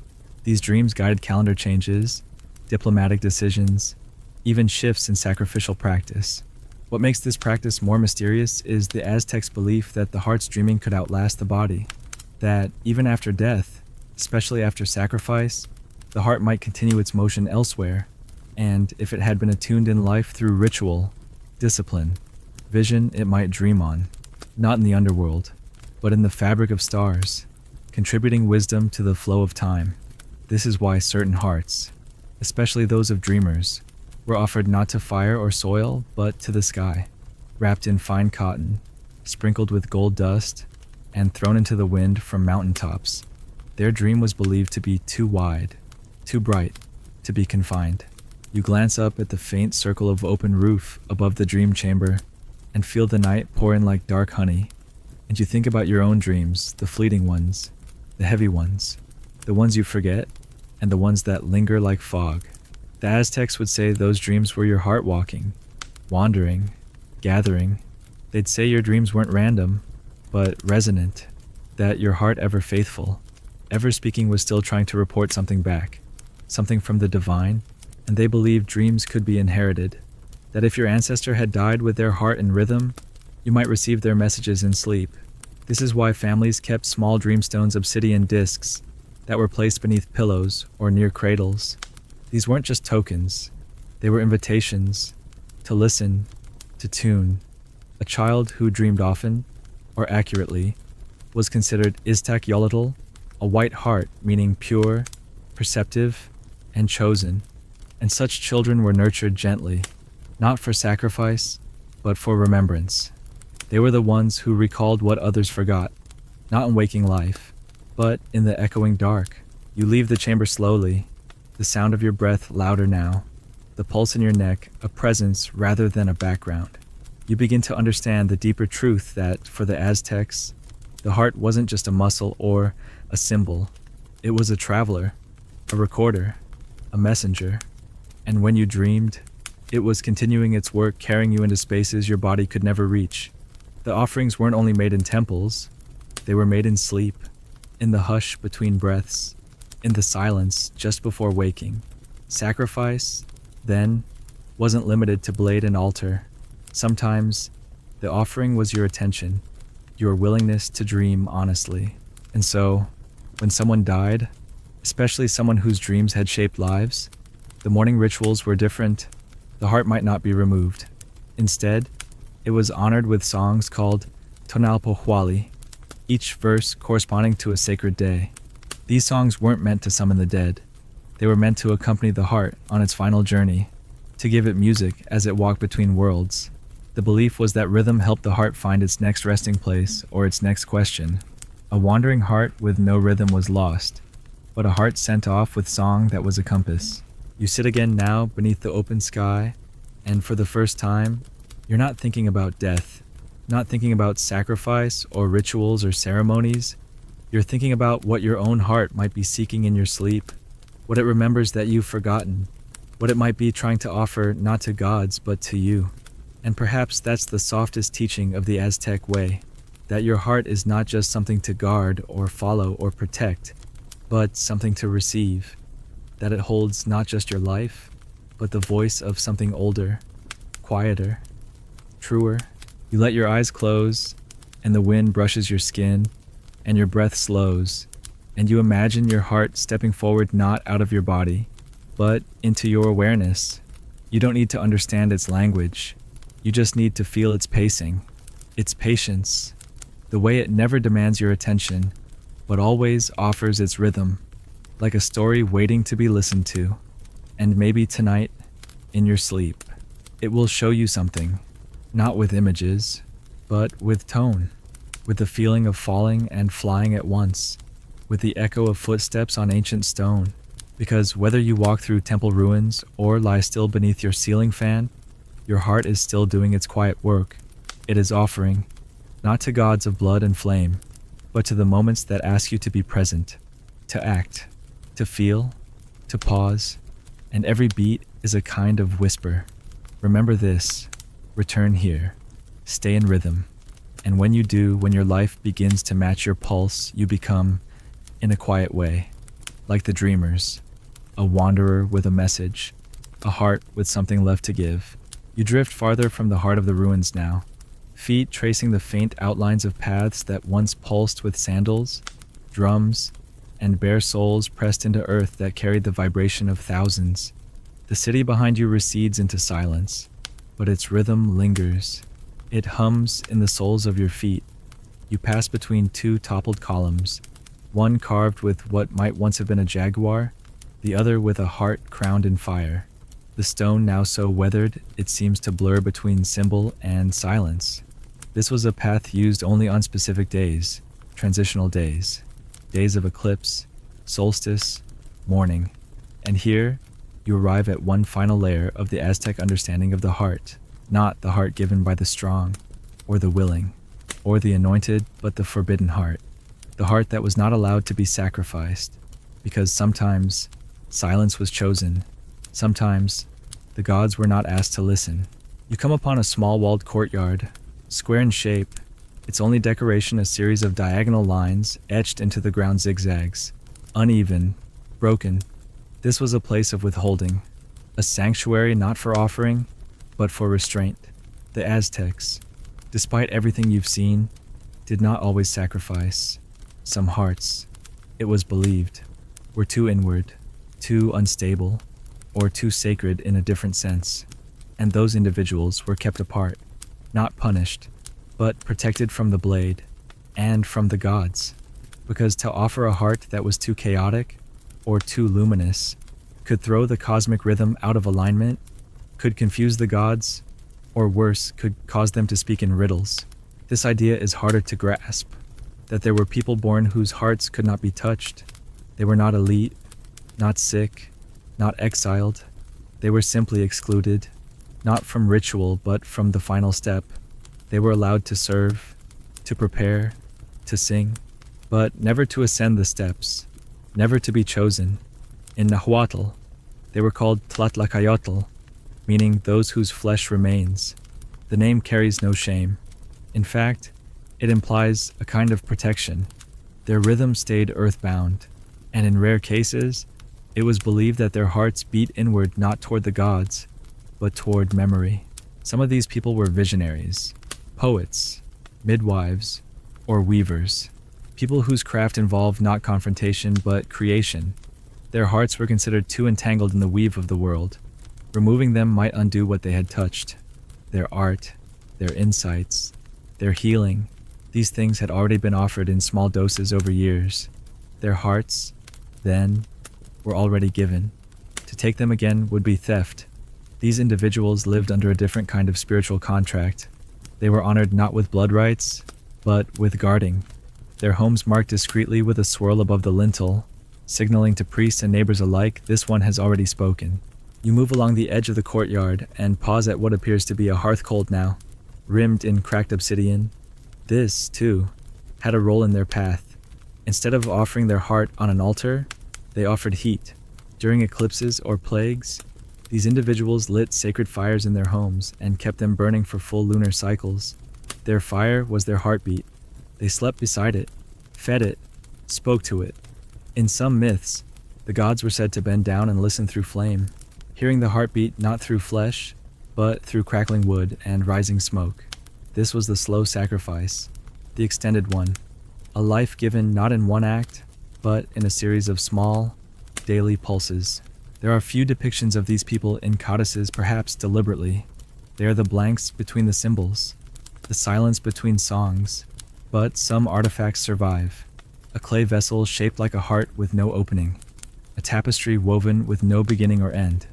These dreams guided calendar changes, diplomatic decisions, even shifts in sacrificial practice. What makes this practice more mysterious is the Aztecs' belief that the heart's dreaming could outlast the body, that even after death, especially after sacrifice, the heart might continue its motion elsewhere, and if it had been attuned in life through ritual, discipline, vision, it might dream on, not in the underworld, but in the fabric of stars, contributing wisdom to the flow of time. This is why certain hearts, especially those of dreamers, were offered not to fire or soil, but to the sky, wrapped in fine cotton, sprinkled with gold dust, and thrown into the wind from mountaintops. Their dream was believed to be too wide, too bright, to be confined. You glance up at the faint circle of open roof above the dream chamber and feel the night pour in like dark honey, and you think about your own dreams, the fleeting ones, the heavy ones, the ones you forget, and the ones that linger like fog. The Aztecs would say those dreams were your heart walking, wandering, gathering. They'd say your dreams weren't random, but resonant, that your heart ever faithful, ever speaking was still trying to report something back, something from the divine, and they believed dreams could be inherited, that if your ancestor had died with their heart in rhythm, you might receive their messages in sleep. This is why families kept small dreamstones, obsidian discs, that were placed beneath pillows or near cradles. These weren't just tokens, they were invitations to listen, to tune. A child who dreamed often, or accurately, was considered Aztec Yolotl, a white heart meaning pure, perceptive, and chosen. And such children were nurtured gently, not for sacrifice, but for remembrance. They were the ones who recalled what others forgot, not in waking life, but in the echoing dark. You leave the chamber slowly, the sound of your breath louder now, the pulse in your neck a presence rather than a background. You begin to understand the deeper truth that, for the Aztecs, the heart wasn't just a muscle or a symbol. It was a traveler, a recorder, a messenger. And when you dreamed, it was continuing its work, carrying you into spaces your body could never reach. The offerings weren't only made in temples, they were made in sleep, in the hush between breaths, in the silence just before waking. Sacrifice, then, wasn't limited to blade and altar. Sometimes, the offering was your attention, your willingness to dream honestly. And so, when someone died, especially someone whose dreams had shaped lives, the morning rituals were different. The heart might not be removed. Instead, it was honored with songs called Tonalpohualli, each verse corresponding to a sacred day. These songs weren't meant to summon the dead. They were meant to accompany the heart on its final journey, to give it music as it walked between worlds. The belief was that rhythm helped the heart find its next resting place or its next question. A wandering heart with no rhythm was lost, but a heart sent off with song that was a compass. You sit again now beneath the open sky, and for the first time, you're not thinking about death, not thinking about sacrifice or rituals or ceremonies. You're thinking about what your own heart might be seeking in your sleep, what it remembers that you've forgotten, what it might be trying to offer not to gods but to you. And perhaps that's the softest teaching of the Aztec way, that your heart is not just something to guard or follow or protect, but something to receive, that it holds not just your life, but the voice of something older, quieter, truer. You let your eyes close, and the wind brushes your skin, and your breath slows, and you imagine your heart stepping forward not out of your body, but into your awareness. You don't need to understand its language. You just need to feel its pacing, its patience, the way it never demands your attention, but always offers its rhythm, like a story waiting to be listened to. And maybe tonight, in your sleep, it will show you something, not with images, but with tone, with the feeling of falling and flying at once, with the echo of footsteps on ancient stone. Because whether you walk through temple ruins or lie still beneath your ceiling fan, your heart is still doing its quiet work. It is offering, not to gods of blood and flame, but to the moments that ask you to be present, to act, to feel, to pause, and every beat is a kind of whisper. Remember this, return here, stay in rhythm, and when you do, when your life begins to match your pulse, you become, in a quiet way, like the dreamers, a wanderer with a message, a heart with something left to give. You drift farther from the heart of the ruins now, feet tracing the faint outlines of paths that once pulsed with sandals, drums, and bare soles pressed into earth that carried the vibration of thousands. The city behind you recedes into silence, but its rhythm lingers. It hums in the soles of your feet. You pass between two toppled columns, one carved with what might once have been a jaguar, the other with a heart crowned in fire. The stone now so weathered it seems to blur between symbol and silence. This was a path used only on specific days, transitional days, days of eclipse, solstice, mourning. And here, you arrive at one final layer of the Aztec understanding of the heart, not the heart given by the strong, or the willing, or the anointed, but the forbidden heart. The heart that was not allowed to be sacrificed, because sometimes silence was chosen. Sometimes, the gods were not asked to listen. You come upon a small walled courtyard, square in shape, its only decoration a series of diagonal lines etched into the ground zigzags, uneven, broken. This was a place of withholding, a sanctuary not for offering, but for restraint. The Aztecs, despite everything you've seen, did not always sacrifice. Some hearts, it was believed, were too inward, too unstable, or too sacred in a different sense, and those individuals were kept apart, not punished, but protected from the blade, and from the gods, because to offer a heart that was too chaotic, or too luminous, could throw the cosmic rhythm out of alignment, could confuse the gods, or worse, could cause them to speak in riddles. This idea is harder to grasp, that there were people born whose hearts could not be touched. They were not elite, not sick, not exiled. They were simply excluded, not from ritual, but from the final step. They were allowed to serve, to prepare, to sing, but never to ascend the steps, never to be chosen. In Nahuatl, they were called Tlatlacayotl, meaning those whose flesh remains. The name carries no shame. In fact, it implies a kind of protection. Their rhythm stayed earthbound, and in rare cases, it was believed that their hearts beat inward not toward the gods, but toward memory. Some of these people were visionaries, poets, midwives, or weavers, people whose craft involved not confrontation but creation. Their hearts were considered too entangled in the weave of the world. Removing them might undo what they had touched. Their art, their insights, their healing, these things had already been offered in small doses over years. Their hearts, then, were already given. To take them again would be theft. These individuals lived under a different kind of spiritual contract. They were honored not with blood rites, but with guarding. Their homes marked discreetly with a swirl above the lintel, signaling to priests and neighbors alike, this one has already spoken. You move along the edge of the courtyard and pause at what appears to be a hearth cold now, rimmed in cracked obsidian. This, too, had a role in their path. Instead of offering their heart on an altar, they offered heat. During eclipses or plagues, These individuals lit sacred fires in their homes and kept them burning for full lunar cycles. Their fire was their heartbeat. They slept beside it, fed it, spoke to it. In some myths, the gods were said to bend down and listen through flame, hearing the heartbeat not through flesh, but through crackling wood and rising smoke. This was the slow sacrifice, the extended one, a life given not in one act, but in a series of small, daily pulses. There are few depictions of these people in codices, perhaps deliberately. They are the blanks between the symbols, the silence between songs, but some artifacts survive. A clay vessel shaped like a heart with no opening, a tapestry woven with no beginning or end.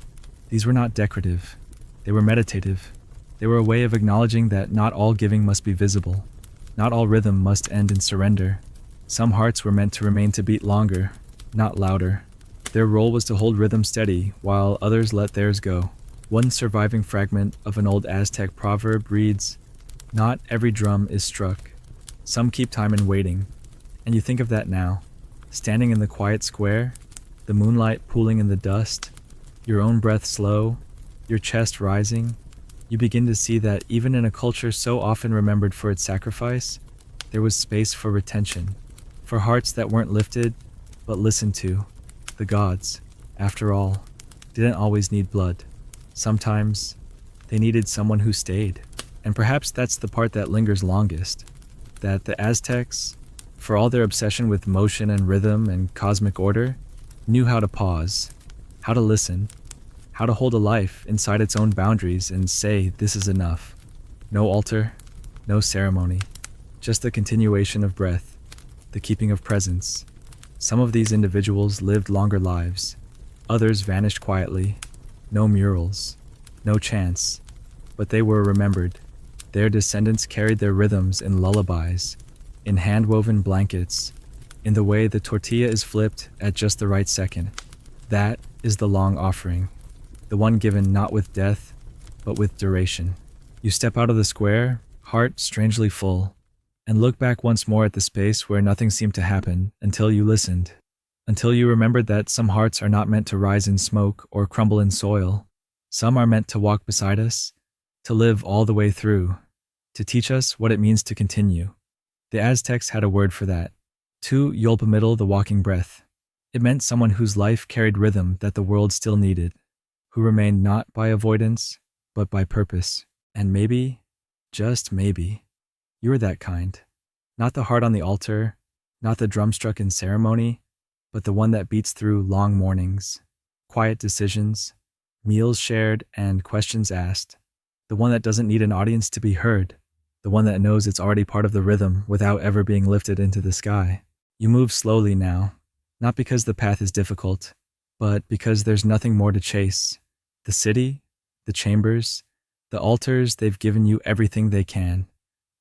These were not decorative, they were meditative. They were a way of acknowledging that not all giving must be visible, not all rhythm must end in surrender. Some hearts were meant to remain to beat longer, not louder. Their role was to hold rhythm steady, while others let theirs go. One surviving fragment of an old Aztec proverb reads, "Not every drum is struck. Some keep time in waiting." And you think of that now, standing in the quiet square, the moonlight pooling in the dust, your own breath slow, your chest rising. You begin to see that even in a culture so often remembered for its sacrifice, there was space for retention, for hearts that weren't lifted, but listened to. The gods, after all, didn't always need blood. Sometimes, they needed someone who stayed. And perhaps that's the part that lingers longest, that the Aztecs, for all their obsession with motion and rhythm and cosmic order, knew how to pause, how to listen, how to hold a life inside its own boundaries and say, "This is enough." No altar, no ceremony, just the continuation of breath, the keeping of presence. Some of these individuals lived longer lives, others vanished quietly. No murals, no chants, but they were remembered. Their descendants carried their rhythms in lullabies, in hand-woven blankets, in the way the tortilla is flipped at just the right second. That is the long offering, the one given not with death, but with duration. You step out of the square, heart strangely full, and look back once more at the space where nothing seemed to happen until you listened, until you remembered that some hearts are not meant to rise in smoke or crumble in soil. Some are meant to walk beside us, to live all the way through, to teach us what it means to continue. The Aztecs had a word for that, tu yolpamiddle, the walking breath. It meant someone whose life carried rhythm that the world still needed, who remained not by avoidance, but by purpose. And maybe, just maybe, you're that kind. Not the heart on the altar, not the drum struck in ceremony, but the one that beats through long mornings, quiet decisions, meals shared, and questions asked. The one that doesn't need an audience to be heard. The one that knows it's already part of the rhythm without ever being lifted into the sky. You move slowly now, not because the path is difficult, but because there's nothing more to chase. The city, the chambers, the altars, they've given you everything they can.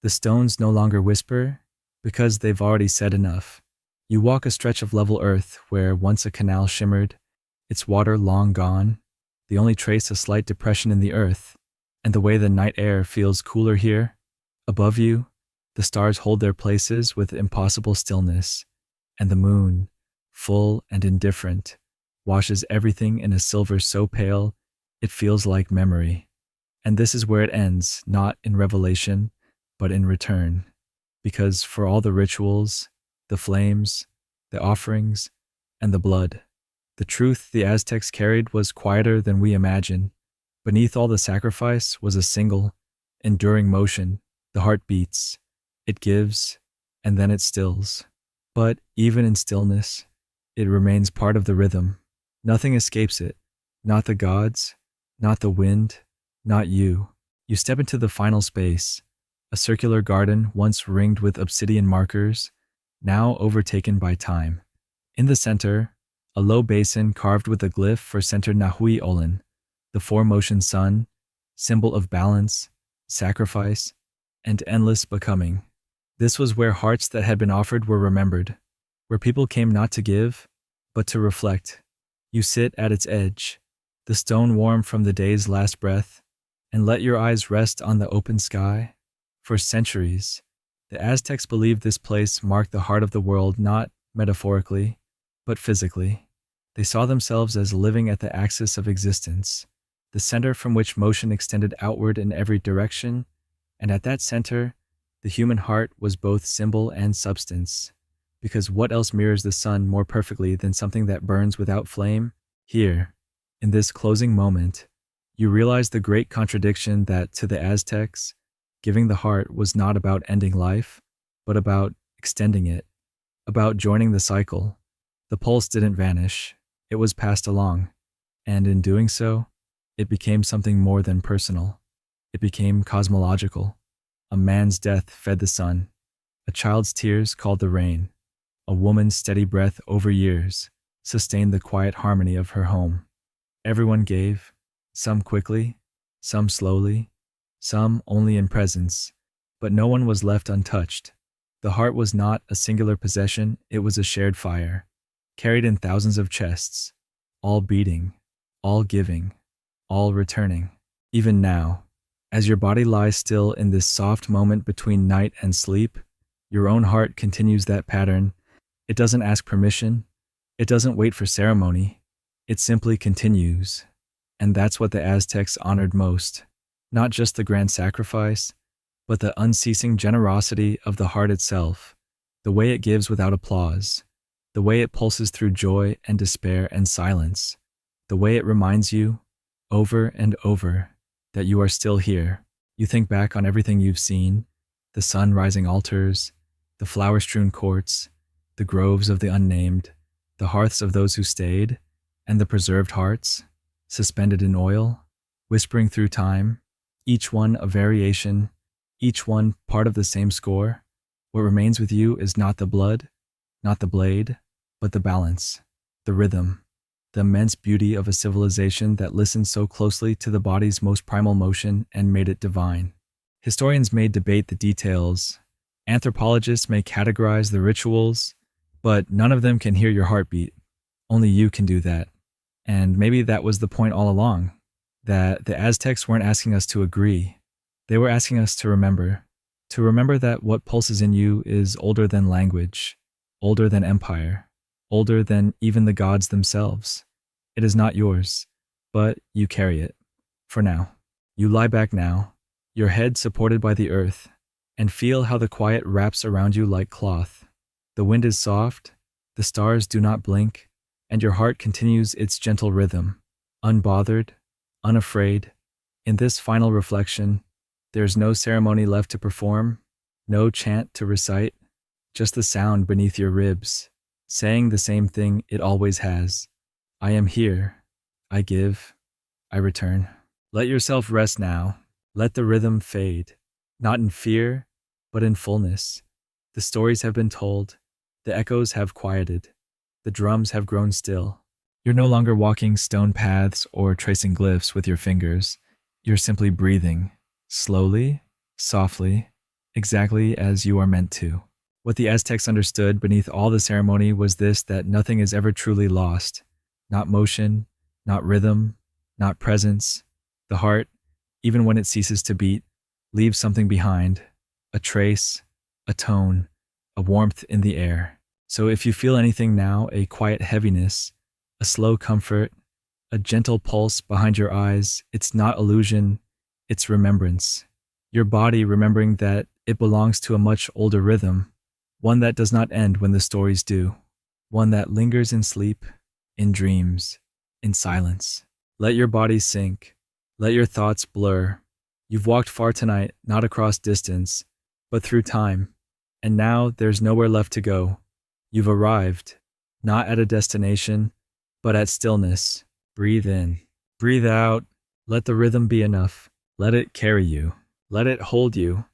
The stones no longer whisper, because they've already said enough. You walk a stretch of level earth where once a canal shimmered, its water long gone, the only trace a slight depression in the earth, and the way the night air feels cooler here. Above you, the stars hold their places with impossible stillness, and the moon, full and indifferent, washes everything in a silver so pale it feels like memory. And this is where it ends, not in revelation, but in return. Because for all the rituals, the flames, the offerings, and the blood, the truth the Aztecs carried was quieter than we imagine. Beneath all the sacrifice was a single, enduring motion. The heart beats, it gives, and then it stills. But even in stillness, it remains part of the rhythm. Nothing escapes it, not the gods, not the wind, not you. You step into the final space, a circular garden once ringed with obsidian markers, now overtaken by time. In the center, a low basin carved with a glyph for center Nahui Olin, the four-motion sun, symbol of balance, sacrifice, and endless becoming. This was where hearts that had been offered were remembered, where people came not to give, but to reflect. You sit at its edge, the stone warm from the day's last breath, and let your eyes rest on the open sky. For centuries, the Aztecs believed this place marked the heart of the world, not metaphorically, but physically. They saw themselves as living at the axis of existence, the center from which motion extended outward in every direction, and at that center, the human heart was both symbol and substance. Because what else mirrors the sun more perfectly than something that burns without flame? Here, in this closing moment, you realize the great contradiction that, to the Aztecs, giving the heart was not about ending life, but about extending it, about joining the cycle. The pulse didn't vanish, it was passed along, and in doing so, it became something more than personal. It became cosmological. A man's death fed the sun, a child's tears called the rain, a woman's steady breath over years sustained the quiet harmony of her home. Everyone gave, some quickly, some slowly, some only in presence, but no one was left untouched. The heart was not a singular possession, it was a shared fire, carried in thousands of chests, all beating, all giving, all returning. Even now, as your body lies still in this soft moment between night and sleep, your own heart continues that pattern. It doesn't ask permission, it doesn't wait for ceremony, it simply continues. And that's what the Aztecs honored most, not just the grand sacrifice, but the unceasing generosity of the heart itself, the way it gives without applause, the way it pulses through joy and despair and silence, the way it reminds you, over and over, that you are still here. You think back on everything you've seen, the sun-rising altars, the flower-strewn courts, the groves of the unnamed, the hearths of those who stayed, and the preserved hearts, suspended in oil, whispering through time, each one a variation, each one part of the same score. What remains with you is not the blood, not the blade, but the balance, the rhythm, the immense beauty of a civilization that listened so closely to the body's most primal motion and made it divine. Historians may debate the details, anthropologists may categorize the rituals, but none of them can hear your heartbeat. Only you can do that. And maybe that was the point all along, that the Aztecs weren't asking us to agree. They were asking us to remember that what pulses in you is older than language, older than empire, older than even the gods themselves. It is not yours, but you carry it. For now. You lie back now, your head supported by the earth, and feel how the quiet wraps around you like cloth. The wind is soft, the stars do not blink, and your heart continues its gentle rhythm, unbothered, unafraid. In this final reflection, there's no ceremony left to perform, no chant to recite, just the sound beneath your ribs, saying the same thing it always has. I am here. I give. I return. Let yourself rest now. Let the rhythm fade, not in fear, but in fullness. The stories have been told. The echoes have quieted. The drums have grown still. You're no longer walking stone paths or tracing glyphs with your fingers. You're simply breathing, slowly, softly, exactly as you are meant to. What the Aztecs understood beneath all the ceremony was this: that nothing is ever truly lost. Not motion, not rhythm, not presence. The heart, even when it ceases to beat, leaves something behind, a trace, a tone, a warmth in the air. So if you feel anything now, a quiet heaviness, a slow comfort, a gentle pulse behind your eyes, it's not illusion, it's remembrance. Your body remembering that it belongs to a much older rhythm, one that does not end when the stories do, one that lingers in sleep, in dreams, in silence. Let your body sink, let your thoughts blur. You've walked far tonight, not across distance, but through time, and now there's nowhere left to go. You've arrived, not at a destination, but at stillness. Breathe in, breathe out, let the rhythm be enough. Let it carry you, let it hold you,